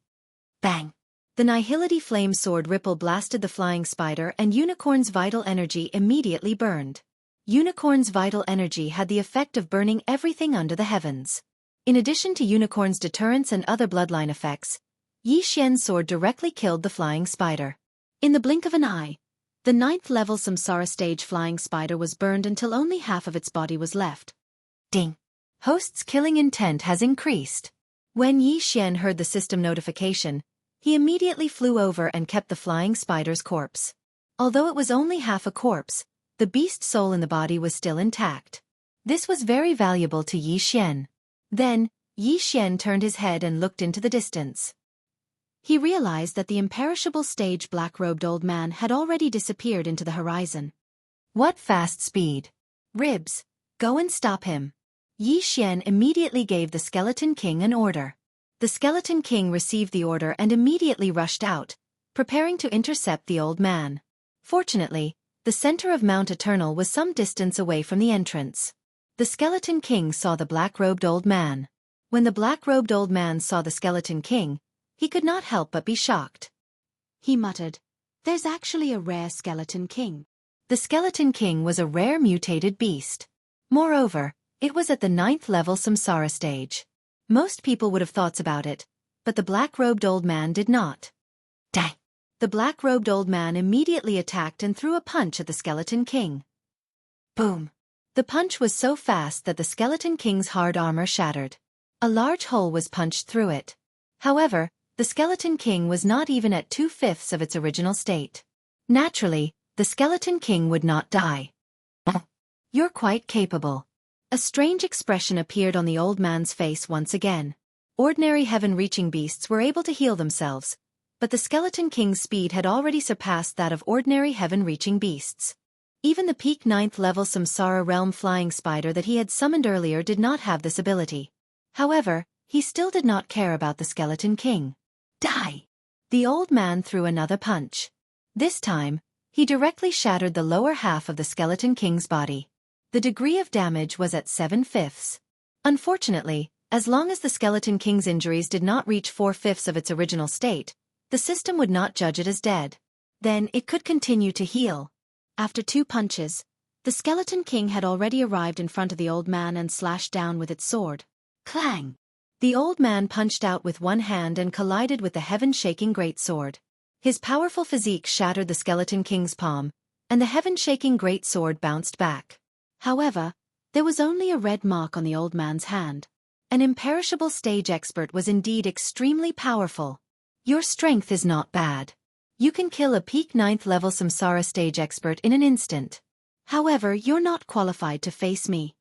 Bang! The Nihility flame sword ripple blasted the flying spider and Unicorn's vital energy immediately burned. Unicorn's vital energy had the effect of burning everything under the heavens. In addition to Unicorn's deterrence and other bloodline effects, Yi Xian's sword directly killed the flying spider. In the blink of an eye, the 9th level samsara stage flying spider was burned until only half of its body was left. Ding! Host's killing intent has increased. When Yi Xian heard the system notification, he immediately flew over and kept the flying spider's corpse. Although it was only half a corpse, the beast's soul in the body was still intact. This was very valuable to Yi Xian. Then, Yi Xian turned his head and looked into the distance. He realized that the imperishable stage black-robed old man had already disappeared into the horizon. What fast speed! Ribs, go and stop him. Yi Xian immediately gave the Skeleton King an order. The Skeleton King received the order and immediately rushed out, preparing to intercept the old man. Fortunately, the center of Mount Eternal was some distance away from the entrance. The Skeleton King saw the black-robed old man. When the black-robed old man saw the Skeleton King, he could not help but be shocked. He muttered, "There's actually a rare Skeleton King." The Skeleton King was a rare mutated beast. Moreover, it was at the 9th level samsara stage. Most people would have thoughts about it, but the black-robed old man did not. Die! The black-robed old man immediately attacked and threw a punch at the Skeleton King. Boom! The punch was so fast that the Skeleton King's hard armor shattered. A large hole was punched through it. However, the Skeleton King was not even at 2/5 of its original state. Naturally, the Skeleton King would not die. You're quite capable. A strange expression appeared on the old man's face once again. Ordinary heaven-reaching beasts were able to heal themselves, but the Skeleton King's speed had already surpassed that of ordinary heaven-reaching beasts. Even the peak 9th level samsara realm flying spider that he had summoned earlier did not have this ability. However, he still did not care about the Skeleton King. Die! The old man threw another punch. This time, he directly shattered the lower half of the Skeleton King's body. The degree of damage was at 7/5. Unfortunately, as long as the Skeleton King's injuries did not reach 4/5 of its original state, the system would not judge it as dead. Then it could continue to heal. After 2 punches, the Skeleton King had already arrived in front of the old man and slashed down with its sword. Clang! The old man punched out with one hand and collided with the heaven-shaking greatsword. His powerful physique shattered the Skeleton King's palm, and the heaven-shaking greatsword bounced back. However, there was only a red mark on the old man's hand. An imperishable stage expert was indeed extremely powerful. Your strength is not bad. You can kill a peak 9th level samsara stage expert in an instant. However, you're not qualified to face me.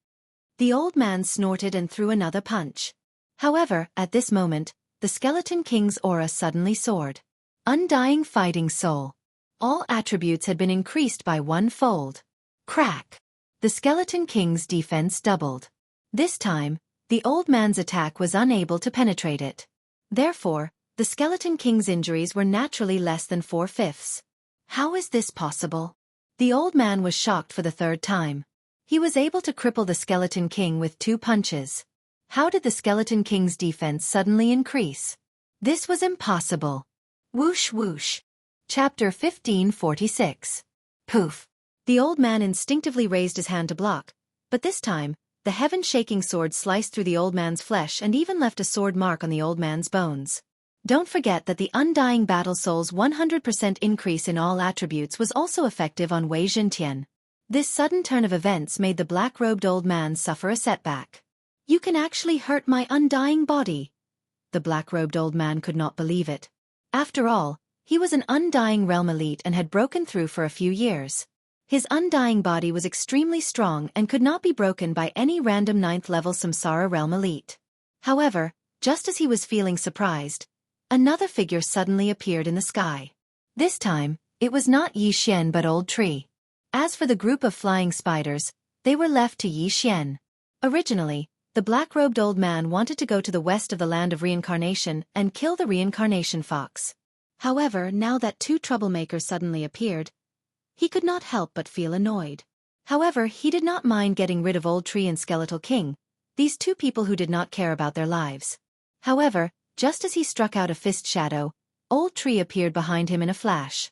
The old man snorted and threw another punch. However, at this moment, the Skeleton King's aura suddenly soared. Undying fighting soul. All attributes had been increased by 1-fold. Crack! The Skeleton King's defense doubled. This time, the old man's attack was unable to penetrate it. Therefore, the Skeleton King's injuries were naturally less than 4/5. How is this possible? The old man was shocked for the 3rd time. He was able to cripple the Skeleton King with 2 punches. How did the Skeleton King's defense suddenly increase? This was impossible. Whoosh whoosh. Chapter 1546. Poof. The old man instinctively raised his hand to block, but this time, the heaven-shaking sword sliced through the old man's flesh and even left a sword mark on the old man's bones. Don't forget that the Undying Battle Soul's 100% increase in all attributes was also effective on Wei Zhentian. This sudden turn of events made the black-robed old man suffer a setback. "You can actually hurt my undying body." The black-robed old man could not believe it. After all, he was an Undying Realm elite and had broken through for a few years. His undying body was extremely strong and could not be broken by any random 9th-level Samsara Realm elite. However, just as he was feeling surprised, another figure suddenly appeared in the sky. This time, it was not Yi Xian but Old Tree. As for the group of flying spiders, they were left to Yi Xian. Originally, the black-robed old man wanted to go to the west of the land of reincarnation and kill the reincarnation fox. However, now that two troublemakers suddenly appeared, he could not help but feel annoyed. However, he did not mind getting rid of Old Tree and Skeletal King, these two people who did not care about their lives. However, just as he struck out a fist shadow, Old Tree appeared behind him in a flash.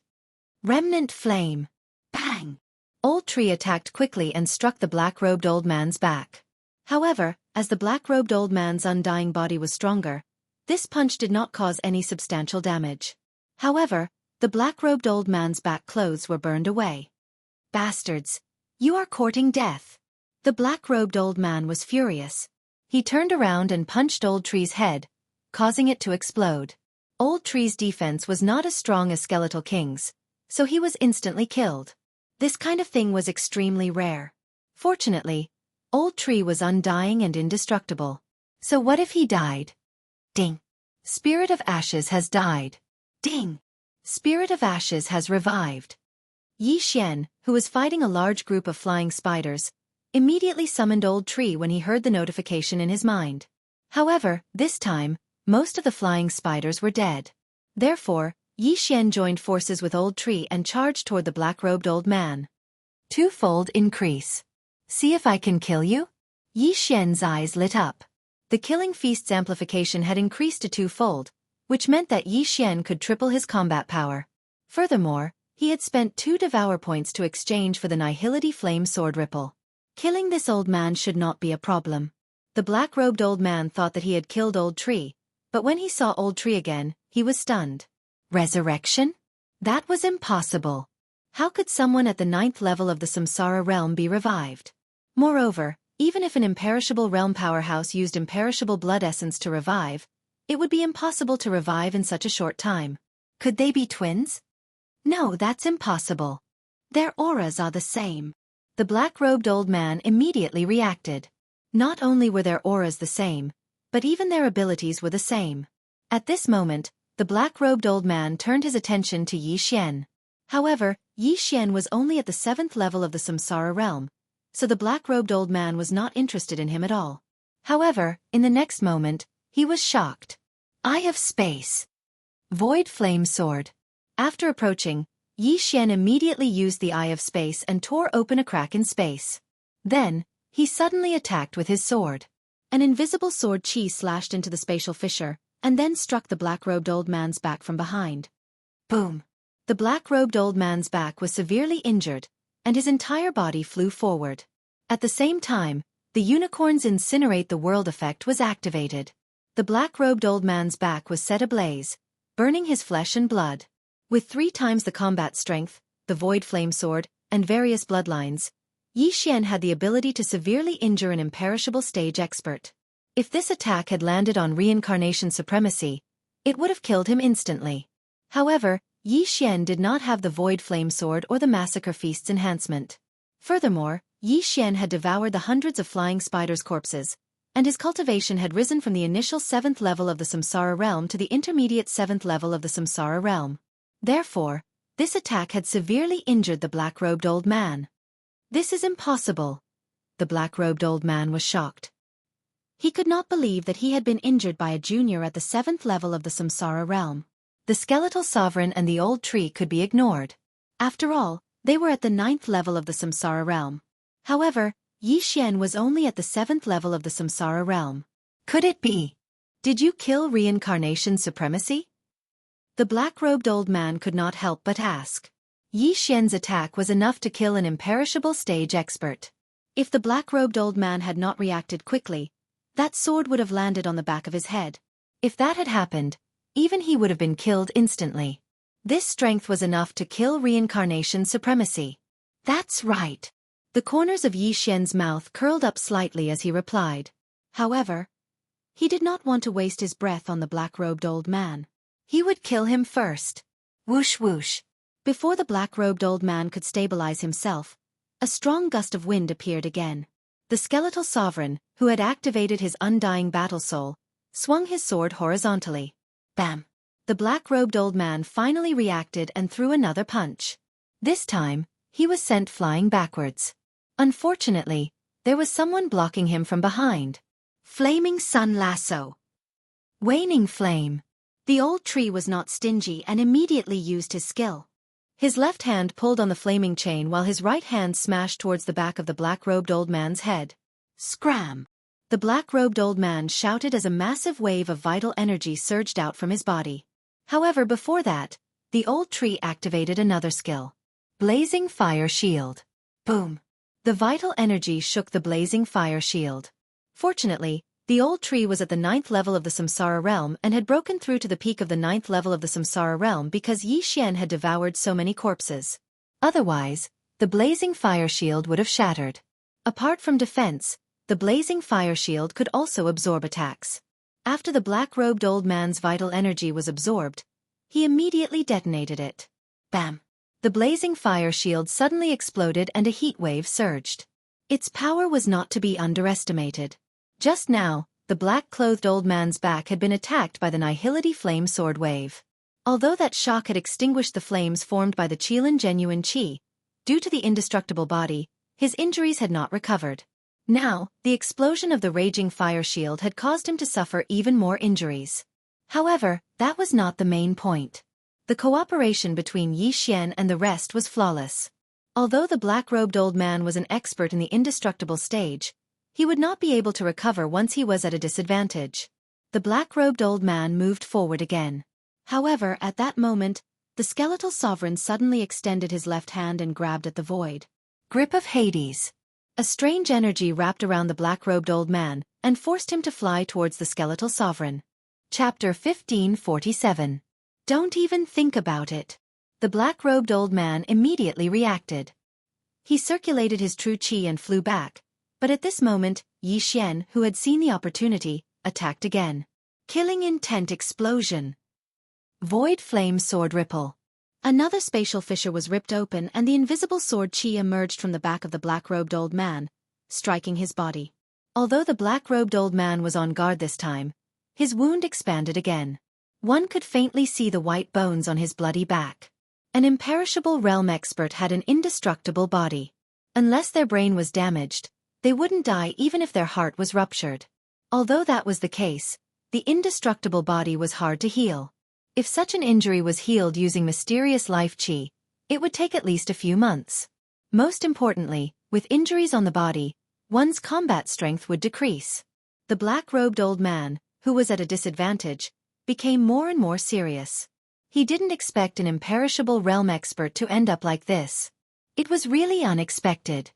Remnant Flame. Bang! Old Tree attacked quickly and struck the black-robed old man's back. However, as the black-robed old man's undying body was stronger, this punch did not cause any substantial damage. However, the black-robed old man's back clothes were burned away. "Bastards! You are courting death." The black-robed old man was furious. He turned around and punched Old Tree's head, causing it to explode. Old Tree's defense was not as strong as Skeletal King's, so he was instantly killed. This kind of thing was extremely rare. Fortunately, Old Tree was undying and indestructible. So what if he died? Ding! Spirit of Ashes has died. Ding! Spirit of Ashes has revived. Yi Xian, who was fighting a large group of flying spiders, immediately summoned Old Tree when he heard the notification in his mind. However, this time, most of the flying spiders were dead. Therefore, Yi Xian joined forces with Old Tree and charged toward the black-robed old man. Twofold increase. "See if I can kill you?" Yi Xian's eyes lit up. The Killing Feast's amplification had increased to twofold, which meant that Yi Xian could triple his combat power. Furthermore, he had spent 2 Devour points to exchange for the Nihility Flame Sword Ripple. Killing this old man should not be a problem. The black-robed old man thought that he had killed Old Tree, but when he saw Old Tree again, he was stunned. Resurrection? That was impossible. How could someone at the 9th level of the Samsara realm be revived? Moreover, even if an imperishable realm powerhouse used imperishable blood essence to revive, it would be impossible to revive in such a short time. Could they be twins? No, that's impossible. Their auras are the same. The black-robed old man immediately reacted. Not only were their auras the same, but even their abilities were the same. At this moment, the black-robed old man turned his attention to Yi Xian. However, Yi Xian was only at the 7th level of the Samsara realm, so the black-robed old man was not interested in him at all. However, in the next moment, he was shocked. "Eye of Space." Void Flame Sword. After approaching, Yi Xian immediately used the Eye of Space and tore open a crack in space. Then, he suddenly attacked with his sword. An invisible sword chi slashed into the spatial fissure, and then struck the black-robed old man's back from behind. Boom! The black-robed old man's back was severely injured, and his entire body flew forward. At the same time, the unicorn's Incinerate the World effect was activated. The black-robed old man's back was set ablaze, burning his flesh and blood. With 3 times the combat strength, the Void Flame Sword, and various bloodlines, Yi Xian had the ability to severely injure an imperishable stage expert. If this attack had landed on reincarnation supremacy, it would have killed him instantly. However, Yi Xian did not have the Void Flame Sword or the Massacre Feast's enhancement. Furthermore, Yi Xian had devoured the hundreds of flying spiders' corpses, and his cultivation had risen from the initial 7th level of the Samsara realm to the intermediate 7th level of the Samsara realm. Therefore, this attack had severely injured the black-robed old man. "This is impossible." The black-robed old man was shocked. He could not believe that he had been injured by a junior at the 7th level of the Samsara realm. The skeletal sovereign and the Old Tree could be ignored. After all, they were at the 9th level of the Samsara realm. However, Yi Xian was only at the 7th level of the Samsara realm. Could it be? Did you kill reincarnation supremacy? The black-robed old man could not help but ask. Yi Xian's attack was enough to kill an imperishable stage expert. If the black-robed old man had not reacted quickly, that sword would have landed on the back of his head. If that had happened, even he would have been killed instantly. This strength was enough to kill reincarnation supremacy. That's right. The corners of Yi Xian's mouth curled up slightly as he replied. However, he did not want to waste his breath on the black-robed old man. He would kill him first. Whoosh whoosh. Before the black-robed old man could stabilize himself, a strong gust of wind appeared again. The skeletal sovereign, who had activated his undying battle soul, swung his sword horizontally. Bam! The black-robed old man finally reacted and threw another punch. This time, he was sent flying backwards. Unfortunately, there was someone blocking him from behind. Flaming sun lasso. Waning flame. The old tree was not stingy and immediately used his skill. His left hand pulled on the flaming chain while his right hand smashed towards the back of the black-robed old man's head. Scram! The black-robed old man shouted as a massive wave of vital energy surged out from his body. However, before that, the old tree activated another skill. Blazing fire shield. Boom! The vital energy shook the blazing fire shield. Fortunately, the old tree was at the 9th level of the Samsara realm and had broken through to the peak of the 9th level of the Samsara realm because Yi Xian had devoured so many corpses. Otherwise, the blazing fire shield would have shattered. Apart from defense, the blazing fire shield could also absorb attacks. After the black-robed old man's vital energy was absorbed, he immediately detonated it. Bam! The blazing fire shield suddenly exploded and a heat wave surged. Its power was not to be underestimated. Just now, the black-clothed old man's back had been attacked by the Nihility flame sword wave. Although that shock had extinguished the flames formed by the Qilin genuine qi, due to the indestructible body, his injuries had not recovered. Now, the explosion of the raging fire shield had caused him to suffer even more injuries. However, that was not the main point. The cooperation between Yi Xian and the rest was flawless. Although the black-robed old man was an expert in the indestructible stage, he would not be able to recover once he was at a disadvantage. The black-robed old man moved forward again. However, at that moment, the skeletal sovereign suddenly extended his left hand and grabbed at the void. Grip of Hades. A strange energy wrapped around the black-robed old man and forced him to fly towards the skeletal sovereign. Chapter 1547. Don't even think about it. The black-robed old man immediately reacted. He circulated his true qi and flew back, but at this moment, Yi Xian, who had seen the opportunity, attacked again. Killing intent explosion. Void flame sword ripple. Another spatial fissure was ripped open and the invisible sword qi emerged from the back of the black-robed old man, striking his body. Although the black-robed old man was on guard this time, his wound expanded again. One could faintly see the white bones on his bloody back. An imperishable realm expert had an indestructible body. Unless their brain was damaged, they wouldn't die even if their heart was ruptured. Although that was the case, the indestructible body was hard to heal. If such an injury was healed using mysterious life qi, it would take at least a few months. Most importantly, with injuries on the body, one's combat strength would decrease. The black-robed old man, who was at a disadvantage, became more and more serious. He didn't expect an imperishable realm expert to end up like this. It was really unexpected.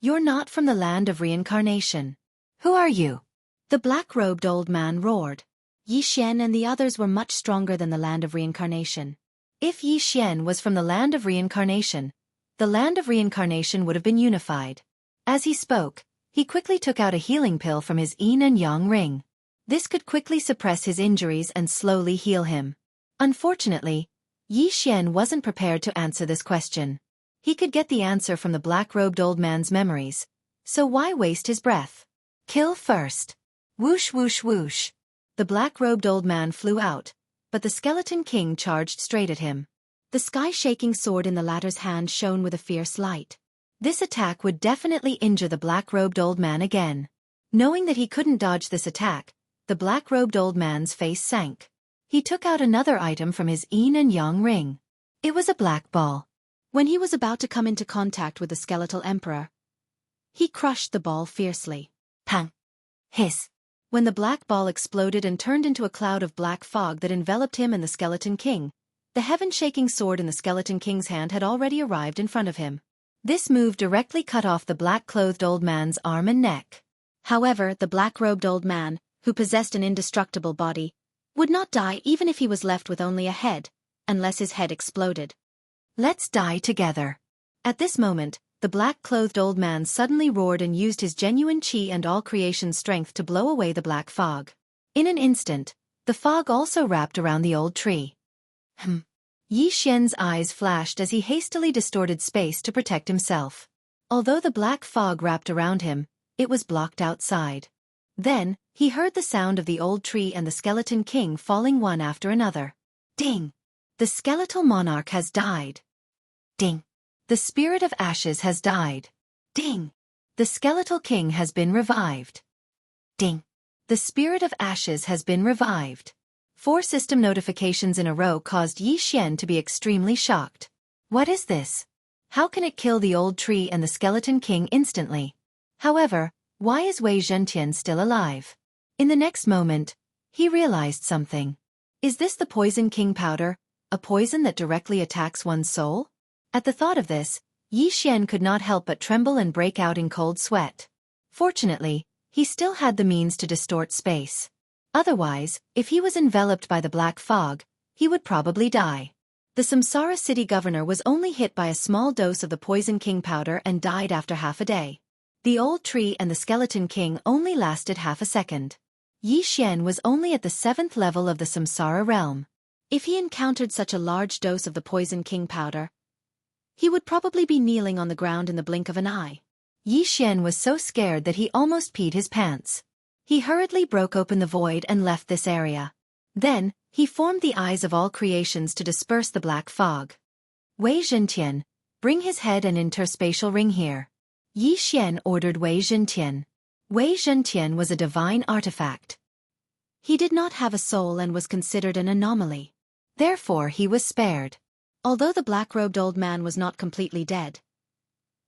You're not from the land of reincarnation. Who are you? The black-robed old man roared. Yi Xian and the others were much stronger than the land of reincarnation. If Yi Xian was from the land of reincarnation, the land of reincarnation would have been unified. As he spoke, he quickly took out a healing pill from his yin and yang ring. This could quickly suppress his injuries and slowly heal him. Unfortunately, Yi Xian wasn't prepared to answer this question. He could get the answer from the black-robed old man's memories, so why waste his breath? Kill first. Whoosh whoosh whoosh. The black-robed old man flew out, but the skeleton king charged straight at him. The sky-shaking sword in the latter's hand shone with a fierce light. This attack would definitely injure the black-robed old man again. Knowing that he couldn't dodge this attack, the black-robed old man's face sank. He took out another item from his yin and yang ring. It was a black ball. When he was about to come into contact with the skeletal emperor, he crushed the ball fiercely. Pang! Hiss! When the black ball exploded and turned into a cloud of black fog that enveloped him and the skeleton king, the heaven-shaking sword in the skeleton king's hand had already arrived in front of him. This move directly cut off the black-clothed old man's arm and neck. However, the black-robed old man, who possessed an indestructible body, would not die even if he was left with only a head, unless his head exploded. Let's die together. At this moment, the black-clothed old man suddenly roared and used his genuine chi and all creation strength to blow away the black fog. In an instant, the fog also wrapped around the old tree. Yi Xian's eyes flashed as he hastily distorted space to protect himself. Although the black fog wrapped around him, it was blocked outside. Then, he heard the sound of the old tree and the skeleton king falling one after another. Ding! The skeletal monarch has died. Ding! The spirit of ashes has died. Ding! The skeletal king has been revived. Ding! The spirit of ashes has been revived. 4 system notifications in a row caused Yi Xian to be extremely shocked. What is this? How can it kill the old tree and the skeleton king instantly? However, why is Wei Zhentian still alive? In the next moment, he realized something. Is this the poison king powder, a poison that directly attacks one's soul? At the thought of this, Yi Xian could not help but tremble and break out in cold sweat. Fortunately, he still had the means to distort space. Otherwise, if he was enveloped by the black fog, he would probably die. The Samsara city governor was only hit by a small dose of the poison king powder and died after half a day. The old tree and the skeleton king only lasted half a second. Yi Xian was only at the 7th level of the Samsara realm. If he encountered such a large dose of the poison king powder, he would probably be kneeling on the ground in the blink of an eye. Yi Xian was so scared that he almost peed his pants. He hurriedly broke open the void and left this area. Then, he formed the eyes of all creations to disperse the black fog. Wei Zhentian, bring his head and interspatial ring here. Yi Xian ordered Wei Zhentian. Wei Zhentian was a divine artifact. He did not have a soul and was considered an anomaly. Therefore he was spared. Although the black-robed old man was not completely dead,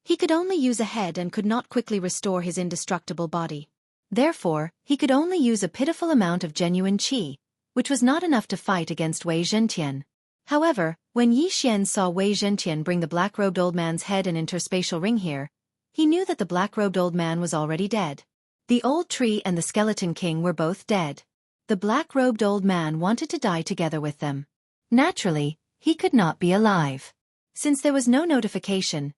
he could only use a head and could not quickly restore his indestructible body. Therefore, he could only use a pitiful amount of genuine qi, which was not enough to fight against Wei Zhentian. However, when Yi Xian saw Wei Zhentian bring the black-robed old man's head and interspatial ring here, he knew that the black-robed old man was already dead. The old tree and the skeleton king were both dead. The black-robed old man wanted to die together with them. Naturally, he could not be alive. Since there was no notification,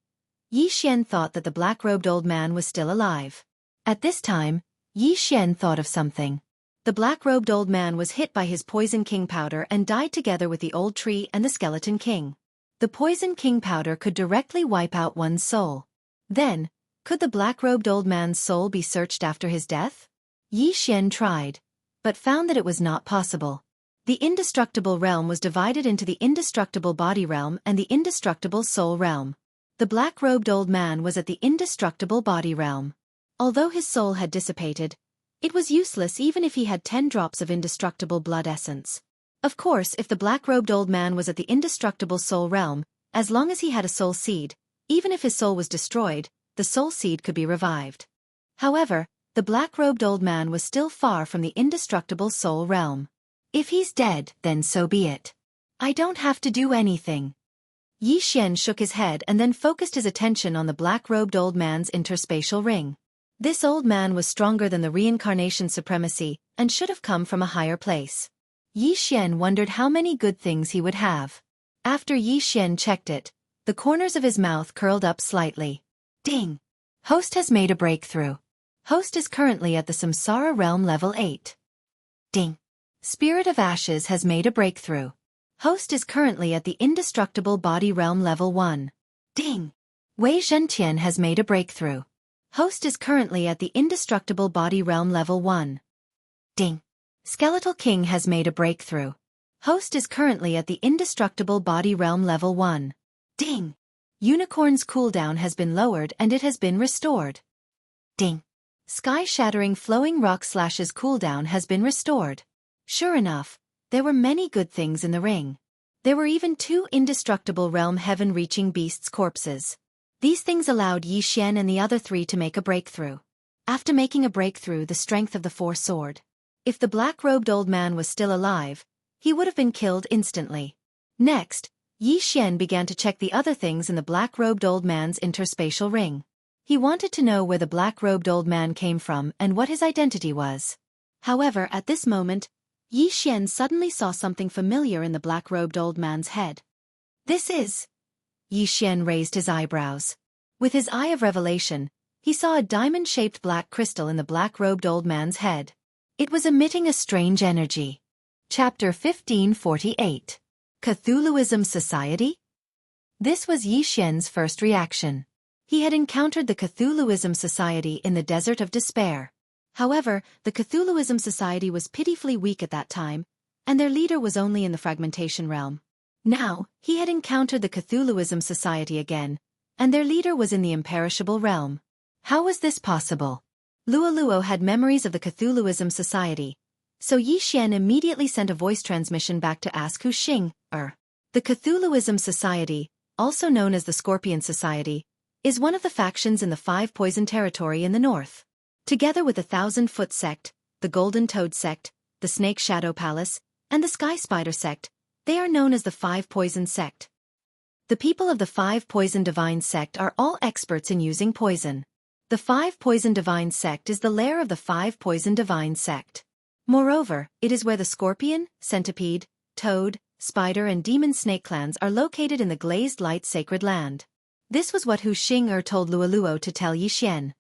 Yi Xian thought that the black-robed old man was still alive. At this time, Yi Xian thought of something. The black-robed old man was hit by his poison king powder and died together with the old tree and the skeleton king. The poison king powder could directly wipe out one's soul. Then, could the black-robed old man's soul be searched after his death? Yi Xian tried, but found that it was not possible. The indestructible realm was divided into the indestructible body realm and the indestructible soul realm. The black-robed old man was at the indestructible body realm. Although his soul had dissipated, it was useless even if he had 10 drops of indestructible blood essence. Of course, if the black-robed old man was at the indestructible soul realm, as long as he had a soul seed, even if his soul was destroyed, the soul seed could be revived. However, the black-robed old man was still far from the indestructible soul realm. If he's dead, then so be it. I don't have to do anything. Yi Xian shook his head and then focused his attention on the black-robed old man's interspatial ring. This old man was stronger than the reincarnation supremacy and should have come from a higher place. Yi Xian wondered how many good things he would have. After Yi Xian checked it, the corners of his mouth curled up slightly. Ding! Host has made a breakthrough. Host is currently at the Samsara realm level 8. Ding! Spirit of Ashes has made a breakthrough. Host is currently at the indestructible body realm level 1. Ding! Wei Zhentian has made a breakthrough. Host is currently at the indestructible body realm level 1. Ding! Skeletal King has made a breakthrough. Host is currently at the indestructible body realm level 1. Ding! Unicorn's cooldown has been lowered and it has been restored. Ding! Sky-shattering flowing rock slash's cooldown has been restored. Sure enough, there were many good things in the ring. There were even 2 indestructible realm heaven-reaching beasts' corpses. These things allowed Yi Xian and the other 3 to make a breakthrough. After making a breakthrough, the strength of the 4 soared. If the black-robed old man was still alive, he would have been killed instantly. Next, Yi Xian began to check the other things in the black-robed old man's interspatial ring. He wanted to know where the black-robed old man came from and what his identity was. However, at this moment, Yi Xian suddenly saw something familiar in the black-robed old man's head. This is... Yi Xian raised his eyebrows. With his eye of revelation, he saw a diamond-shaped black crystal in the black-robed old man's head. It was emitting a strange energy. Chapter 1548. Cthulhuism Society? This was Yi Xian's first reaction. He had encountered the Cthulhuism Society in the Desert of Despair. However, the Cthulhuism Society was pitifully weak at that time, and their leader was only in the fragmentation realm. Now, he had encountered the Cthulhuism Society again, and their leader was in the imperishable realm. How was this possible? Luo had memories of the Cthulhuism Society, so Yi Xian immediately sent a voice transmission back to ask who Xianxia. The Cthulhuism Society, also known as the Scorpion Society, is one of the factions in the Five Poison Territory in the north. Together with the 1,000-Foot Sect, the Golden Toad Sect, the Snake Shadow Palace, and the Sky Spider Sect, they are known as the Five Poison Sect. The people of the Five Poison Divine Sect are all experts in using poison. The Five Poison Divine Sect is the lair of the Five Poison Divine Sect. Moreover, it is where the Scorpion, Centipede, Toad, Spider and Demon Snake clans are located in the Glazed Light Sacred Land. This was what Hu Xing'er told Luo to tell Yi Xian.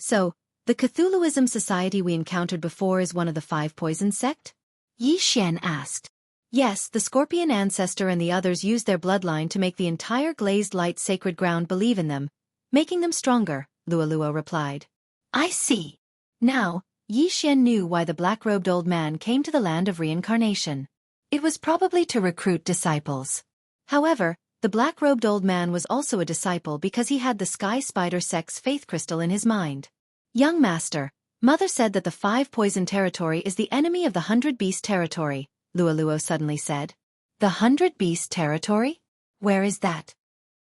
So, the Cthulhuism Society we encountered before is one of the Five Poison Sect? Yi Xian asked. Yes, the Scorpion Ancestor and the others use their bloodline to make the entire Glazed Light Sacred Ground believe in them, making them stronger, Luo replied. I see. Now, Yi Xian knew why the black-robed old man came to the land of reincarnation. It was probably to recruit disciples. However, the black-robed old man was also a disciple because he had the Sky Spider Sect's faith crystal in his mind. Young master, mother said that the Five Poison Territory is the enemy of the 100-Beast Territory, Luo suddenly said. The 100-Beast Territory? Where is that?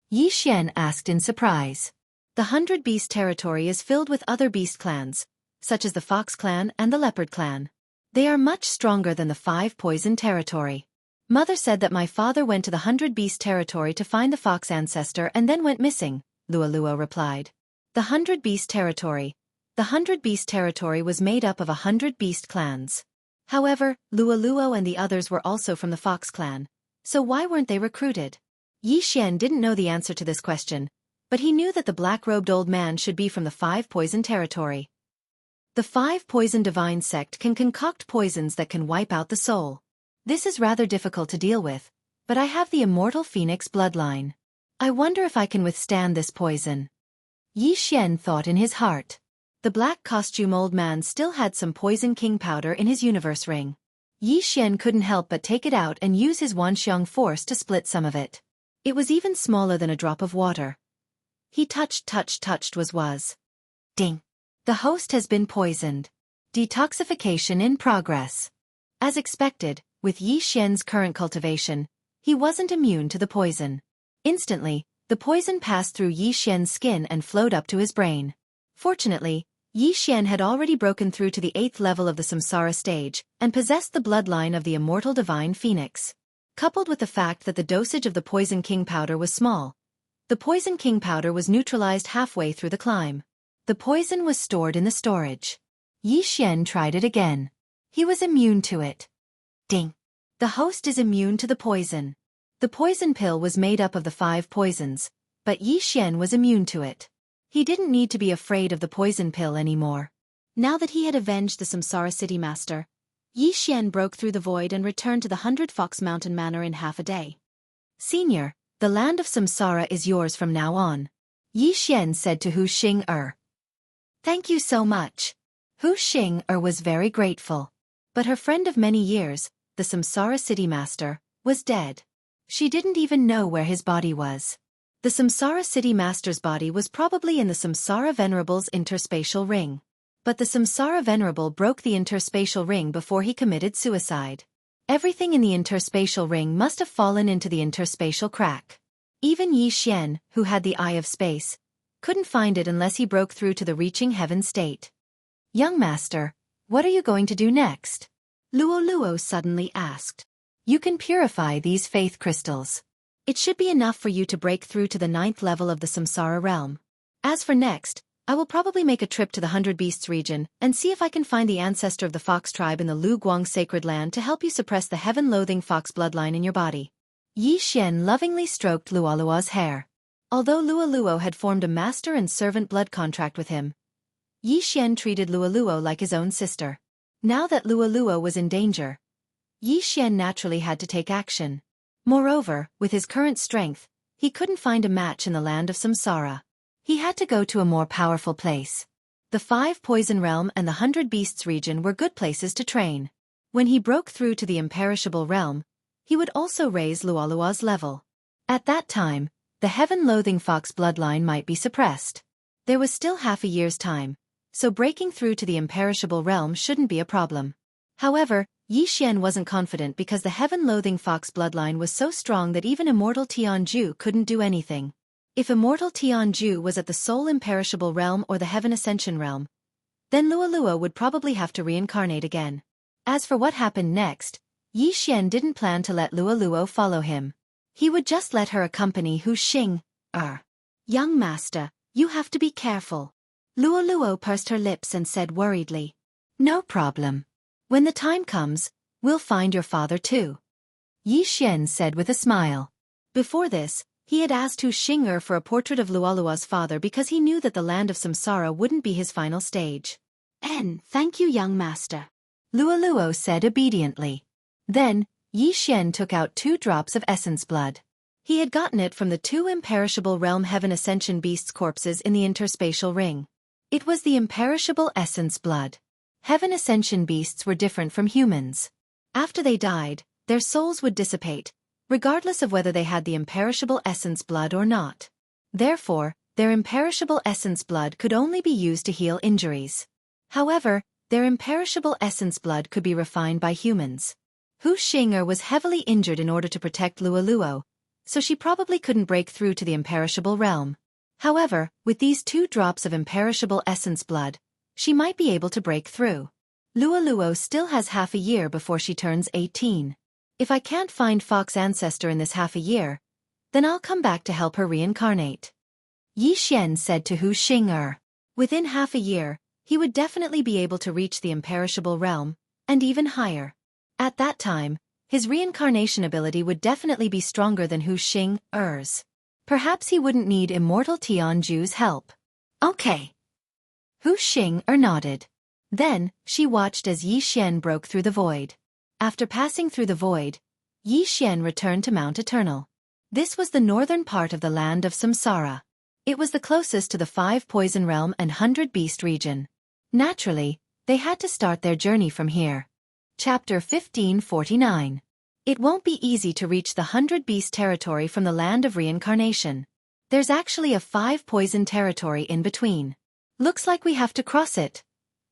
Yi Xian asked in surprise. The 100-Beast Territory is filled with other beast clans, such as the Fox Clan and the Leopard Clan. They are much stronger than the Five Poison Territory. Mother said that my father went to the 100-Beast Territory to find the Fox Ancestor and then went missing, Luo replied. The 100-Beast Territory. The 100-Beast Territory was made up of 100 beast clans. However, Luo and the others were also from the Fox Clan, so why weren't they recruited? Yi Xian didn't know the answer to this question, but he knew that the black-robed old man should be from the Five Poison Territory. The Five Poison Divine Sect can concoct poisons that can wipe out the soul. This is rather difficult to deal with, but I have the immortal Phoenix bloodline. I wonder if I can withstand this poison. Yi Xian thought in his heart. The black costume old man still had some Poison King powder in his universe ring. Yi Xian couldn't help but take it out and use his Wanxiang force to split some of it. It was even smaller than a drop of water. He touched was. Ding. The host has been poisoned. Detoxification in progress. As expected, with Yi Xian's current cultivation, he wasn't immune to the poison. Instantly, the poison passed through Yi Xian's skin and flowed up to his brain. Fortunately, Yi Xian had already broken through to the 8th level of the samsara stage and possessed the bloodline of the immortal divine phoenix. Coupled with the fact that the dosage of the Poison King powder was small, the Poison King powder was neutralized halfway through the climb. The poison was stored in the storage. Yi Xian tried it again. He was immune to it. Ding. The host is immune to the poison. The poison pill was made up of the 5 poisons, but Yi Xian was immune to it. He didn't need to be afraid of the poison pill anymore. Now that he had avenged the Samsara City Master, Yi Xian broke through the void and returned to the 100 Fox Mountain Manor in half a day. Senior, the land of Samsara is yours from now on, Yi Xian said to Hu Xing'er. Thank you so much. Hu Xing'er was very grateful. But her friend of many years, the Samsara City Master, was dead. She didn't even know where his body was. The Samsara City Master's body was probably in the Samsara Venerable's interspatial ring. But the Samsara Venerable broke the interspatial ring before he committed suicide. Everything in the interspatial ring must have fallen into the interspatial crack. Even Yi Xian, who had the Eye of Space, couldn't find it unless he broke through to the reaching heaven state. Young master, what are you going to do next? Luo suddenly asked. You can purify these faith crystals. It should be enough for you to break through to the 9th level of the samsara realm. As for next, I will probably make a trip to the Hundred Beasts region and see if I can find the ancestor of the fox tribe in the Lu Guang sacred land to help you suppress the heaven-loathing fox bloodline in your body. Yi Xian lovingly stroked Luoluo's hair. Although Luoluo had formed a master and servant blood contract with him, Yi Xian treated Luoluo like his own sister. Now that Luoluo was in danger, Yi Xian naturally had to take action. Moreover, with his current strength, he couldn't find a match in the land of Samsara. He had to go to a more powerful place. The Five Poison Realm and the Hundred Beasts region were good places to train. When he broke through to the Imperishable Realm, he would also raise Luoluo's level. At that time, the heaven-loathing fox bloodline might be suppressed. There was still half a year's time, so breaking through to the Imperishable Realm shouldn't be a problem. However, Yi Xian wasn't confident because the heaven-loathing fox bloodline was so strong that even immortal Tianju couldn't do anything. If immortal Tianju was at the Soul Imperishable Realm or the Heaven Ascension Realm, then Luoluo would probably have to reincarnate again. As for what happened next, Yi Xian didn't plan to let Luoluo follow him. He would just let her accompany Hu Xing. Young master, you have to be careful. Luoluo pursed her lips and said worriedly. No problem. When the time comes, we'll find your father too. Yi Xian said with a smile. Before this, he had asked Hu Xing for a portrait of Luoluo's father because he knew that the land of Samsara wouldn't be his final stage. Thank you, young master. Luoluo said obediently. Then, Yi Xian took out 2 drops of essence blood. He had gotten it from the 2 Imperishable Realm Heaven Ascension Beasts' corpses in the interspatial ring. It was the imperishable essence blood. Heaven Ascension Beasts were different from humans. After they died, their souls would dissipate, regardless of whether they had the imperishable essence blood or not. Therefore, their imperishable essence blood could only be used to heal injuries. However, their imperishable essence blood could be refined by humans. Hu Xing was heavily injured in order to protect Luoluo, so she probably couldn't break through to the imperishable realm. However, with these 2 drops of imperishable essence blood, she might be able to break through. Luoluo still has half a year before she turns 18. If I can't find Fox ancestor in this half a year, then I'll come back to help her reincarnate. Yi Xian said to Hu Xing. Within half a year, he would definitely be able to reach the imperishable realm, and even higher. At that time, his reincarnation ability would definitely be stronger than Hu Xing's. Perhaps he wouldn't need immortal Tianju's help. Okay. Hu Xing nodded. Then, she watched as Yi Xian broke through the void. After passing through the void, Yi Xian returned to Mount Eternal. This was the northern part of the land of Samsara. It was the closest to the Five Poison Realm and Hundred Beast region. Naturally, they had to start their journey from here. Chapter 1549. It won't be easy to reach the Hundred Beast territory from the land of reincarnation. There's actually a 5 poison territory in between. Looks like we have to cross it.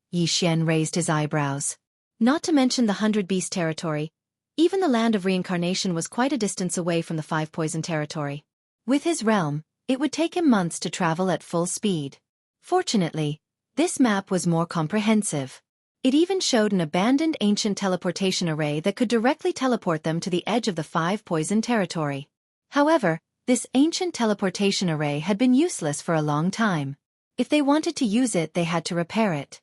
Yi Xian raised his eyebrows. Not to mention the Hundred Beast territory, even the land of reincarnation was quite a distance away from the 5 poison territory. With his realm, it would take him months to travel at full speed. Fortunately, this map was more comprehensive. It even showed an abandoned ancient teleportation array that could directly teleport them to the edge of the 5 poison territory. However, this ancient teleportation array had been useless for a long time. If they wanted to use it, they had to repair it.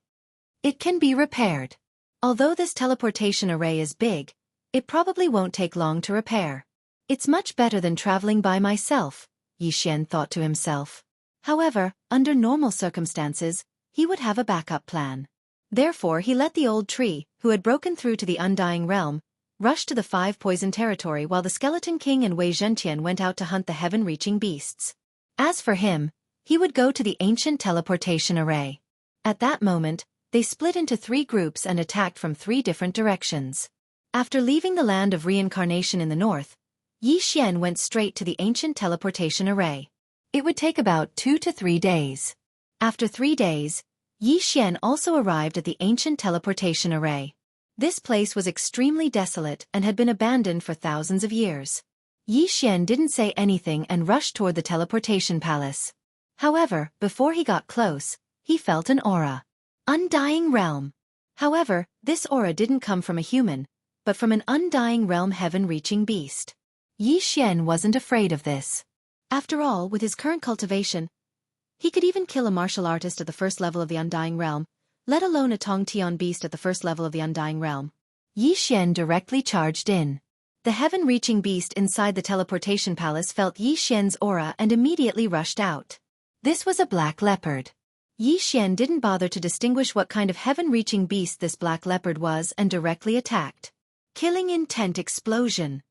It can be repaired. Although this teleportation array is big, it probably won't take long to repair. It's much better than traveling by myself, Yi Xian thought to himself. However, under normal circumstances, he would have a backup plan. Therefore he let the old tree, who had broken through to the Undying Realm, rush to the 5 poison territory while the Skeleton King and Wei Zhentian went out to hunt the heaven-reaching beasts. As for him, he would go to the ancient teleportation array. At that moment, they split into 3 groups and attacked from 3 different directions. After leaving the land of reincarnation in the north, Yi Xian went straight to the ancient teleportation array. It would take about 2 to 3 days. After 3 days, Yi Xian also arrived at the ancient teleportation array. This place was extremely desolate and had been abandoned for thousands of years. Yi Xian didn't say anything and rushed toward the teleportation palace. However, before he got close, he felt an aura. Undying Realm. However, this aura didn't come from a human, but from an Undying Realm heaven-reaching beast. Yi Xian wasn't afraid of this. After all, with his current cultivation, He could even kill a martial artist at the first level of the Undying Realm, let alone a Tongtian beast at the first level of the Undying Realm. Yi Xian directly charged in. The heaven-reaching beast inside the teleportation palace felt Yi Xian's aura and immediately rushed out. This was a black leopard. Yi Xian didn't bother to distinguish what kind of heaven-reaching beast this black leopard was and directly attacked. Killing intent explosion.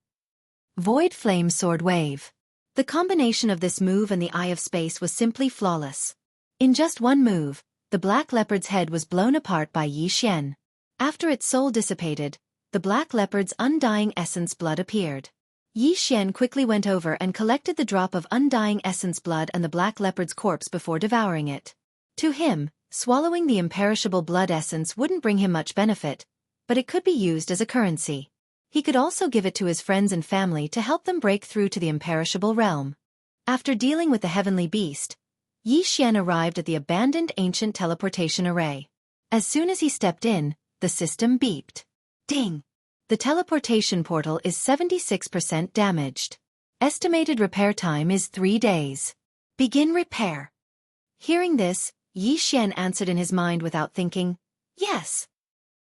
Void flame sword wave. The combination of this move and the Eye of Space was simply flawless. In just one move, the black leopard's head was blown apart by Yi Xian. After its soul dissipated, the black leopard's undying essence blood appeared. Yi Xian quickly went over and collected the drop of undying essence blood and the black leopard's corpse before devouring it. To him, swallowing the imperishable blood essence wouldn't bring him much benefit, but it could be used as a currency. He could also give it to his friends and family to help them break through to the imperishable realm. After dealing with the heavenly beast, Yi Xian arrived at the abandoned ancient teleportation array. As soon as he stepped in, the system beeped. Ding! The teleportation portal is 76% damaged. Estimated repair time is 3 days. Begin repair. Hearing this, Yi Xian answered in his mind without thinking, yes.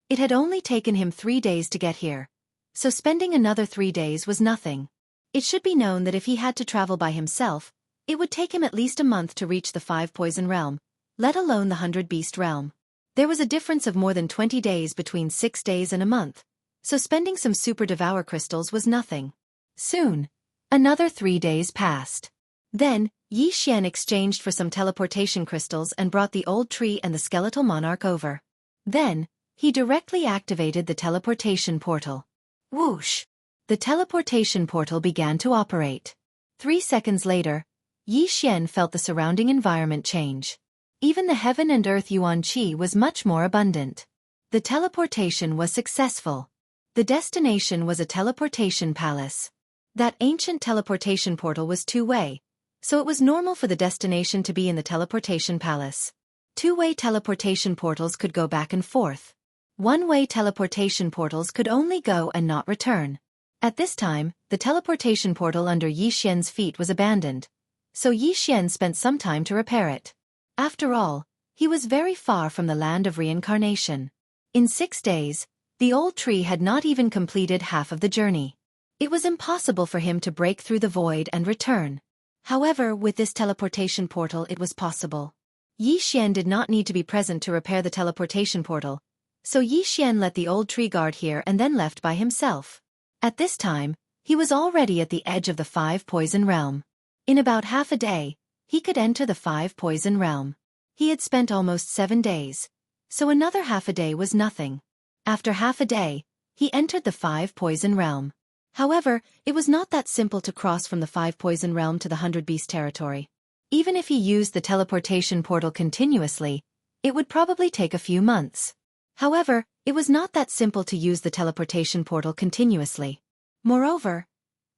It had only taken him 3 days to get here, so spending another 3 days was nothing. It should be known that if he had to travel by himself, it would take him at least a month to reach the 5 Poison Realm, let alone the 100 Beast Realm. There was a difference of more than 20 days between 6 days and a month, so spending some Super Devour crystals was nothing. Soon, another 3 days passed. Then, Yi Xian exchanged for some teleportation crystals and brought the old tree and the skeletal monarch over. Then, he directly activated the teleportation portal. Whoosh! The teleportation portal began to operate. 3 seconds later, Yi Xian felt the surrounding environment change. Even the heaven and earth yuan qi was much more abundant. The teleportation was successful. The destination was a teleportation palace. That ancient teleportation portal was two-way, so it was normal for the destination to be in the teleportation palace. Two-way teleportation portals could go back and forth. One-way teleportation portals could only go and not return. At this time, the teleportation portal under Yi Xian's feet was abandoned, so Yi Xian spent some time to repair it. After all, he was very far from the land of reincarnation. In 6 days, the old tree had not even completed half of the journey. It was impossible for him to break through the void and return. However, with this teleportation portal it was possible. Yi Xian did not need to be present to repair the teleportation portal, so Yi Xian let the old tree guard here and then left by himself. At this time, he was already at the edge of the 5 Poison Realm. In about half a day, he could enter the 5 Poison Realm. He had spent almost 7 days, so another half a day was nothing. After half a day, he entered the 5 Poison Realm. However, it was not that simple to cross from the 5 Poison Realm to the 100 Beast territory. Even if he used the teleportation portal continuously, it would probably take a few months. However, it was not that simple to use the teleportation portal continuously. Moreover,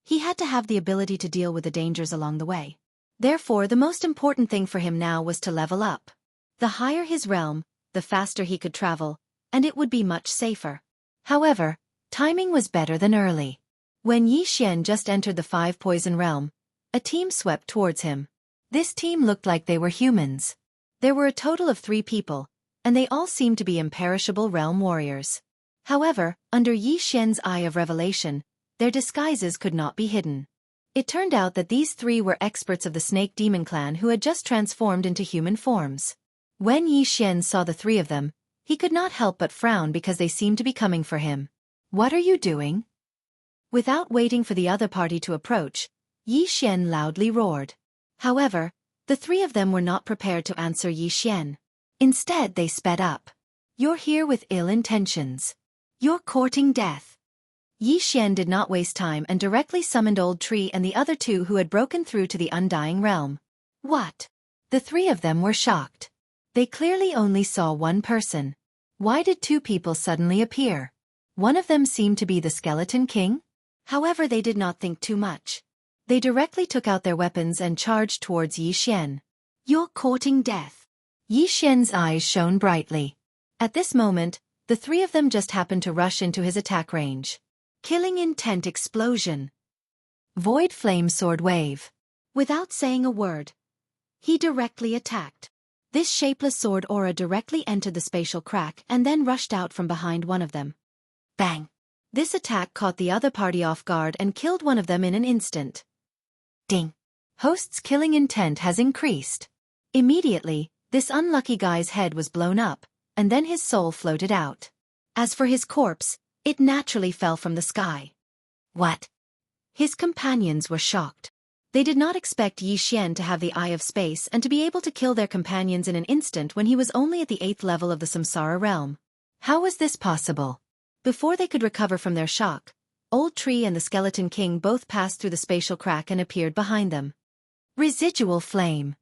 he had to have the ability to deal with the dangers along the way. Therefore, the most important thing for him now was to level up. The higher his realm, the faster he could travel, and it would be much safer. However, timing was better than early. When Yi Xian just entered the 5 Poison Realm, a team swept towards him. This team looked like they were humans. There were a total of 3 people, and they all seemed to be imperishable realm warriors. However, under Yi Xian's Eye of Revelation, their disguises could not be hidden. It turned out that these 3 were experts of the Snake Demon Clan who had just transformed into human forms. When Yi Xian saw the 3 of them, he could not help but frown because they seemed to be coming for him. "What are you doing?" Without waiting for the other party to approach, Yi Xian loudly roared. However, the 3 of them were not prepared to answer Yi Xian. Instead they sped up. "You're here with ill intentions. You're courting death." Yi Xian did not waste time and directly summoned Old Tree and the other 2 who had broken through to the Undying Realm. What? The 3 of them were shocked. They clearly only saw one person. Why did 2 people suddenly appear? One of them seemed to be the Skeleton King? However, they did not think too much. They directly took out their weapons and charged towards Yi Xian. "You're courting death." Yi Xian's eyes shone brightly. At this moment, the 3 of them just happened to rush into his attack range. Killing intent explosion. Void flame sword wave. Without saying a word, He directly attacked. This shapeless sword aura directly entered the spatial crack and then rushed out from behind one of them. Bang! This attack caught the other party off guard and killed one of them in an instant. Ding! Host's killing intent has increased. Immediately, this unlucky guy's head was blown up, and then his soul floated out. As for his corpse, it naturally fell from the sky. What? His companions were shocked. They did not expect Yi Xian to have the Eye of Space and to be able to kill their companions in an instant when he was only at the 8th level of the Samsara realm. How was this possible? Before they could recover from their shock, Old Tree and the Skeleton King both passed through the spatial crack and appeared behind them. Residual flame.